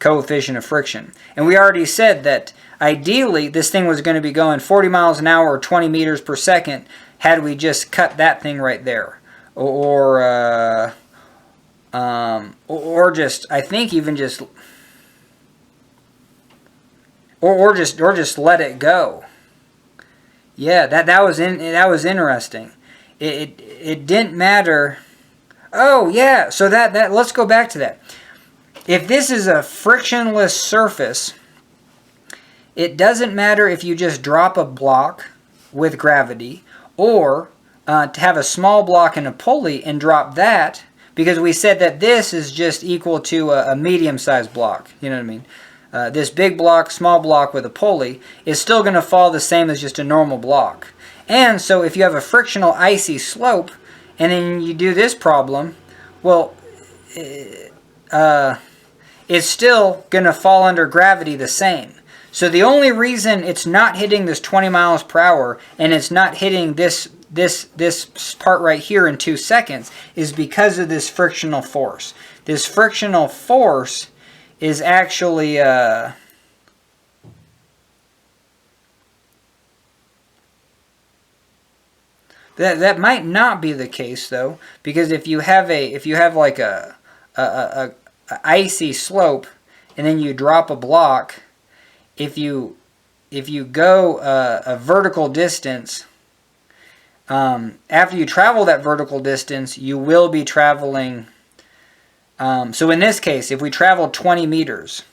coefficient of friction. And we already said that ideally this thing was going to be going 40 miles an hour or 20 meters per second had we just cut that thing right there. Or just, I think even just, or just let it go. Yeah, that was interesting. It didn't matter. Oh yeah, so that let's go back to that. If this is a frictionless surface, it doesn't matter if you just drop a block with gravity, or to have a small block in a pulley and drop that, because we said that this is just equal to a medium-sized block. You know what I mean? This big block, small block with a pulley is still going to fall the same as just a normal block. And so if you have a frictional icy slope, and then you do this problem, well, it's still going to fall under gravity the same. So the only reason it's not hitting this 20 miles per hour and it's not hitting this part right here in 2 seconds is because of this frictional force. This frictional force is actually that might not be the case though, because if you have like a icy slope and then you drop a block, if you go a vertical distance, after you travel that vertical distance, you will be traveling. So in this case, if we travel 20 meters,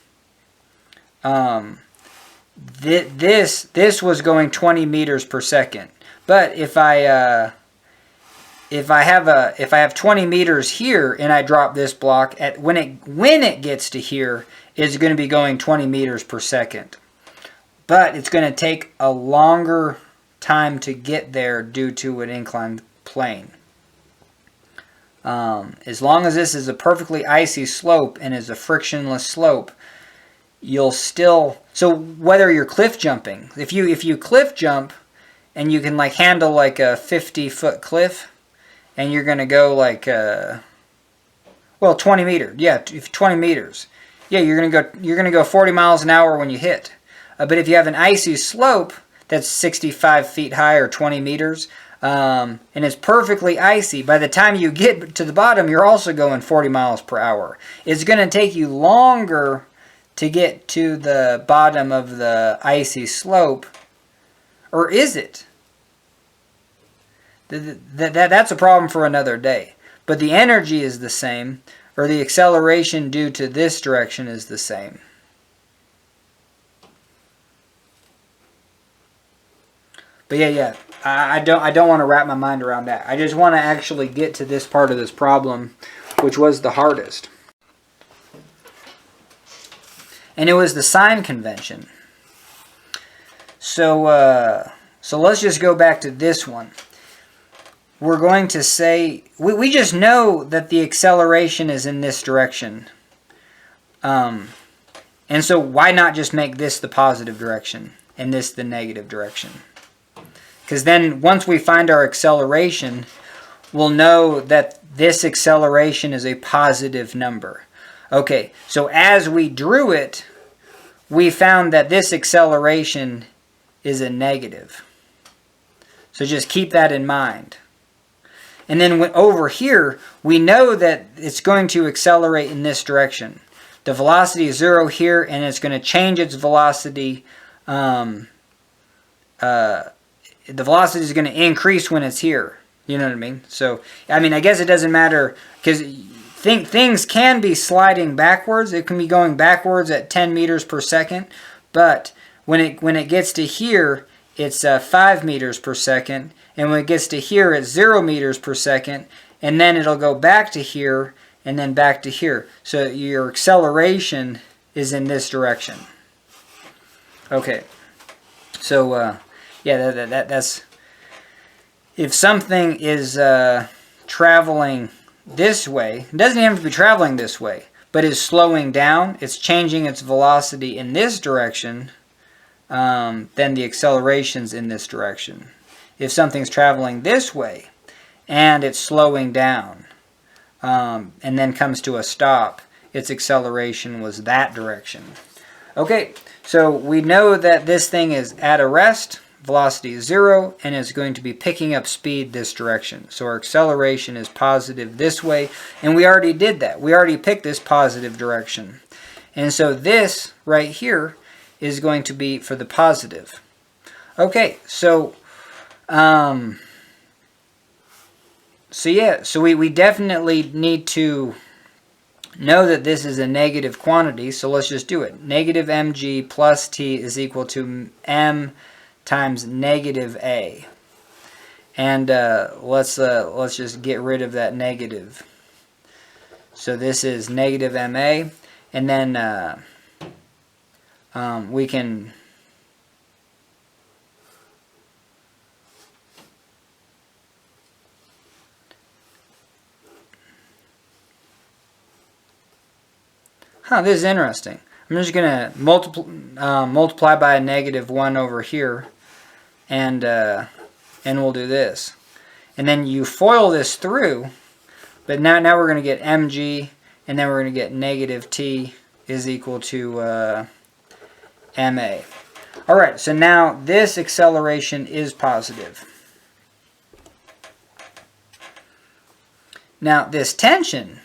this was going 20 meters per second. But if I have 20 meters here and I drop this block, when it gets to here, it's going to be going 20 meters per second. But it's going to take a longer time to get there due to an inclined plane. As long as this is a perfectly icy slope and is a frictionless slope, you'll still, so whether you're cliff jumping, if you cliff jump and you can like handle like a 50-foot cliff and you're going to go like 20 meters. Yeah, 20 meters. Yeah, you're going to go 40 miles an hour when you hit. But if you have an icy slope that's 65 feet high or 20 meters, and it's perfectly icy, by the time you get to the bottom, you're also going 40 miles per hour. It's going to take you longer to get to the bottom of the icy slope. Or is it? That's a problem for another day. But the energy is the same, or the acceleration due to this direction is the same. But yeah, I don't want to wrap my mind around that. I just want to actually get to this part of this problem which was the hardest. And it was the sign convention. So, so let's just go back to this one. We're going to say, we just know that the acceleration is in this direction. And so why not just make this the positive direction and this the negative direction? Because then once we find our acceleration, we'll know that this acceleration is a positive number. Okay, so as we drew it, we found that this acceleration is a negative. So just keep that in mind. And then over here, we know that it's going to accelerate in this direction. The velocity is 0 here, and it's going to change its velocity. The velocity is going to increase when it's here. You know what I mean? So, I mean, I guess it doesn't matter, because things can be sliding backwards. It can be going backwards at 10 meters per second. But when it gets to here, it's 5 meters per second. And when it gets to here, it's 0 meters per second. And then it'll go back to here, and then back to here. So your acceleration is in this direction. Okay. So, yeah, that's... If something is traveling this way, it doesn't have to be traveling this way, but is slowing down, it's changing its velocity in this direction, then the acceleration's in this direction. If something's traveling this way, and it's slowing down, and then comes to a stop, its acceleration was that direction. Okay, so we know that this thing is at a rest, velocity is 0, and is going to be picking up speed this direction. So our acceleration is positive this way, and we already did that. We already picked this positive direction. And so this right here is going to be for the positive. Okay, so yeah, so we definitely need to know that this is a negative quantity, so let's just do it. Negative mg plus t is equal to m times negative a. And let's just get rid of that negative. So this is negative ma, and then we can this is interesting. I'm just going to multiply by a negative 1 over here, and we'll do this. And then you FOIL this through, but now we're going to get mg, and then we're going to get negative t is equal to ma. Alright, so now this acceleration is positive. Now this tension,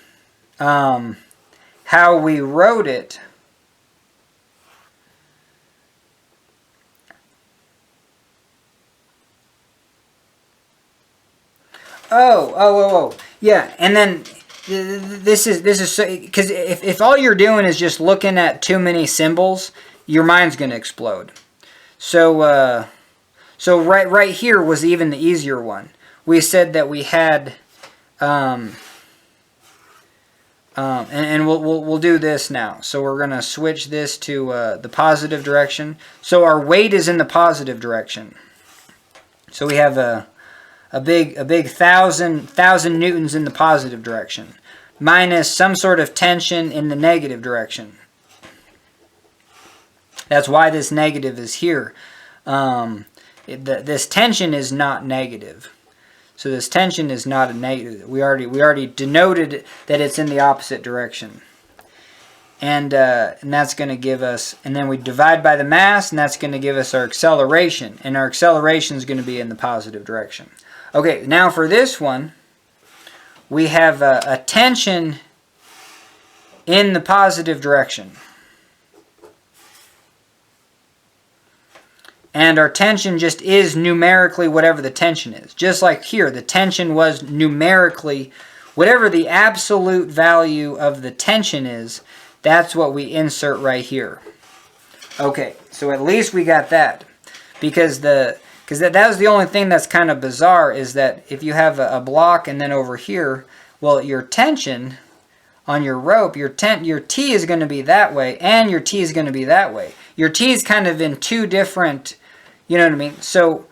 how we wrote it, yeah, and then this is so, because if all you're doing is just looking at too many symbols, your mind's going to explode. So right here was even the easier one. We said that we had and we'll do this now. So we're going to switch this to the positive direction. So our weight is in the positive direction. So we have a big 1,000 newtons in the positive direction, minus some sort of tension in the negative direction. That's why this negative is here. This tension is not negative. So this tension is not a negative. We already denoted that it's in the opposite direction. And that's going to give us, and then we divide by the mass, and that's going to give us our acceleration. And our acceleration is going to be in the positive direction. Okay, now for this one, we have a tension in the positive direction. And our tension just is numerically whatever the tension is. Just like here, the tension was numerically, whatever the absolute value of the tension is, that's what we insert right here. Okay, so at least we got that. Because that was the only thing that's kind of bizarre, is that if you have a block and then over here, Well, your tension on your rope, your T is going to be that way, and your T is going to be that way. Your T is kind of in two different, you know what I mean? So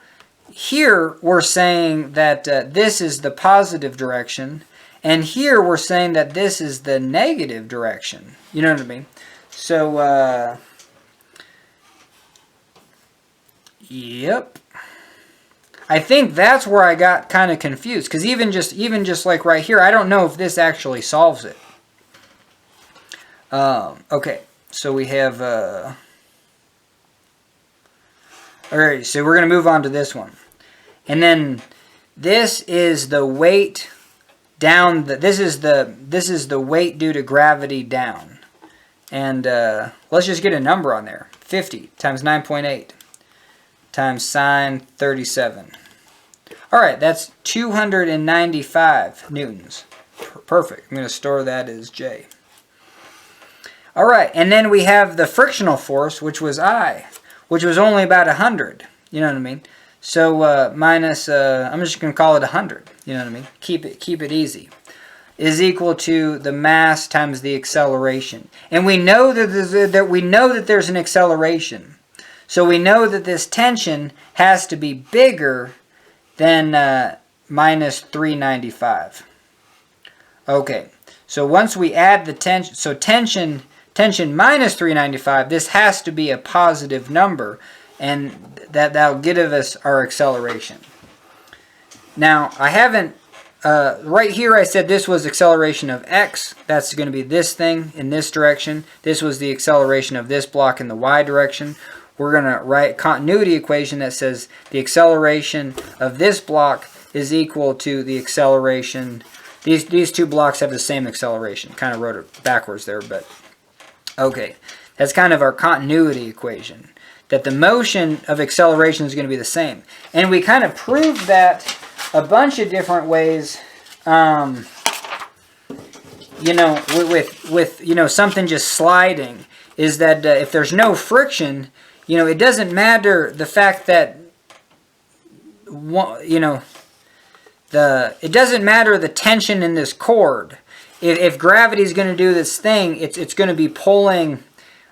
here we're saying that this is the positive direction, and here we're saying that this is the negative direction. You know what I mean? So, yep. I think that's where I got kind of confused, because even just like right here, I don't know if this actually solves it. Okay, so we have, alright, so we're going to move on to this one. And then this is the weight down, this is the weight due to gravity down. And let's just get a number on there. 50 times 9.8 times sine 37. Alright, that's 295 newtons. Perfect. I'm going to store that as J. Alright, and then we have the frictional force, which was I, which was only about 100. You know what I mean? So minus, I'm just going to call it 100. You know what I mean? Keep it easy. Is equal to the mass times the acceleration. And we know that there's an acceleration. So we know that this tension has to be bigger than minus 395. Okay, so once we add the tension, so tension minus 395, this has to be a positive number, and that'll give us our acceleration. Now, I haven't, right here I said this was acceleration of x. That's going to be this thing in this direction. This was the acceleration of this block in the y direction. We're going to write a continuity equation that says the acceleration of this block is equal to the acceleration. These two blocks have the same acceleration. Kind of wrote it backwards there, but okay. That's kind of our continuity equation, that the motion of acceleration is going to be the same. And we kind of proved that a bunch of different ways, you know, with you know, something just sliding, is that if there's no friction, you know, it doesn't matter the fact that, you know, it doesn't matter the tension in this cord. If gravity is going to do this thing, it's going to be pulling,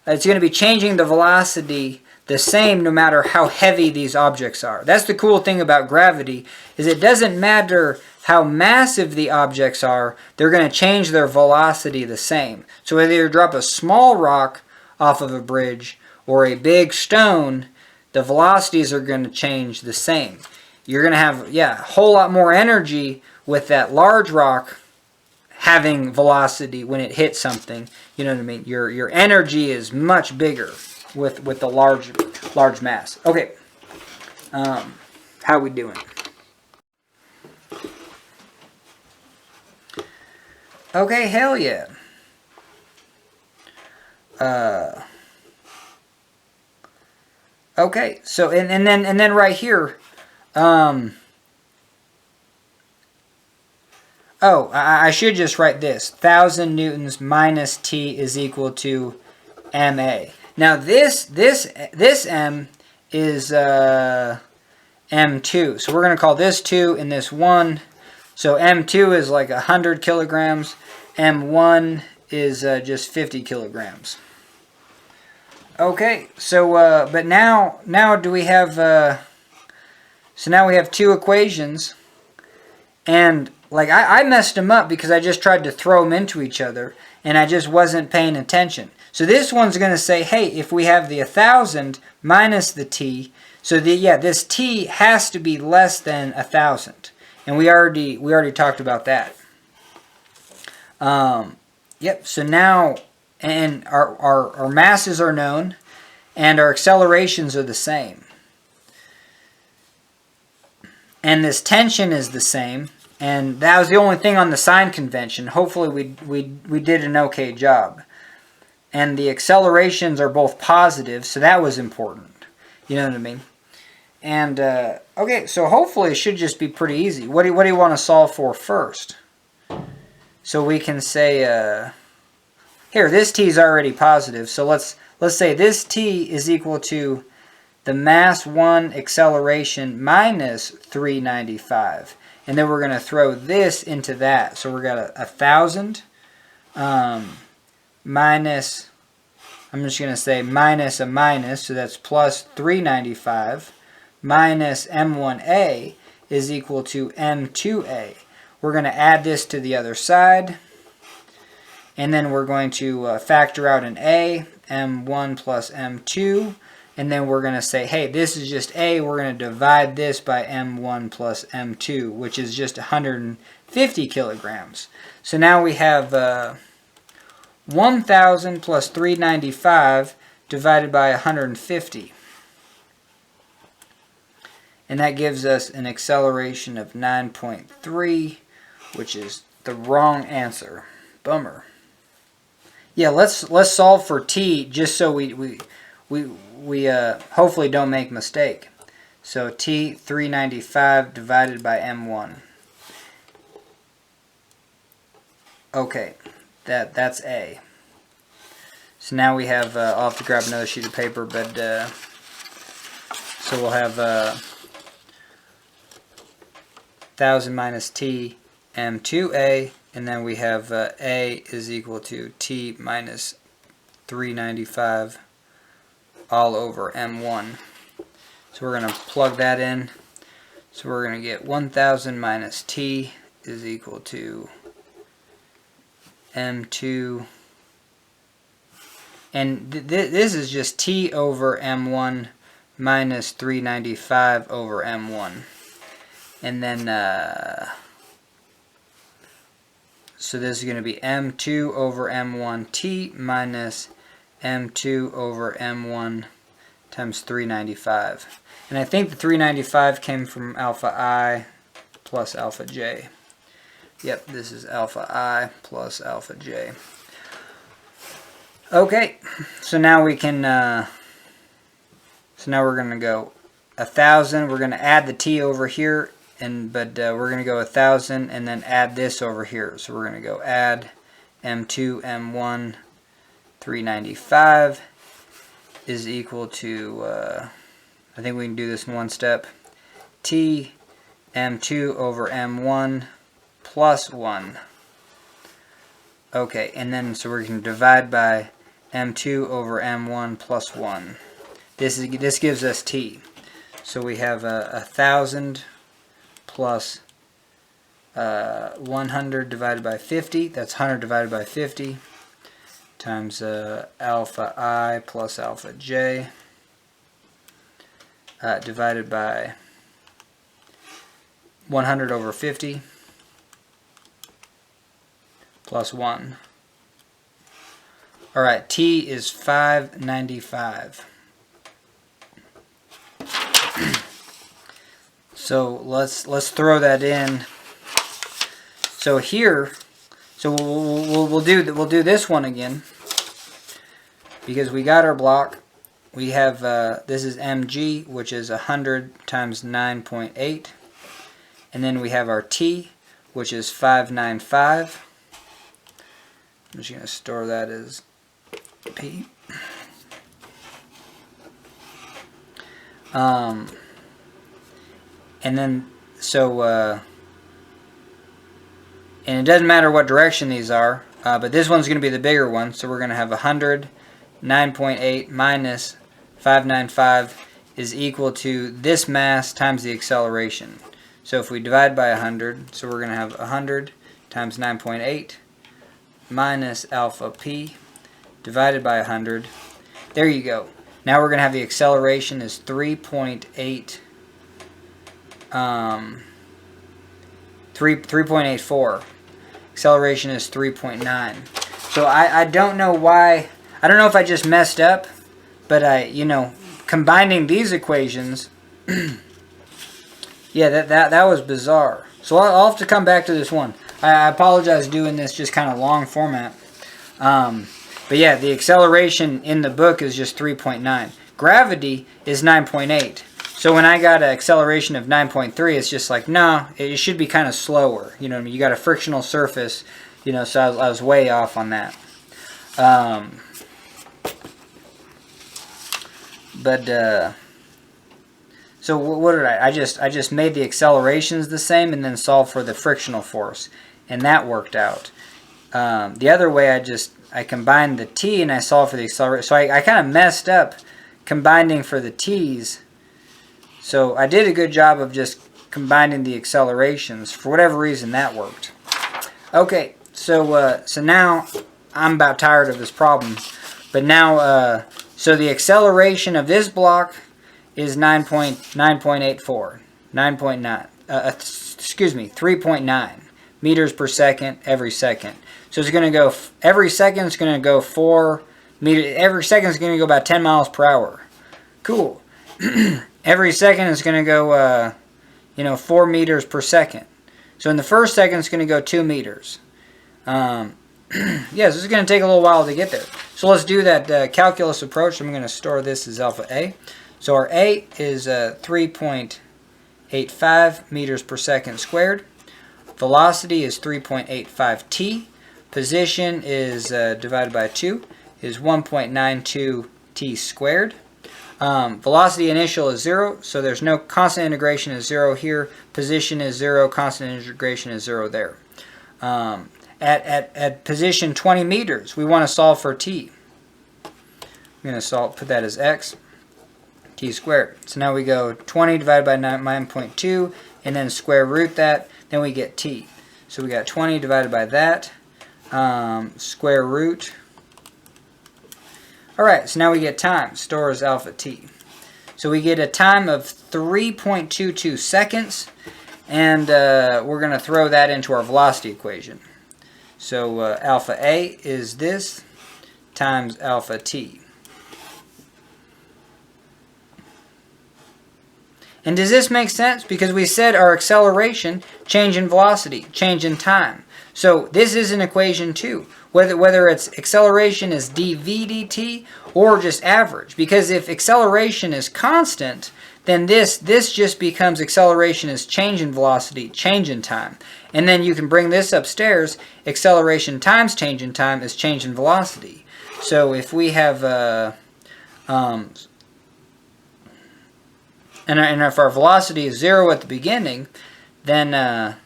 it's going to be changing the velocity the same no matter how heavy these objects are. That's the cool thing about gravity, is it doesn't matter how massive the objects are, they're going to change their velocity the same. So whether you drop a small rock off of a bridge or a big stone, the velocities are going to change the same. You're going to have, yeah, a whole lot more energy with that large rock having velocity when it hits something. You know what I mean? Your energy is much bigger with the large mass. Okay, how we doing? Okay, hell yeah. Okay, so and then right here, oh, I should just write this: 1,000 newtons minus T is equal to ma. Now this m is m2, so we're going to call this 2 and this 1. So m2 is like 100 kilograms, m1 is just 50 kilograms. Okay, so but now do we have so now we have two equations, and like I messed them up because I just tried to throw them into each other and I just wasn't paying attention. So this one's going to say, hey, if we have the 1,000 minus the t, so this t has to be less than 1,000, and we already talked about that. Yep. So now, and our masses are known, and our accelerations are the same, and this tension is the same. And that was the only thing on the sign convention. Hopefully we did an okay job. And the accelerations are both positive, so that was important. You know what I mean? And okay, so hopefully it should just be pretty easy. What do you want to solve for first? So we can say here, this t is already positive. So let's say this t is equal to the mass 1 acceleration minus 395. and then we're going to throw this into that. So we're got 1,000 minus, I'm just going to say minus a minus, so that's plus 395 minus M1A is equal to M2A. We're going to add this to the other side, and then we're going to factor out an A, M1 plus M2, and then we're going to say, hey, this is just A. We're going to divide this by M1 plus M2, which is just 150 kilograms. So now we have 1,000 plus 395 divided by 150. And that gives us an acceleration of 9.3, which is the wrong answer. Bummer. Yeah, let's solve for t just so we hopefully don't make a mistake. So t 395 divided by m1. Okay, that's a. So now we have I'll have to grab another sheet of paper, but so we'll have 1,000 minus t m2a. And then we have A is equal to T minus 395 all over M1. So we're going to plug that in. So we're going to get 1,000 minus T is equal to M2. And this is just T over M1 minus 395 over M1. And then so this is going to be M2 over M1T minus M2 over M1 times 395. And I think the 395 came from alpha I plus alpha J. Yep, this is alpha I plus alpha J. Okay, so now we can, so now we're going to go 1,000. We're going to add the T over here. But we're going to go 1,000 and then add this over here. So we're going to go add M2, M1, 395 is equal to, I think we can do this in one step, T M2 over M1 plus 1. Okay, and then so we're going to divide by M2 over M1 plus 1. This gives us T. So we have 1,000 plus 100 divided by 50, that's 100 divided by 50, times alpha I plus alpha J, divided by 100 over 50, plus 1. Alright, T is 595. So let's throw that in. So here, so we'll do this one again because we got our block. We have this is mg, which is 100 times 9.8, and then we have our t, which is 595. I'm just going to store that as p. And then, so, and it doesn't matter what direction these are, but this one's going to be the bigger one, so we're going to have 100, 9.8 minus 595 is equal to this mass times the acceleration. So if we divide by 100, so we're going to have 100 times 9.8 minus alpha p divided by 100. There you go. Now we're going to have the acceleration is 3.8 3.84. Acceleration is 3.9. So I don't know why. I don't know if I just messed up, but combining these equations, yeah, that was bizarre. So I'll have to come back to this one. I apologize doing this just kind of long format. But yeah, the acceleration in the book is just 3.9. Gravity is 9.8. So when I got an acceleration of 9.3, it's just like, no, it should be kind of slower. You know what I mean? You got a frictional surface, so I was way off on that. So what did I just made the accelerations the same and then solved for the frictional force, and that worked out. The other way, I combined the t and I solved for the acceleration. So I kind of messed up combining for the t's. So I did a good job of just combining the accelerations. For whatever reason, that worked. Okay, so now I'm about tired of this problem. But now, so the acceleration of this block is 9.84, 3.9 meters per second every second. So it's going to go, every second it's going to go 4 meters, every second is going to go about 10 miles per hour. Cool. Every second is going to go, 4 meters per second. So in the first second it's going to go 2 meters. Yes, this is going to take a little while to get there. So let's do that calculus approach. I'm going to store this as alpha A. So our A is 3.85 meters per second squared. Velocity is 3.85 t. Position is divided by 2 is 1.92 t squared. Velocity initial is 0, so there's no constant integration is 0 here. Position is 0, constant integration is 0 there. At position 20 meters, we want to solve for t. I'm going to put that as x, t squared. So now we go 20 divided by 9.2, and then square root that, then we get t. So we got 20 divided by that, square root. Alright, so now we get time, store as alpha t. So we get a time of 3.22 seconds, and we're going to throw that into our velocity equation. So alpha A is this times alpha t. And does this make sense? Because we said our acceleration, change in velocity, change in time. So this is an equation too. Whether it's acceleration is dv dt or just average. Because if acceleration is constant, then this just becomes acceleration is change in velocity, change in time. And then you can bring this upstairs, acceleration times change in time is change in velocity. So if we have, and if our velocity is 0 at the beginning, then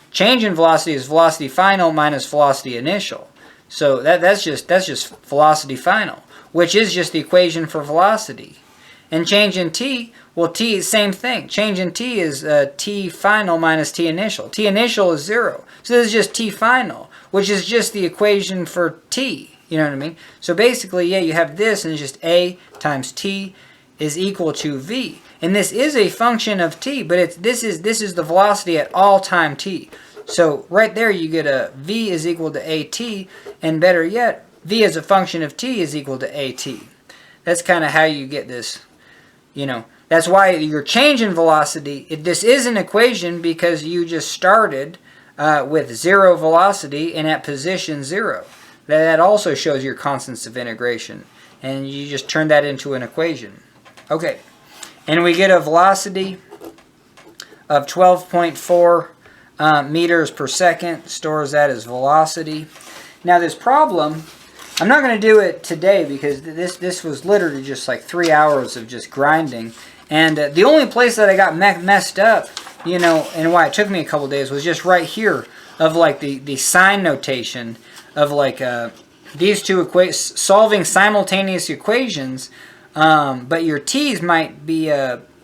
change in velocity is velocity final minus velocity initial. So that's just velocity final, which is just the equation for velocity. And change in t, well, t is same thing. Change in t is t final minus t initial. T initial is 0. So this is just t final, which is just the equation for t. You know what I mean? So basically, yeah, you have this, and it's just a times t is equal to v. And this is a function of t, but this is the velocity at all time t. So right there you get a v is equal to at, and better yet, v as a function of t is equal to at. That's kind of how you get this, That's why your change in velocity, this is an equation because you just started with 0 velocity and at position 0. That also shows your constants of integration. And you just turn that into an equation. Okay. And we get a velocity of 12.4 meters per second. Stores that as velocity. Now this problem, I'm not going to do it today because this was literally just like 3 hours of just grinding. And the only place that I got messed up, and why it took me a couple days was just right here of like the sign notation of like these two solving simultaneous equations, but your t's might be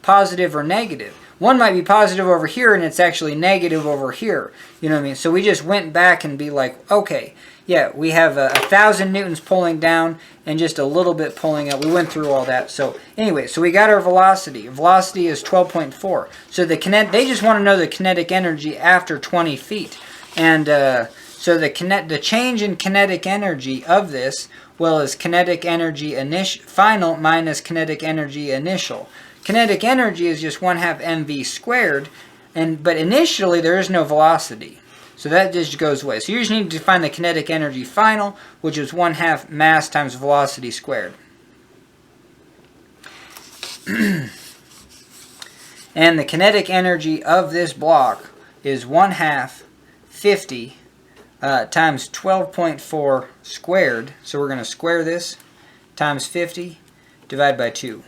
positive or negative. One might be positive over here and it's actually negative over here. You know what I mean? So we just went back and be like, okay, yeah, we have 1,000 newtons pulling down and just a little bit pulling up. We went through all that. So anyway, so we got our velocity. Velocity is 12.4. So they just want to know the kinetic energy after 20 feet. And so the change in kinetic energy of this, well, is kinetic energy final minus kinetic energy initial. Kinetic energy is just 1/2 mv squared, but initially there is no velocity. So that just goes away. So you just need to find the kinetic energy final, which is 1/2 mass times velocity squared. And the kinetic energy of this block is 1/2 50 times 12.4 squared. So we're going to square this times 50 divided by 2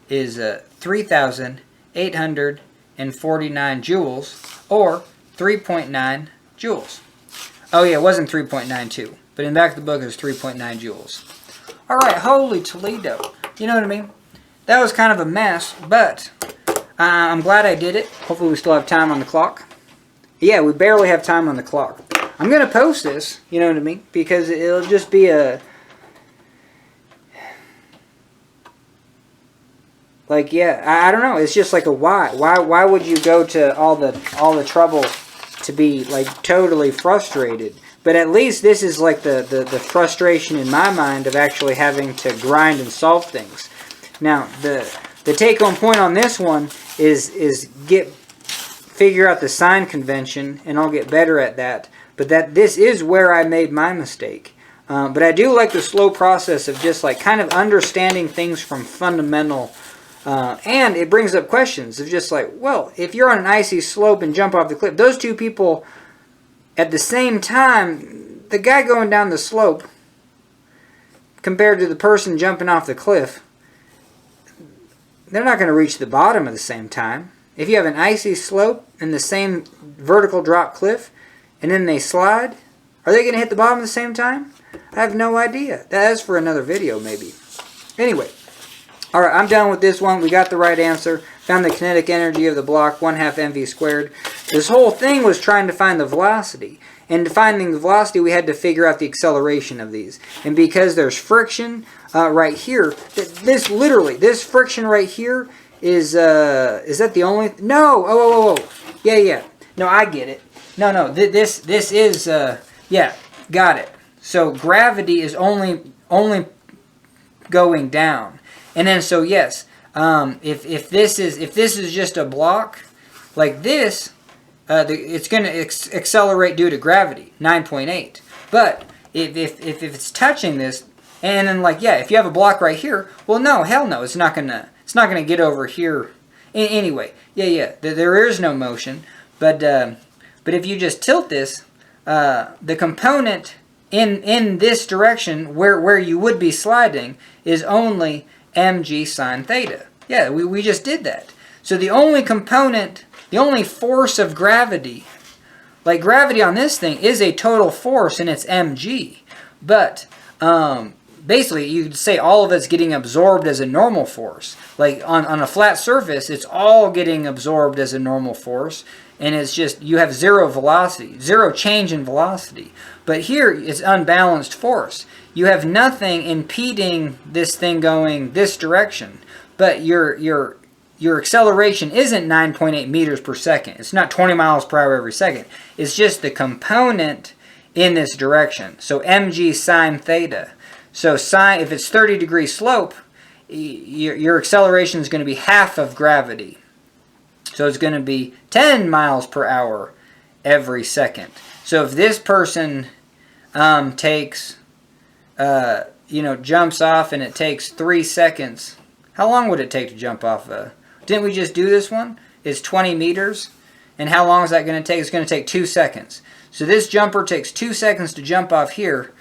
is 3,800 3,849 joules, or 3.9 joules. Oh yeah, it wasn't 3.92, but in the back of the book it was 3.9 joules. Alright, holy Toledo. You know what I mean? That was kind of a mess, but I'm glad I did it. Hopefully we still have time on the clock. Yeah, we barely have time on the clock. I'm going to post this, you know what I mean? Because it'll just be a... Like, yeah, I don't know. It's just like a why. Why would you go to all the trouble to be, like, totally frustrated? But at least this is like the frustration in my mind of actually having to grind and solve things. Now, the take-home point on this one is figure out the sign convention, and I'll get better at that. But this is where I made my mistake. But I do like the slow process of just like kind of understanding things from fundamental. And it brings up questions of just like, well, if you're on an icy slope and jump off the cliff, those two people at the same time, the guy going down the slope compared to the person jumping off the cliff, they're not going to reach the bottom at the same time. If you have an icy slope and the same vertical drop cliff, and then they slide, are they going to hit the bottom at the same time? I have no idea. That is for another video, maybe. Anyway, alright, I'm done with this one. We got the right answer. Found the kinetic energy of the block, 1/2 mv squared. This whole thing was trying to find the velocity. And to finding the velocity, we had to figure out the acceleration of these. And because there's friction right here, this friction right here is that the only... No! Oh. Yeah. No, I get it. No, this is... yeah, got it. So gravity is only going down. And then, so yes, if this is just a block like this, it's going to accelerate due to gravity, 9.8. But if it's touching this, and then like, yeah, if you have a block right here, well, no, hell no, it's not gonna get over here. Anyway, yeah, there is no motion. But if you just tilt this, the component in this direction where you would be sliding is only mg sine theta. Yeah, we just did that. So the only component, the only force of gravity, like gravity on this thing is a total force and it's mg. But basically you could say all of it's getting absorbed as a normal force. Like on a flat surface, it's all getting absorbed as a normal force. And it's just, you have zero velocity, zero change in velocity. But here, it's unbalanced force. You have nothing impeding this thing going this direction. But your acceleration isn't 9.8 meters per second. It's not 20 miles per hour every second. It's just the component in this direction. So mg sine theta. So if it's 30-degree slope, your acceleration is going to be half of gravity. So it's going to be 10 miles per hour every second. So if this person takes, jumps off and it takes 3 seconds, how long would it take to jump off? Didn't we just do this one? It's 20 meters. And how long is that going to take? It's going to take 2 seconds. So this jumper takes 2 seconds to jump off here.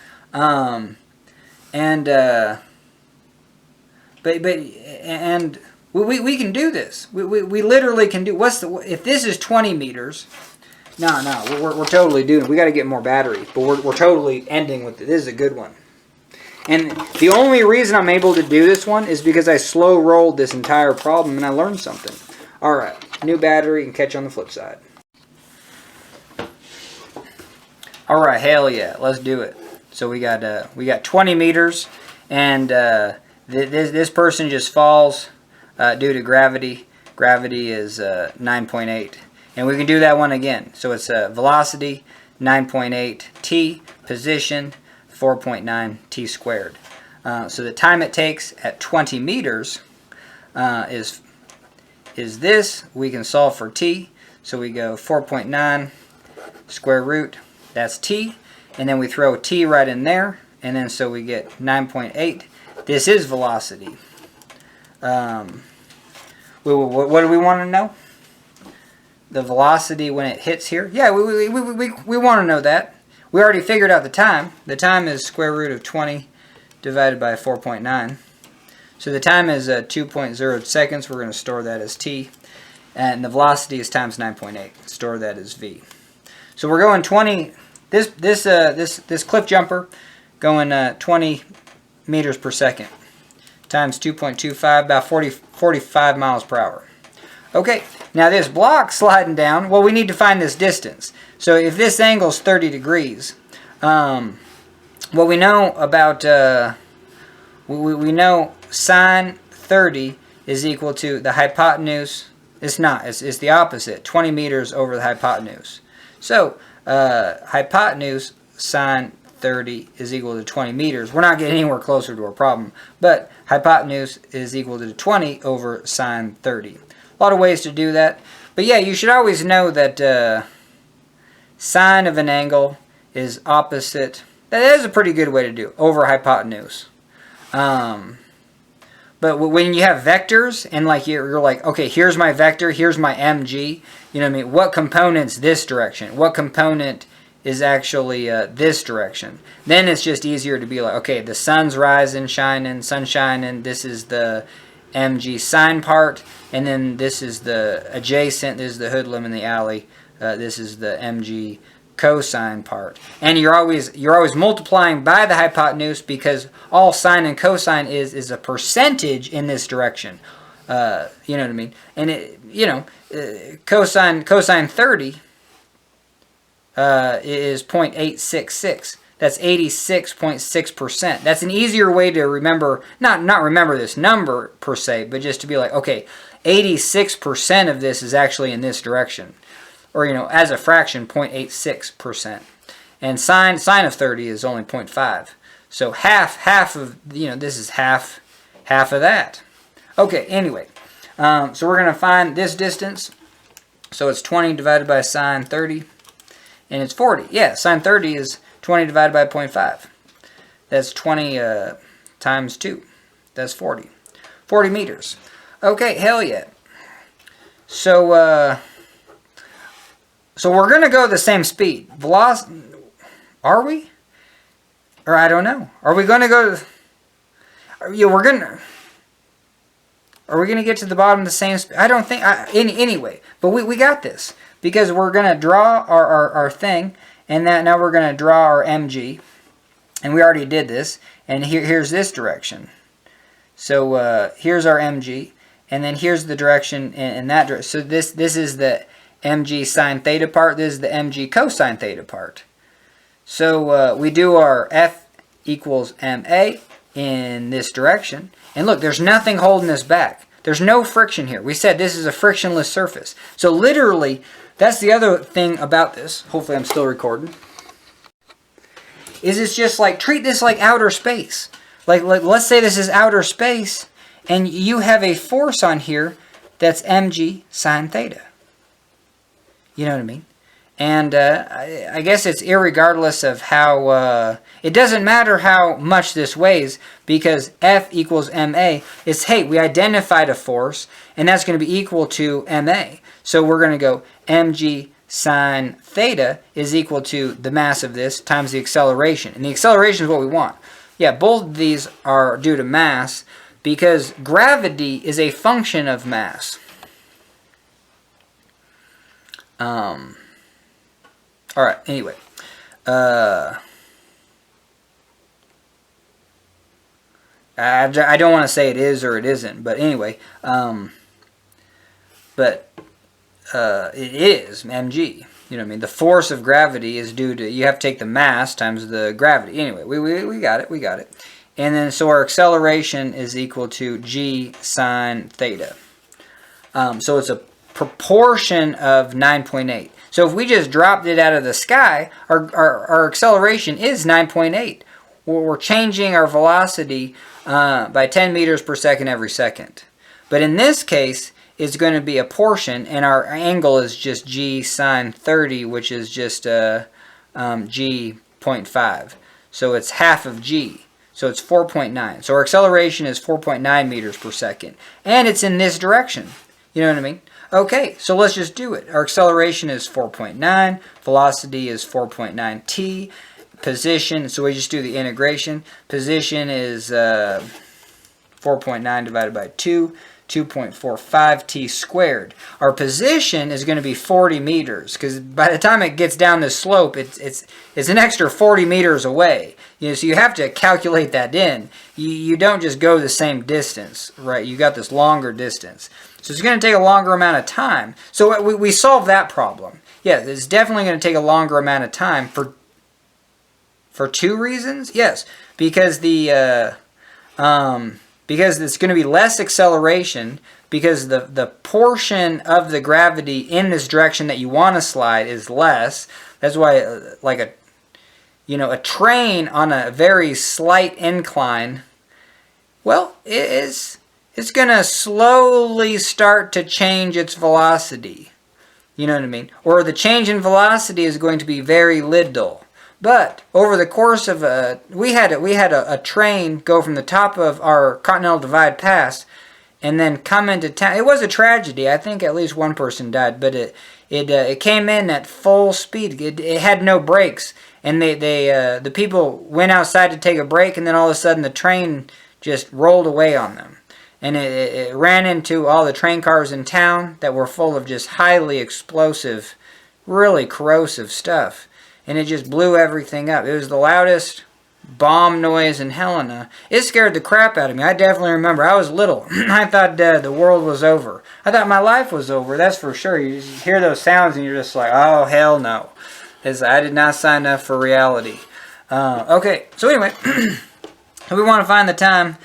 We can do this. We literally can do. If this is 20 meters? No, we're totally doing it. We got to get more battery, but we're totally ending with it. This is a good one. And the only reason I'm able to do this one is because I slow rolled this entire problem and I learned something. All right, new battery and catch you on the flip side. All right, hell yeah, let's do it. So we got 20 meters, and this person just falls. Due to gravity. Gravity is 9.8. And we can do that one again. So it's velocity, 9.8 t, position, 4.9 t squared. So the time it takes at 20 meters is this. We can solve for t. So we go 4.9 square root, that's t. And then we throw t right in there. And then so we get 9.8. This is velocity. What do we want to know? The velocity when it hits here? Yeah, we want to know that. We already figured out the time. The time is square root of 20 divided by 4.9. So the time is 2.0 seconds. We're going to store that as t. and the velocity is times 9.8. Store that as v. So we're going 20. This cliff jumper going 20 meters per second times 2.25, about 45 miles per hour. Okay, now this block sliding down, well, we need to find this distance. So if this angle is 30 degrees, what we know about, we know sine 30 is equal to the hypotenuse. It's not, it's the opposite, 20 meters over the hypotenuse. So hypotenuse sine 30 is equal to 20 meters. We're not getting anywhere closer to our problem, but hypotenuse is equal to 20 over sine 30. A lot of ways to do that. But yeah, you should always know that sine of an angle is opposite. That is a pretty good way to do it, over hypotenuse. But when you have vectors and like you're like, okay, here's my vector, here's my mg, you know what I mean? What component's this direction? What component is actually this direction? Then it's just easier to be like, okay, the sun's rising, shining, sun shining, this is the mg sine part, and then this is the adjacent, this is the hoodlum in the alley, this is the mg cosine part. And you're always multiplying by the hypotenuse, because all sine and cosine is a percentage in this direction. You know what I mean? And it, you know, cosine 30 is 0.866. That's 86.6%. That's an easier way to remember, not remember this number per se, but just to be like, okay, 86% of this is actually in this direction. Or, you know, as a fraction, 0.86%. And sine of 30 is only 0.5. So half of, you know, this is half of that. Okay, anyway. So we're going to find this distance. So it's 20 divided by sine 30. And it's 40. Yeah, sine 30 is 20 divided by 0.5. That's 20 times 2. That's 40. 40 meters. Okay, hell yeah. So, so we're going to go the same speed. Velocity, are we? Or I don't know. Are we going to go... Yeah, we're going to... Are we going to get to the bottom the same speed? I don't think... Anyway, but we got this. Because we're going to draw our thing, and now we're going to draw our mg. And we already did this. And here's this direction. So here's our mg. And then here's the direction in that direction. So this is the mg sine theta part. This is the mg cosine theta part. So we do our F equals ma in this direction. And look, there's nothing holding us back. There's no friction here. We said this is a frictionless surface. So literally, that's the other thing about this. Hopefully I'm still recording. Is it's just like, treat this like outer space. Like let's say this is outer space, and you have a force on here that's mg sine theta. You know what I mean? And I guess it's irregardless of how... it doesn't matter how much this weighs, because F equals ma. It's, hey, we identified a force, and that's going to be equal to ma. So we're going to go mg sine theta is equal to the mass of this times the acceleration. And the acceleration is what we want. Yeah, both of these are due to mass, because gravity is a function of mass. All right, anyway. I don't want to say it is or it isn't, but anyway. It is mg. You know what I mean? The force of gravity is due to, you have to take the mass times the gravity. Anyway, we got it. We got it. And then so our acceleration is equal to g sine theta. So it's a proportion of 9.8. So if we just dropped it out of the sky, our acceleration is 9.8. We're changing our velocity by 10 meters per second every second. But in this case, it's going to be a portion, and our angle is just g sine 30, which is just g 0.5. So it's half of g. So it's 4.9. So our acceleration is 4.9 meters per second. And it's in this direction. You know what I mean? Okay, so let's just do it. Our acceleration is 4.9. Velocity is 4.9t. Position, so we just do the integration. Position is 4.9 divided by 2. 2.45 t squared. Our position is going to be 40 meters, because by the time it gets down this slope, it's an extra 40 meters away. So you have to calculate that in. You don't just go the same distance, right? You got this longer distance. So it's going to take a longer amount of time. So we solved that problem. Yeah, it's definitely going to take a longer amount of time for two reasons. Yes, because because it's going to be less acceleration, because the portion of the gravity in this direction that you want to slide is less. That's why like a train on a very slight incline, well, it's going to slowly start to change its velocity. You know what I mean? Or the change in velocity is going to be very little. But over the course of we had a train go from the top of our Continental Divide Pass and then come into town. It was a tragedy. I think at least one person died, but it came in at full speed. It had no brakes, and the people went outside to take a break, and then all of a sudden the train just rolled away on them. And it ran into all the train cars in town that were full of just highly explosive, really corrosive stuff. And it just blew everything up. It was the loudest bomb noise in Helena. It scared the crap out of me. I definitely remember. I was little. I thought the world was over. I thought my life was over, that's for sure. You just hear those sounds and you're just like, oh, hell no. I did not sign up for reality. Okay, so anyway, we want to find the time.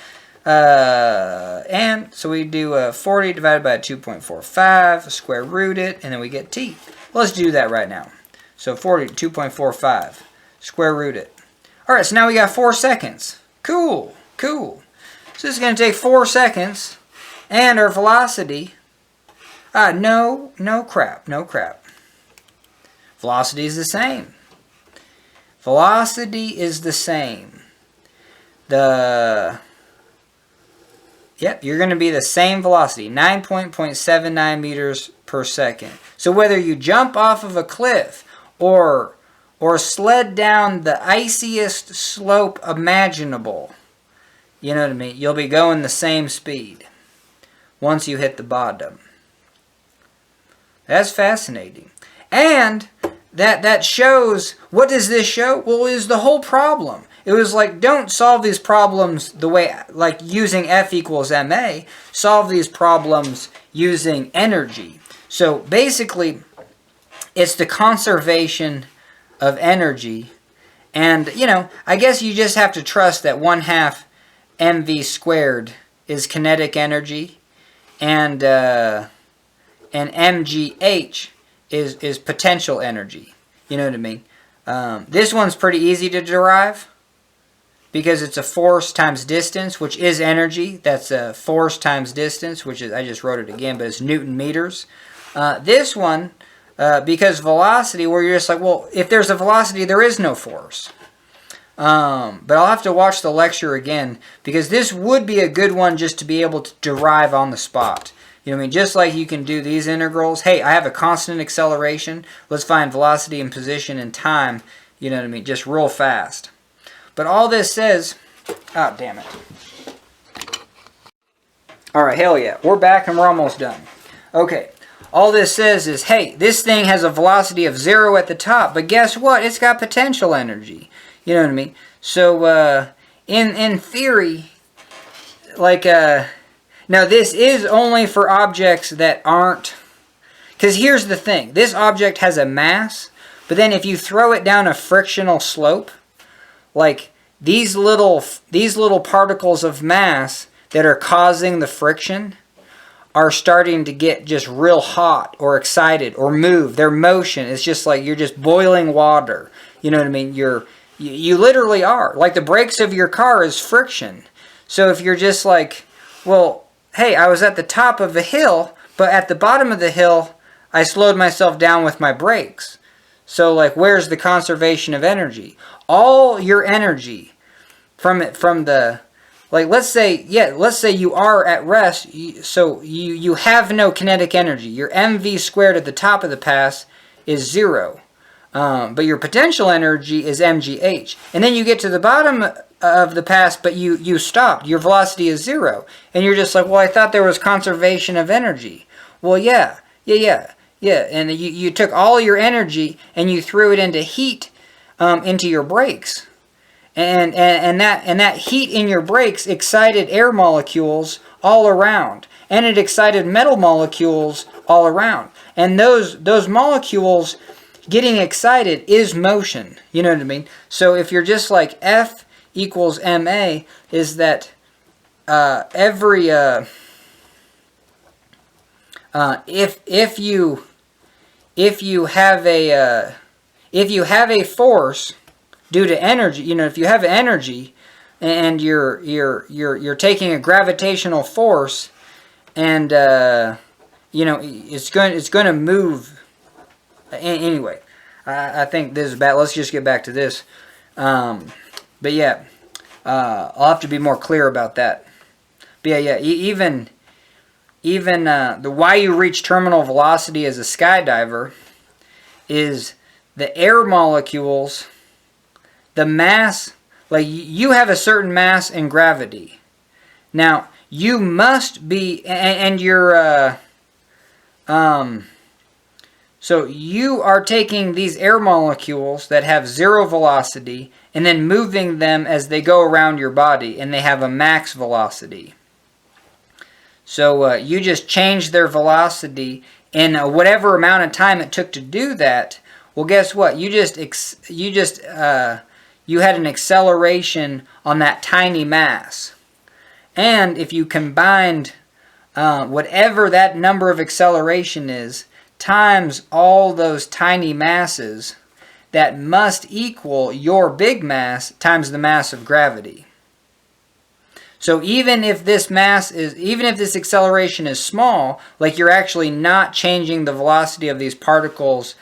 And so we do 40 divided by 2.45, square root it, and then we get t. Let's do that right now. So 40, 2.45, square root it. All right, so now we got 4 seconds. Cool. So this is going to take 4 seconds, and our velocity, no crap. Velocity is the same. Yep, you're going to be the same velocity, 9.79 meters per second. So whether you jump off of a cliff or sled down the iciest slope imaginable, you know what I mean? You'll be going the same speed once you hit the bottom. That's fascinating. And that shows, what does this show? Well, it is the whole problem. It was like, don't solve these problems the way, like using F equals ma. Solve these problems using energy. So basically, it's the conservation of energy. And, I guess you just have to trust that 1/2 mv squared is kinetic energy. And mgh is potential energy. You know what I mean? This one's pretty easy to derive, because it's a force times distance, which is energy. That's a force times distance, which is, I just wrote it again, but it's Newton meters. This one, because velocity, where you're just like, well, if there's a velocity, there is no force. But I'll have to watch the lecture again, because this would be a good one just to be able to derive on the spot. You know what I mean? Just like you can do these integrals. Hey, I have a constant acceleration. Let's find velocity and position and time. You know what I mean? Just real fast. But all this says, oh, damn it. All right, hell yeah. We're back and we're almost done. Okay, all this says is, hey, this thing has a velocity of 0 at the top, but guess what? It's got potential energy. You know what I mean? So, in theory, like, now this is only for objects that aren't, because here's the thing. This object has a mass, but then if you throw it down a frictional slope, like these little particles of mass that are causing the friction are starting to get just real hot or excited or move. Their motion is just like you're just boiling water. You know what I mean? You literally are. Like the brakes of your car is friction. So if you're just like, well, hey, I was at the top of the hill, but at the bottom of the hill, I slowed myself down with my brakes. So like, where's the conservation of energy? All your energy from the, like, let's say you are at rest, so you have no kinetic energy. Your mv squared at the top of the pass is 0. But your potential energy is mgh. And then you get to the bottom of the pass, but you stopped. Your velocity is 0. And you're just like, well, I thought there was conservation of energy. Well, yeah. And you took all your energy and you threw it into heat into your brakes. And that heat in your brakes excited air molecules all around. And it excited metal molecules all around. And those molecules getting excited is motion. You know what I mean? So if you're just like F equals ma, is that every if you have a force due to energy, you know, if you have energy and you're taking a gravitational force, and you know, it's going to move anyway. I think this is bad. Let's just get back to this. But yeah, I'll have to be more clear about that. But yeah, even the why you reach terminal velocity as a skydiver is the air molecules, the mass, like you have a certain mass and gravity. Now, you must be, and you're, so you are taking these air molecules that have 0 velocity and then moving them as they go around your body, and they have a max velocity. So you just change their velocity in whatever amount of time it took to do that. Well, guess what? You had an acceleration on that tiny mass. And if you combined whatever that number of acceleration is times all those tiny masses, that must equal your big mass times the mass of gravity. So even if this acceleration is small, like you're actually not changing the velocity of these particles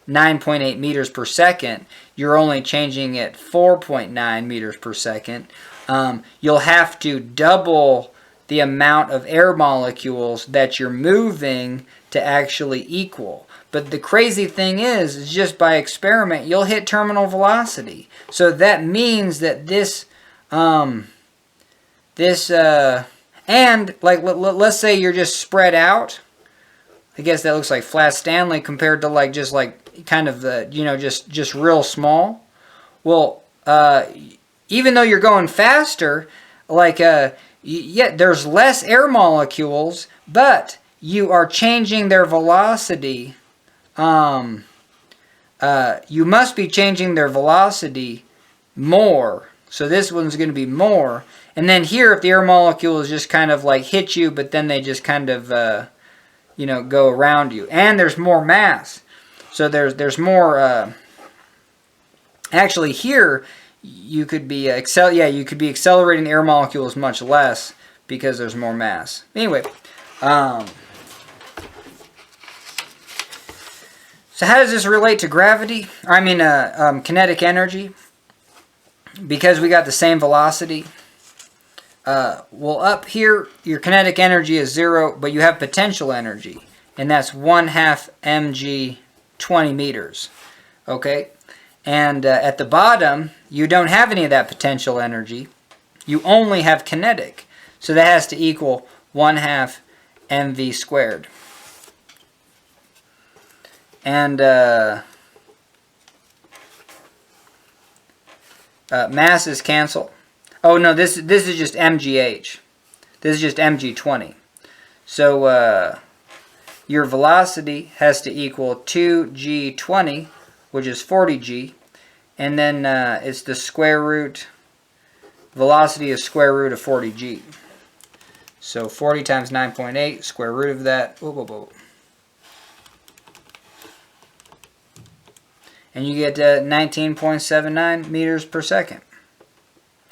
9.8 meters per second, you're only changing it 4.9 meters per second, you'll have to double the amount of air molecules that you're moving to actually equal. But the crazy thing is just by experiment, you'll hit terminal velocity. So that means that and like let's say you're just spread out. I guess that looks like Flat Stanley compared to like just like kind of the, you know, just real small. Well, even though you're going faster, like yeah, there's less air molecules, but you are changing their velocity. You must be changing their velocity more. So this one's going to be more. And then here, if the air molecules just kind of like hit you, but then they just kind of, you know, go around you. And there's more mass. So there's more, actually here, you could be you could be accelerating the air molecules much less because there's more mass. Anyway, so how does this relate to gravity? I mean, kinetic energy? Because we got the same velocity. Well, up here, your kinetic energy is 0, but you have potential energy. And that's 1/2 mg 20 meters. Okay? And at the bottom, you don't have any of that potential energy. You only have kinetic. So that has to equal 1/2 mv squared. And masses cancel. Oh no, this is just mgh. This is just mg20. So your velocity has to equal 2g20, which is 40g, and then it's the square root. Velocity is square root of 40g. So 40 times 9.8, square root of that. Whoa, whoa, whoa. And you get 19.79 meters per second.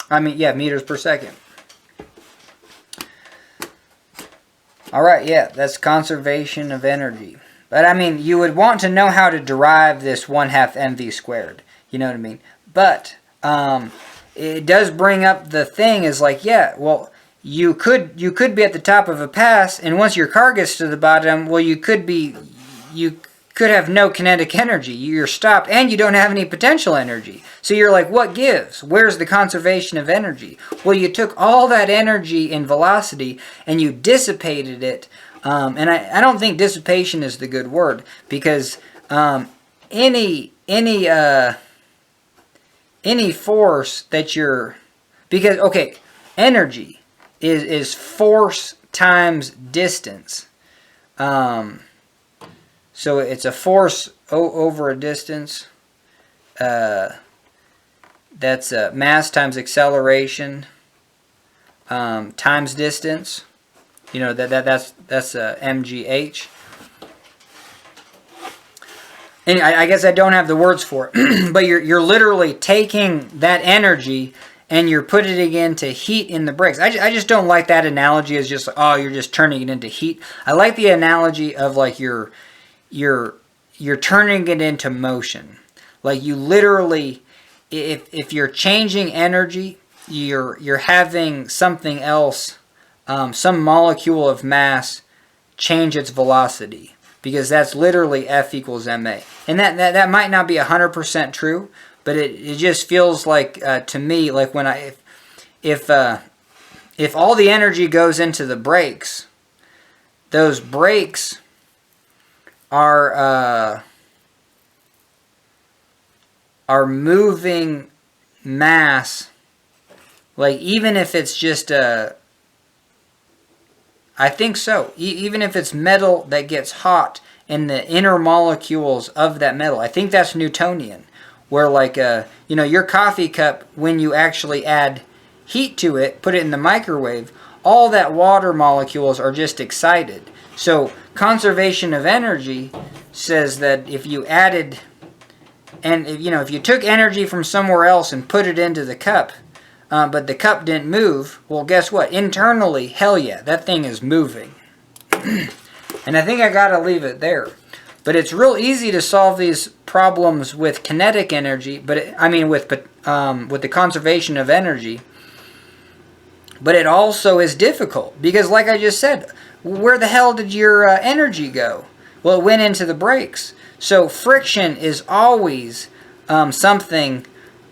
I mean, yeah, meters per second. Alright, yeah, that's conservation of energy. But I mean, you would want to know how to derive this 1/2 mv squared. You know what I mean? But it does bring up the thing is like, yeah, well, you could be at the top of a pass, and once your car gets to the bottom, well, you could could have no kinetic energy. You're stopped and you don't have any potential energy. So you're like, what gives? Where's the conservation of energy? Well, you took all that energy and velocity and you dissipated it. And I don't think dissipation is the good word, because any force that you're, because, okay, energy is force times distance. So it's a force over a distance. That's mass times acceleration times distance. You know, that's mgh. And I guess I don't have the words for it, but you're literally taking that energy and you're putting it into heat in the brakes. I just don't like that analogy as just, oh, you're just turning it into heat. I like the analogy of like you're turning it into motion. Like you literally, if you're changing energy, you're having something else, some molecule of mass change its velocity, because that's literally F equals ma. And that might not be 100% true, but it just feels like to me, like when if all the energy goes into the brakes, those brakes are moving mass. Like even if it's just I think so. Even if it's metal that gets hot in the inner molecules of that metal, I think that's Newtonian. Where like, you know, your coffee cup, when you actually add heat to it, put it in the microwave, all that water molecules are just excited. So conservation of energy says that if you added, and if you took energy from somewhere else and put it into the cup, but the cup didn't move, well, guess what? Internally, hell yeah, that thing is moving. And I think I gotta leave it there. But it's real easy to solve these problems with kinetic energy, but with the conservation of energy. But it also is difficult because, like I just said, where the hell did your energy go? Well, it went into the brakes. So friction is always something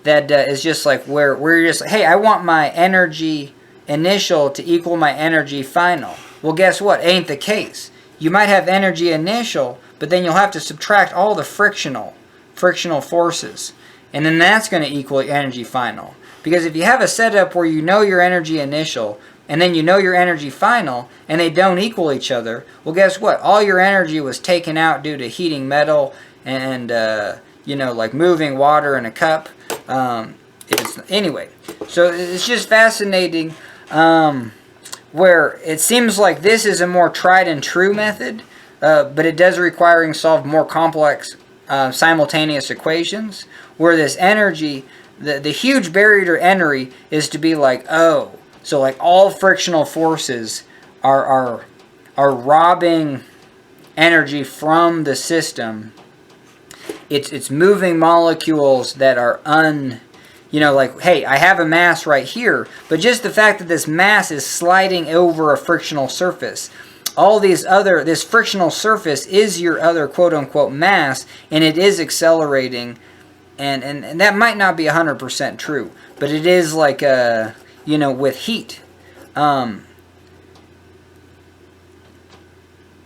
that is just like where you're just, hey, I want my energy initial to equal my energy final. Well, guess what? Ain't the case. You might have energy initial, but then you'll have to subtract all the frictional forces. And then that's going to equal your energy final. Because if you have a setup where you know your energy initial, and then you know your energy final, and they don't equal each other, well, guess what? All your energy was taken out due to heating metal and, like moving water in a cup. Anyway, so it's just fascinating where it seems like this is a more tried and true method, but it does require solve more complex simultaneous equations, where this energy, the huge barrier to entry is to be like, oh, so like all frictional forces are robbing energy from the system. It's moving molecules that are like, hey, I have a mass right here, but just the fact that this mass is sliding over a frictional surface, this frictional surface is your other quote-unquote mass, and it is accelerating, and that might not be 100% true, but it is like, with heat.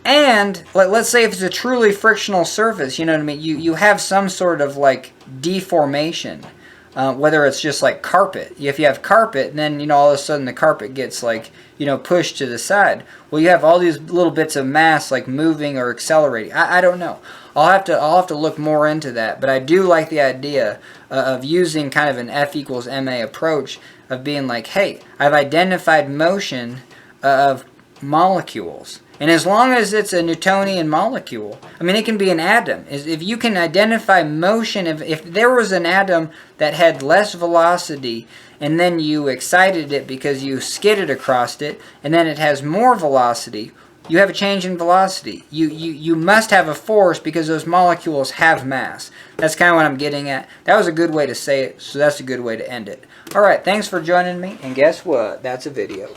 And let's say if it's a truly frictional surface, you know what I mean? You have some sort of like deformation, whether it's just like carpet. If you have carpet, then all of a sudden the carpet gets like pushed to the side. Well, you have all these little bits of mass like moving or accelerating. I don't know. I'll have to look more into that. But I do like the idea of using kind of an F equals ma approach of being like, hey, I've identified motion of molecules. And as long as it's a Newtonian molecule, it can be an atom. If you can identify motion, if there was an atom that had less velocity, and then you excited it because you skidded across it, and then it has more velocity, you have a change in velocity. You must have a force because those molecules have mass. That's kind of what I'm getting at. That was a good way to say it, so that's a good way to end it. Alright, thanks for joining me, and guess what? That's a video.